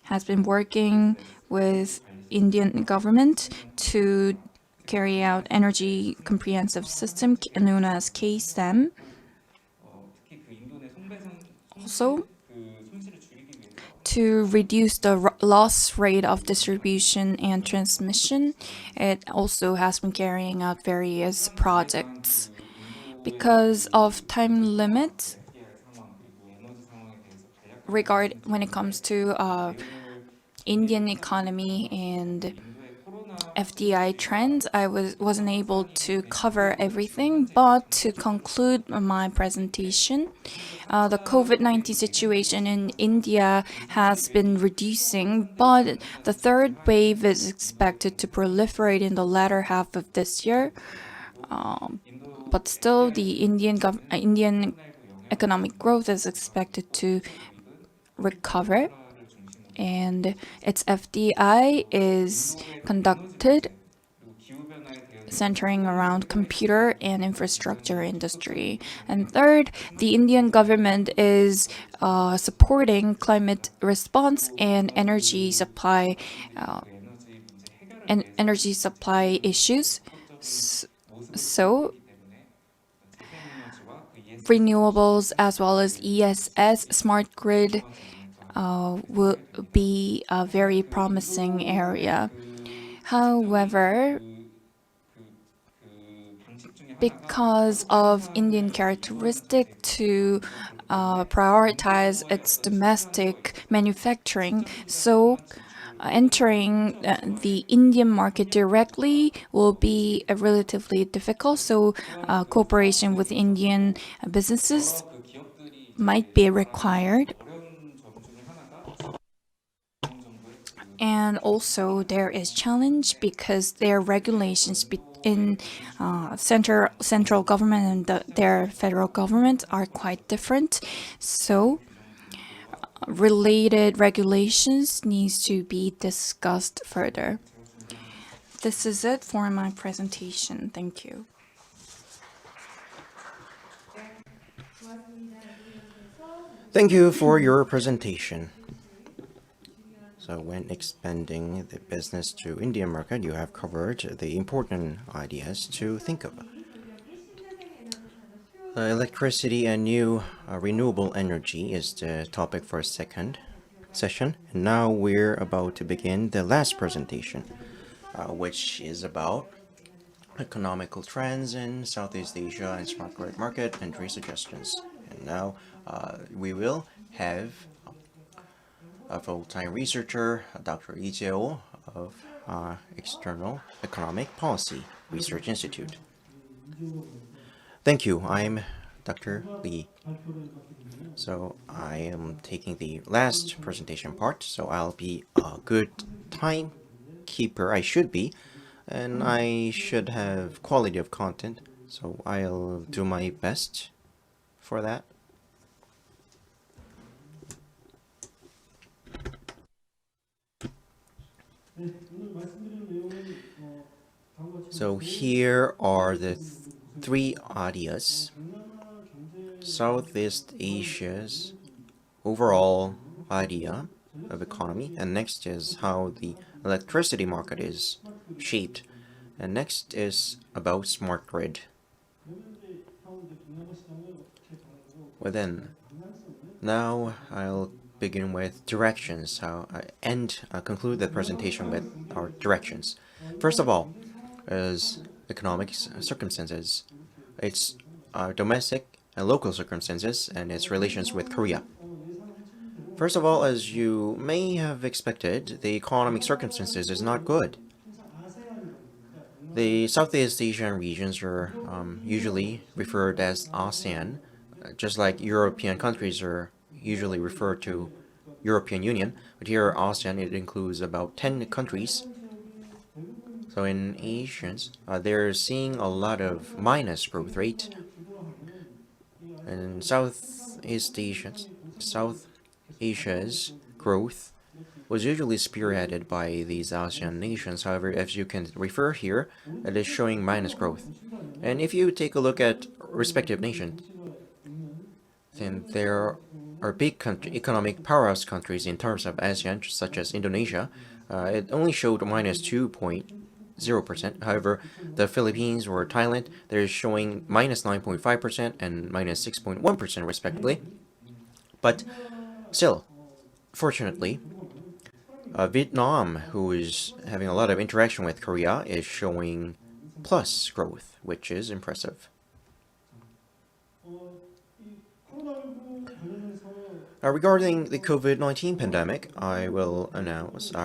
has been working with Indian government to carry out energy comprehensive system known as KSTEM. Also, to reduce the loss rate of distribution and transmission, it also has been carrying out various projects. Because of time limit when it comes to Indian economy and FDI trends, I wasn't able to cover everything, but to conclude my presentation, the COVID-19 situation in India has been reducing, but the third wave is expected to proliferate in the latter half of this year. But still, the Indian economic growth is expected to recover, and its FDI is conducted centering around computer and infrastructure industry. And third, the Indian government is supporting climate response and energy supply issues. So renewables as well as ESS, smart grid, will be a very promising area. However, because of Indian characteristic to prioritize its domestic manufacturing, so entering the Indian market directly will be relatively difficult. So cooperation with Indian businesses might be required. And also there is challenge because their regulations in central government and their federal government are quite different. So related regulations needs to be discussed further. This is it for my presentation. Thank you.
Thank you for your presentation. So when expanding the business to Indian market, you have covered the important ideas to think of. Electricity and new renewable energy is the topic for a second session. And now we're about to begin the last presentation, which is about economical trends in Southeast Asia and smart grid market entry suggestions. And now we will have a full-time researcher, Dr. Lee Jae-oh of External Economic Policy Research Institute. Thank you. I'm Dr. Lee. So I am taking the last presentation part, so I'll be a good timekeeper. I should be, and I should have quality of content, so I'll do my best for that. So here are the three ideas. Southeast Asia's overall idea of economy, and next is how the electricity market is shaped, and next is about smart grid. Well then, now I'll begin with directions, and conclude the presentation with our directions. First of all, is economic circumstances, its domestic and local circumstances, and its relations with Korea. First of all, as you may have expected, the economic circumstances is not good. The Southeast Asian regions are usually referred as ASEAN, just like European countries are usually referred to European Union, but here ASEAN, it includes about 10 countries. So in Asians, they're seeing a lot of minus growth rate. And South Asia's growth was usually spearheaded by these ASEAN nations. However, as you can refer here, it is showing minus growth. And if you take a look at respective nations, then there are big economic powerhouse countries in terms of ASEAN, such as Indonesia. It only showed minus 2.0%. However, the Philippines or Thailand, they're showing minus 9.5% and minus 6.1% respectively. But still, fortunately, Vietnam, who is having a lot of interaction with Korea, is showing plus growth, which is impressive. Regarding the COVID-19 pandemic, I will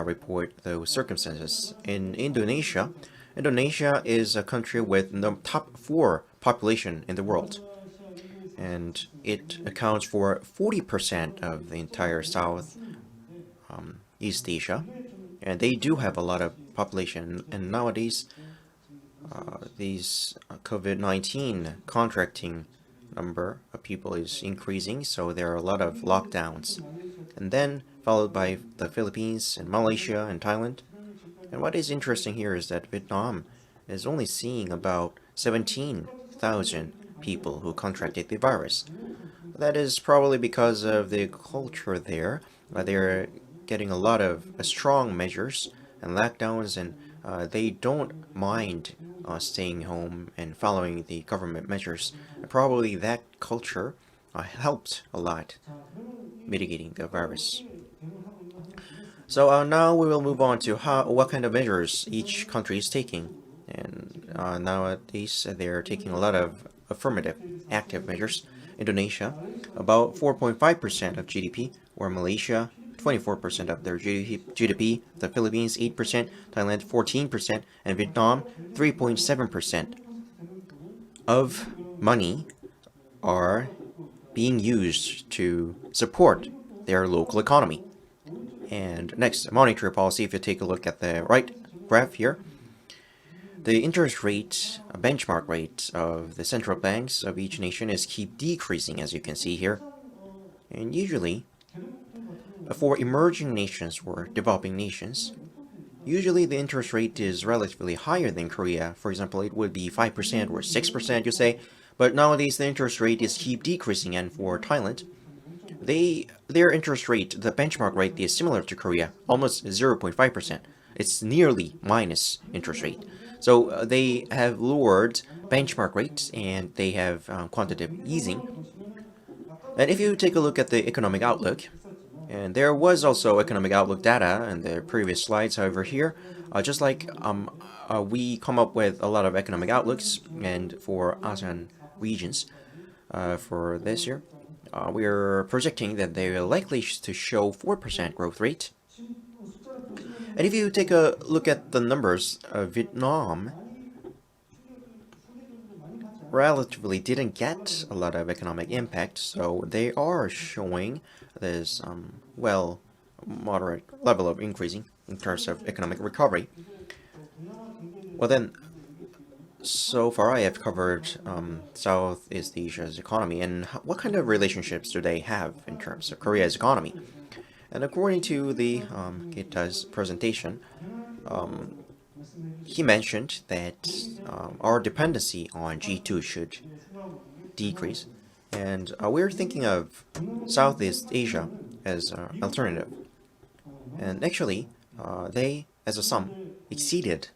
report those circumstances. In Indonesia, Indonesia is a country with the top 4 population in the world, and it accounts for 40% of the entire South East Asia, and they do have a lot of population. And nowadays, these COVID-19 contracting number of people is increasing, so there are a lot of lockdowns, and then followed by the Philippines and Malaysia and Thailand. And what is interesting here is that Vietnam is only seeing about 17,000 people who contracted the virus. That is probably because of the culture there. They're getting a lot of strong measures and lockdowns, and they don't mind staying home and following the government measures. Probably that culture helped a lot mitigating the virus. So now we will move on to what kind of measures each country is taking. And nowadays they're taking a lot of affirmative, active measures. Indonesia, about 4.5% of GDP, or Malaysia, 24% of their GDP, the Philippines 8%, Thailand 14%, and Vietnam 3.7% of money are being used to support their local economy. And next, monetary policy. If you take a look at the right graph here, the interest rate, benchmark rate of the central banks of each nation is keep decreasing, as you can see here. And usually, for emerging nations or developing nations, usually the interest rate is relatively higher than Korea. For example, it would be 5% or 6%, you say. But nowadays, the interest rate is keep decreasing. And for Thailand, their interest rate, the benchmark rate, is similar to Korea, almost 0.5%. It's nearly minus interest rate. So they have lowered benchmark rates, and they have quantitative easing. And if you take a look at the economic outlook, and there was also economic outlook data in the previous slides. However, here, just like we come up with a lot of economic outlooks, and for ASEAN regions for this year, we are projecting that they are likely to show 4% growth rate. And if you take a look at the numbers, Vietnam relatively didn't get a lot of economic impact, so they are showing this moderate level of increasing in terms of economic recovery. Well then, so far I have covered Southeast Asia's economy, and what kind of relationships do they have in terms of Korea's economy? And according to the Keita's presentation, he mentioned that our dependency on G2 should decrease, and we're thinking of Southeast Asia as an alternative. And actually, they, as a sum, exceeded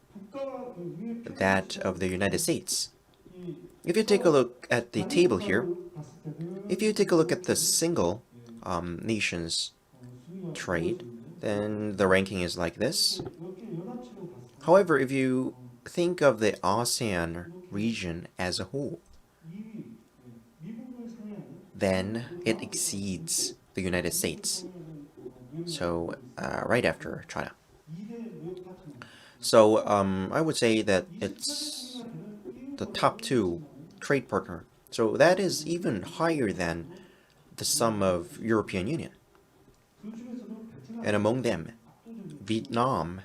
that of the United States. If you take a look at the table here, if you take a look at the single nations trade, then the ranking is like this. However, if you think of the ASEAN region as a whole, then it exceeds the United States. So right after China. So I would say that it's the top 2 trade partner. So that is even higher than the sum of European Union. And among them, Vietnam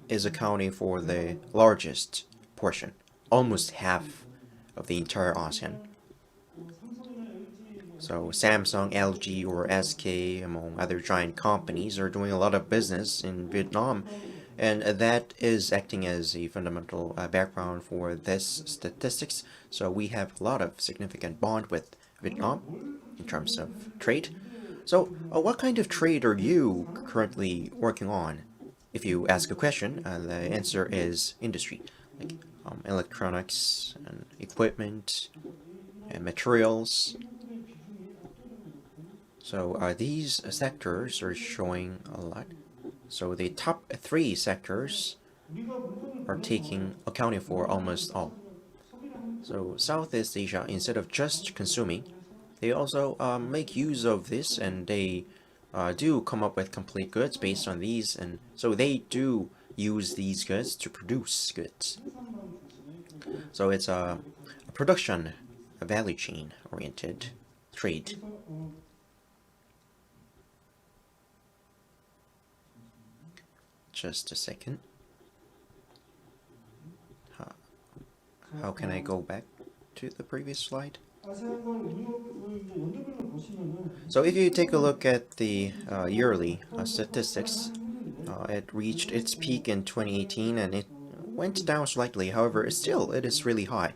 is accounting for the largest portion, almost half of the entire ASEAN. So Samsung, LG, or SK, among other giant companies, are doing a lot of business in Vietnam, and that is acting as a fundamental background for this statistics. So we have a lot of significant bond with Vietnam in terms of trade. So what kind of trade are you currently working on? If you ask a question, the answer is industry, like electronics and equipment and materials. So these sectors are showing a lot. So the top three sectors are accounting for almost all. So Southeast Asia, instead of just consuming, they also make use of this, and they do come up with complete goods based on these, and so they do use these goods to produce goods. So it's a production, a value chain oriented trade. Just a second. How can I go back to the previous slide? So if you take a look at the yearly statistics, it reached its peak in 2018 and it went down slightly. However, still it is really high.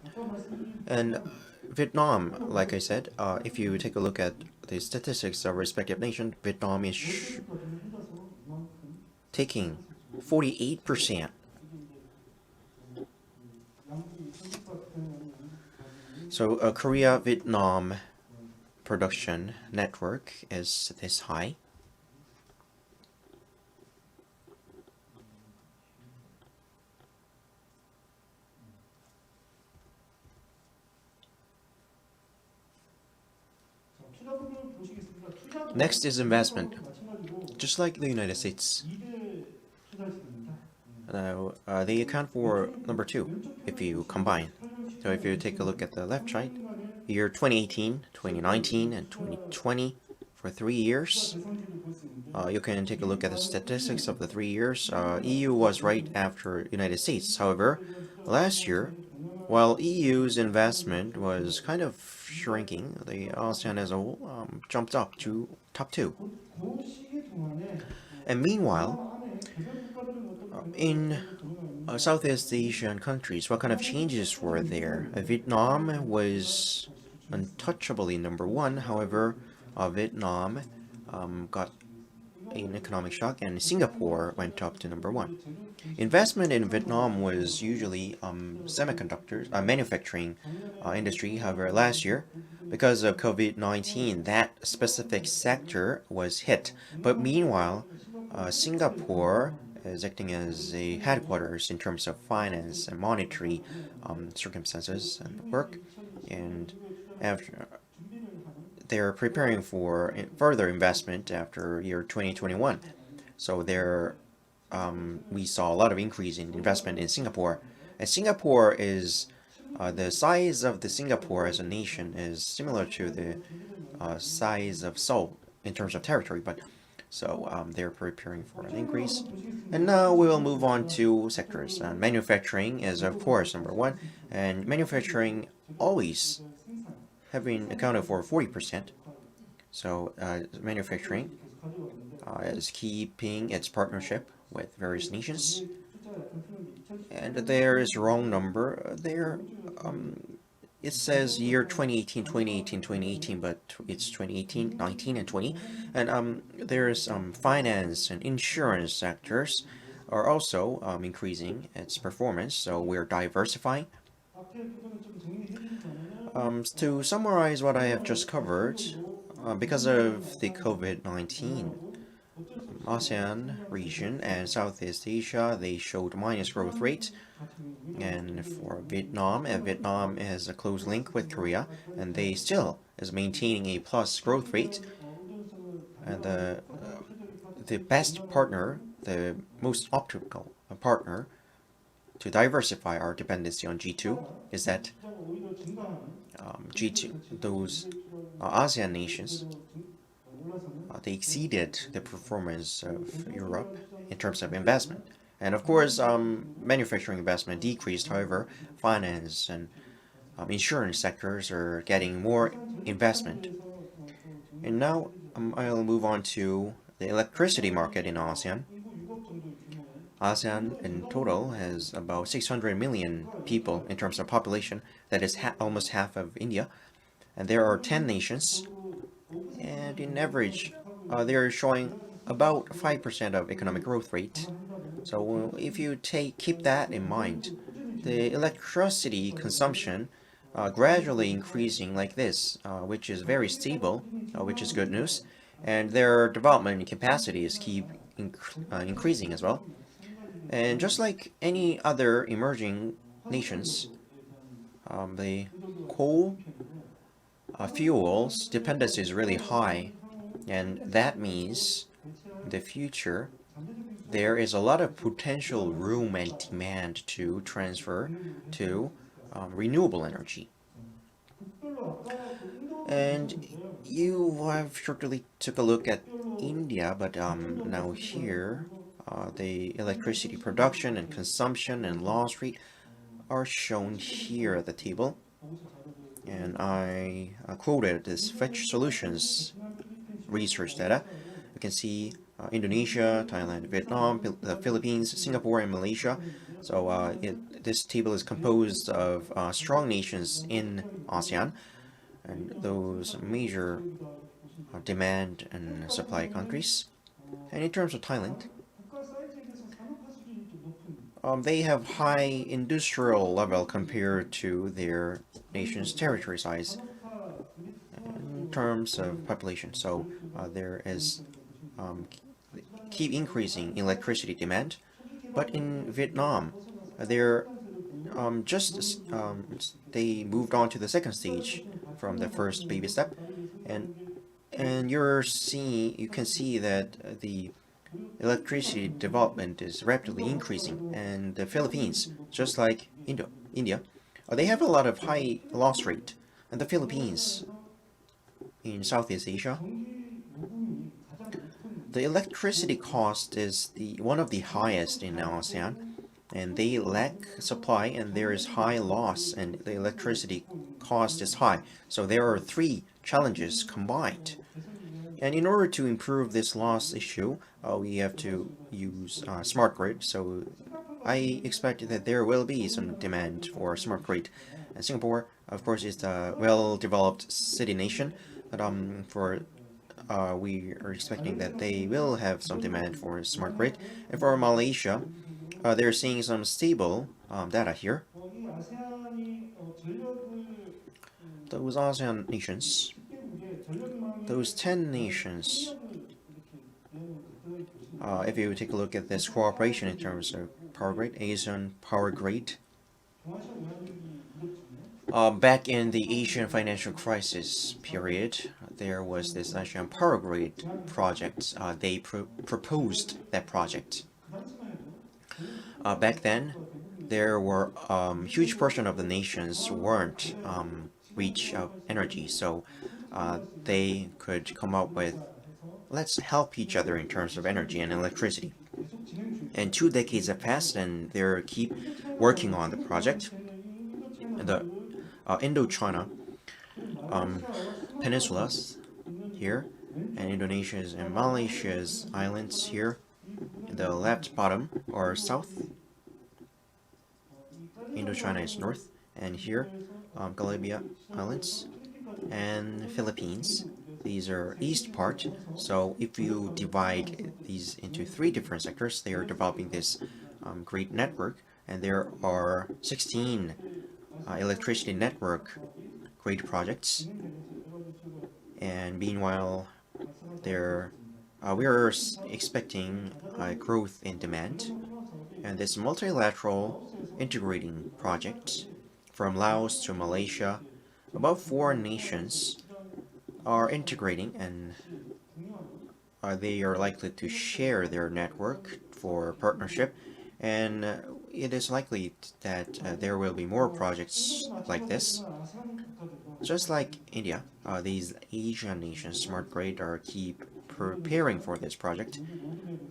And Vietnam, like I said, if you take a look at the statistics of respective nation, Vietnam is taking 48%. So Korea-Vietnam production network is this high. Next is investment. Just like the United States. Now, they account for number 2 if you combine. So if you take a look at the left side, year 2018, 2019, and 2020, for 3 years, you can take a look at the statistics of the 3 years. EU was right after United States. However, last year, while EU's investment was kind of shrinking, the ASEAN as a whole jumped up to top 2. And meanwhile, in Southeast Asian countries, what kind of changes were there? Vietnam was untouchably number 1. However, Vietnam got an economic shock, and Singapore went up to number 1. Investment in Vietnam was usually semiconductors, manufacturing industry. However, last year, because of COVID-19, that specific sector was hit. But meanwhile, Singapore is acting as a headquarters in terms of finance and monetary circumstances and work, and after they're preparing for further investment after year 2021. So there, we saw a lot of increase in investment in Singapore, and Singapore is the size of the Singapore as a nation is similar to the size of Seoul in terms of territory, but so they're preparing for an increase. And now we will move on to sectors. Manufacturing is of course number 1, and manufacturing always have been accounted for 40%. So manufacturing is keeping its partnership with various nations. And there is a wrong number there. It says year 2018, 2018, 2018, but it's 2018, 19, and 20. And there's finance and insurance sectors are also increasing its performance, so we're diversifying. To summarize what I have just covered, because of the COVID-19, ASEAN region and Southeast Asia, they showed minus growth rate. And for Vietnam, Vietnam has a close link with Korea, and they still is maintaining a plus growth rate. And the best partner, the most optimal partner to diversify our dependency on G2 is that G2, those ASEAN nations, they exceeded the performance of Europe in terms of investment. And of course, manufacturing investment decreased. However, finance and insurance sectors are getting more investment. And now I'll move on to the electricity market in ASEAN. ASEAN in total has about 600 million people in terms of population. That is almost half of India. And there are 10 nations. And in average, they're showing about 5% of economic growth rate. So if you keep that in mind, the electricity consumption gradually increasing like this, which is very stable, which is good news, and their development capacities keep increasing as well. And just like any other emerging nations, the coal fuels dependency is really high, and that means in the future there is a lot of potential room and demand to transfer to renewable energy. And you have shortly took a look at India, but now here the electricity production and consumption and loss rate are shown here at the table. And I quoted this Fetch Solutions research data. You can see Indonesia, Thailand, Vietnam, the Philippines, Singapore, and Malaysia. So this table is composed of strong nations in ASEAN, and those major demand and supply countries. And in terms of Thailand, they have high industrial level compared to their nation's territory size in terms of population. So there is keep increasing electricity demand. But in Vietnam, they're they moved on to the second stage from the first baby step, and you can see that the electricity development is rapidly increasing. And the Philippines, just like India, they have a lot of high loss rate. And the Philippines in Southeast Asia, the electricity cost is one of the highest in ASEAN, and they lack supply, and there is high loss, and the electricity cost is high. So there are three challenges combined. And in order to improve this loss issue, we have to use smart grid. So I expect that there will be some demand for smart grid. And Singapore, of course, is a well-developed city nation, but we are expecting that they will have some demand for smart grid. And for Malaysia, they're seeing some stable data here. Those ASEAN nations, those 10 nations, if you take a look at this cooperation in terms of power grid, Asian power grid, back in the Asian financial crisis period, there was this Asian power grid project. They proposed that project. Back then, there were huge portion of the nations weren't reach energy, so they could come up with, let's help each other in terms of energy and electricity. And 2 decades have passed, and they keep working on the project. The Indochina peninsulas here, and Indonesia's and Malaysia's islands here. The left bottom are south, Indochina is north, and here Galapagos Islands and Philippines. These are east part. So if you divide these into 3 different sectors, they are developing this great network, and there are 16 electricity network great projects. And meanwhile, we are expecting a growth in demand, and this multilateral integrating project from Laos to Malaysia, about 4 nations are integrating, and they are likely to share their network for partnership, and it is likely that there will be more projects like this. Just like India, these Asian nations, smart grid, keep preparing for this project.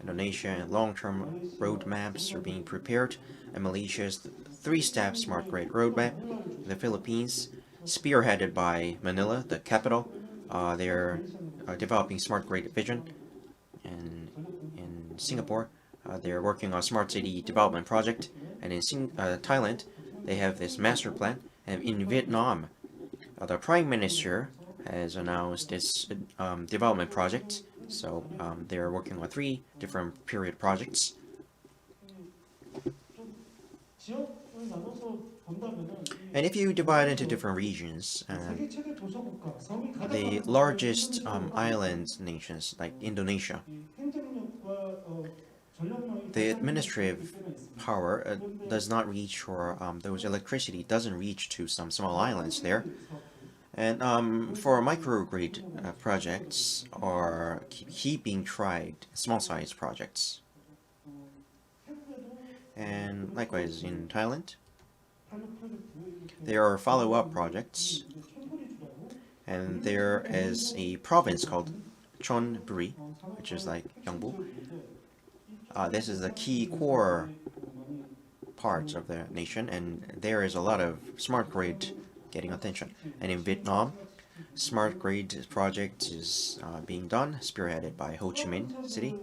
Indonesia, long-term roadmaps are being prepared, and Malaysia's 3-step smart grid roadmap. The Philippines, spearheaded by Manila, the capital, they're developing smart grid vision, and in Singapore, they're working on smart city development project, and in Thailand, they have this master plan, and in Vietnam, the Prime Minister has announced this development project, so they're working on 3 different period projects. And if you divide into different regions, the largest island nations like Indonesia, the administrative power does not reach, or those electricity doesn't reach to some small islands there. And for microgrid projects are keep being tried, small size projects. And likewise in Thailand, there are follow-up projects, and there is a province called Chonburi, which is like Gyeongbu. This is the key core part of the nation, and there is a lot of smart grid getting attention. And in Vietnam, smart grid project is being done, spearheaded by Ho Chi Minh City.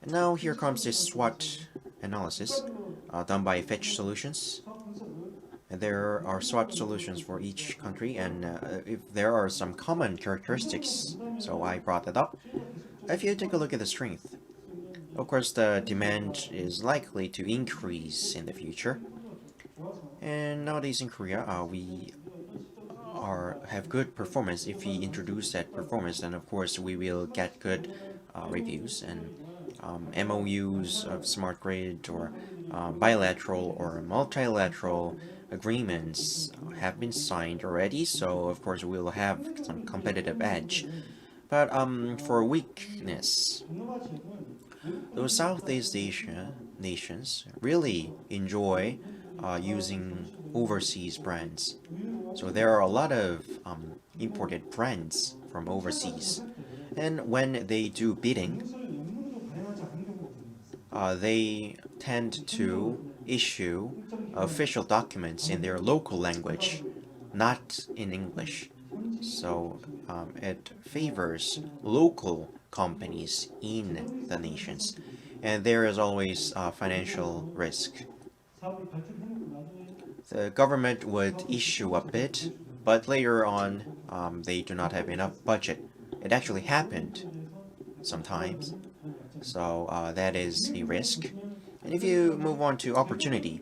And now here comes this SWOT analysis done by Fetch Solutions. And there are SWOT solutions for each country, and if there are some common characteristics, so I brought that up. If you take a look at the strength, of course the demand is likely to increase in the future. And nowadays in Korea, we have good performance. If we introduce that performance, then of course we will get good reviews, and MOUs of smart grid, or bilateral or multilateral agreements have been signed already, so of course we will have some competitive edge. But for weakness, those Southeast Asia nations really enjoy using overseas brands. So there are a lot of imported brands from overseas, and when they do bidding, they tend to issue official documents in their local language, not in English. So it favors local companies in the nations, and there is always financial risk. The government would issue a bid, but later on they do not have enough budget. It actually happened sometimes, so that is a risk. And if you move on to opportunity,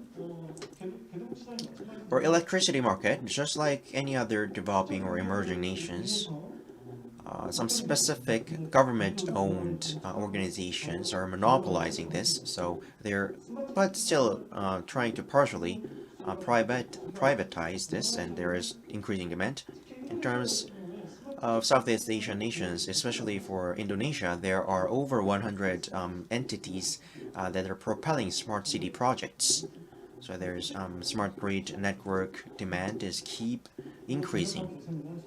for electricity market, just like any other developing or emerging nations, some specific government-owned organizations are monopolizing this, so they're but still trying to partially privatize this, and there is increasing demand. In terms of Southeast Asian nations, especially for Indonesia, there are over 100 entities that are propelling smart city projects. So there's smart grid network demand is keep increasing,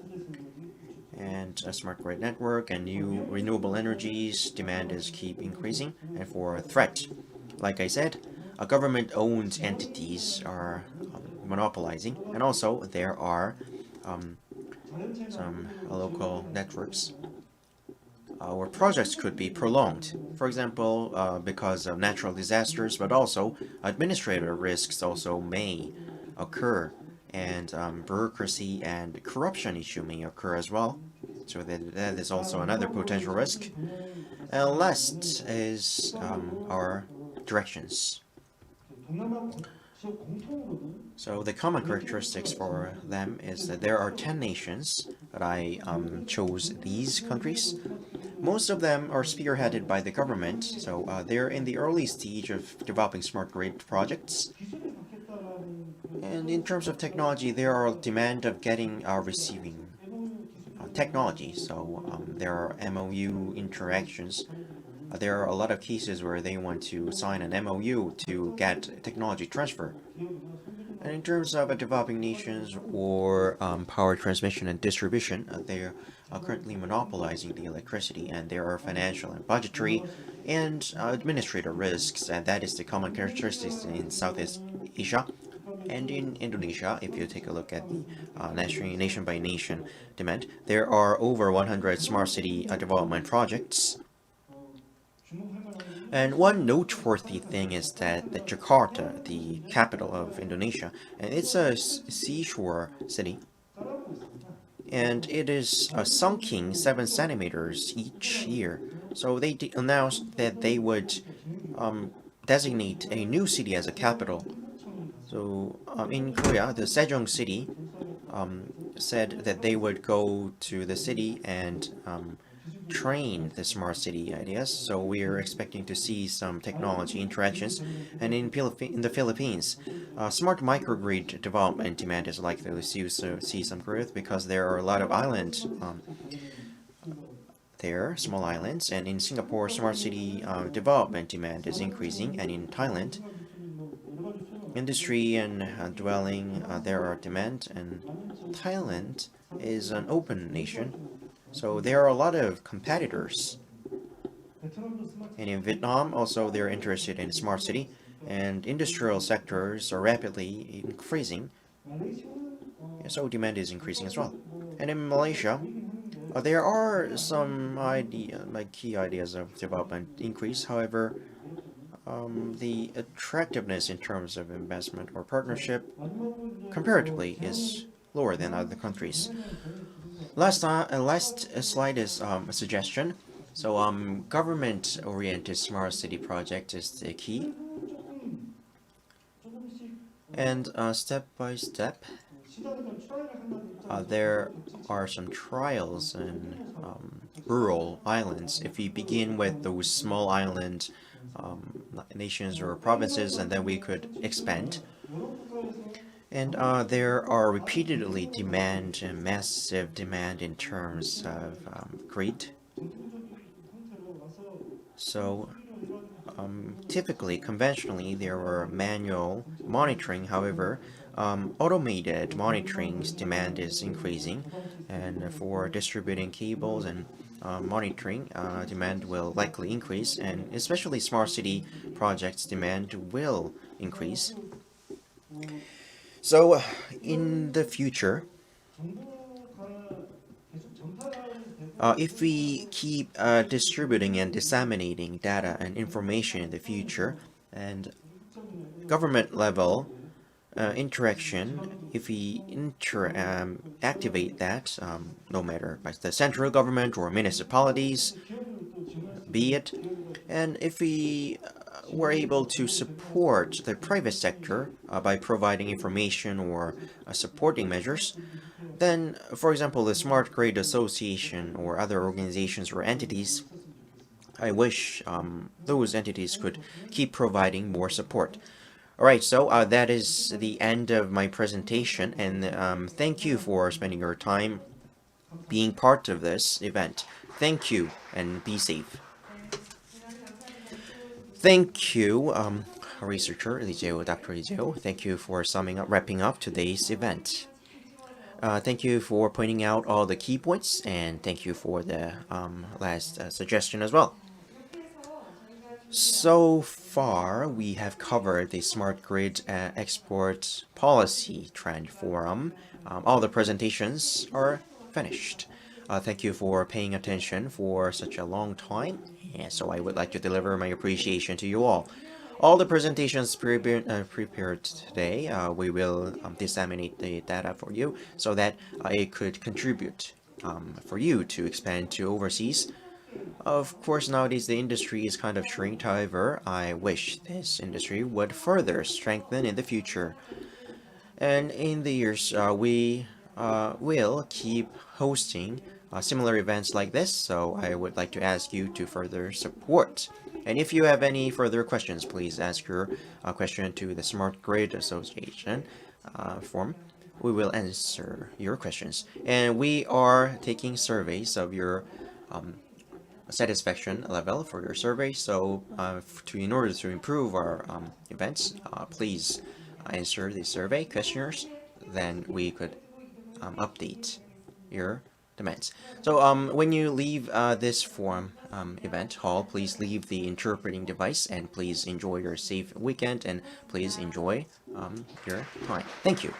and a smart grid network and new renewable energies demand is keep increasing. And for threat, like I said, government-owned entities are monopolizing, and also there are some local networks where projects could be prolonged. For example, because of natural disasters, but also administrative risks also may occur, and bureaucracy and corruption issue may occur as well. So that is also another potential risk. And last is our directions. So the common characteristics for them is that there are 10 nations that I chose these countries. Most of them are spearheaded by the government, so they're in the early stage of developing smart grid projects. And in terms of technology, there are demand of getting receiving technology, so there are MOU interactions. There are a lot of cases where they want to sign an MOU to get technology transfer. And in terms of developing nations or power transmission and distribution, they are currently monopolizing the electricity, and there are financial and budgetary and administrative risks, and that is the common characteristics in Southeast Asia. And in Indonesia, if you take a look at the nation by nation demand, there are over 100 smart city development projects. And one noteworthy thing is that the Jakarta, the capital of Indonesia, and it's a seashore city, and it is sunking 7 centimeters each year. So they announced that they would designate a new city as a capital. So in Korea, the Sejong city said that they would go to the city and train the smart city ideas. So we are expecting to see some technology interactions. And in the Philippines, smart microgrid development demand is likely to see some growth because there are a lot of islands there, small islands. And in Singapore, smart city development demand is increasing. And in Thailand, industry and dwelling, there are demand. And Thailand is an open nation, so there are a lot of competitors. And in Vietnam, also they're interested in smart city, and industrial sectors are rapidly increasing. So demand is increasing as well. And in Malaysia, there are some key ideas of development increase. However, the attractiveness in terms of investment or partnership comparatively is lower than other countries. Last slide is a suggestion. So government-oriented smart city project is the key. And step by step, there are some trials in rural islands. If we begin with those small island nations or provinces, and then we could expand. And there are repeatedly massive demand in terms of grid. So typically, conventionally, there were manual monitoring. However, automated monitoring's demand is increasing, and for distributing cables and monitoring, demand will likely increase, and especially smart city projects demand will increase. So in the future, if we keep distributing and disseminating data and information in the future, and government level interaction, if we activate that, no matter by the central government or municipalities, be it, and if we were able to support the private sector by providing information or supporting measures, then, for example, the Smart Grid Association or other organizations or entities, I wish those entities could keep providing more support. Alright, so that is the end of my presentation, and thank you for spending your time being part of this event. Thank you, and be safe. Thank you, researcher Dr. Lijeo. Thank you for wrapping up today's event. Thank you for pointing out all the key points, and thank you for the last suggestion as well. So far, we have covered the Smart Grid Export Policy Trend Forum. All the presentations are finished. Thank you for paying attention for such a long time. And so I would like to deliver my appreciation to you all. All the presentations prepared today, we will disseminate the data for you so that it could contribute for you to expand to overseas. Of course, nowadays the industry is kind of shrinked. However, I wish this industry would further strengthen in the future. And in the years, we will keep hosting similar events like this, so I would like to ask you to further support. And if you have any further questions, please ask your question to the Smart Grid Association form. We will answer your questions. And we are taking surveys of your satisfaction level for your survey. So in order to improve our events, please answer the survey questionnaires. Then we could update your demands. So when you leave this forum event hall, please leave the interpreting device and please enjoy your safe weekend and please enjoy your time. Thank you.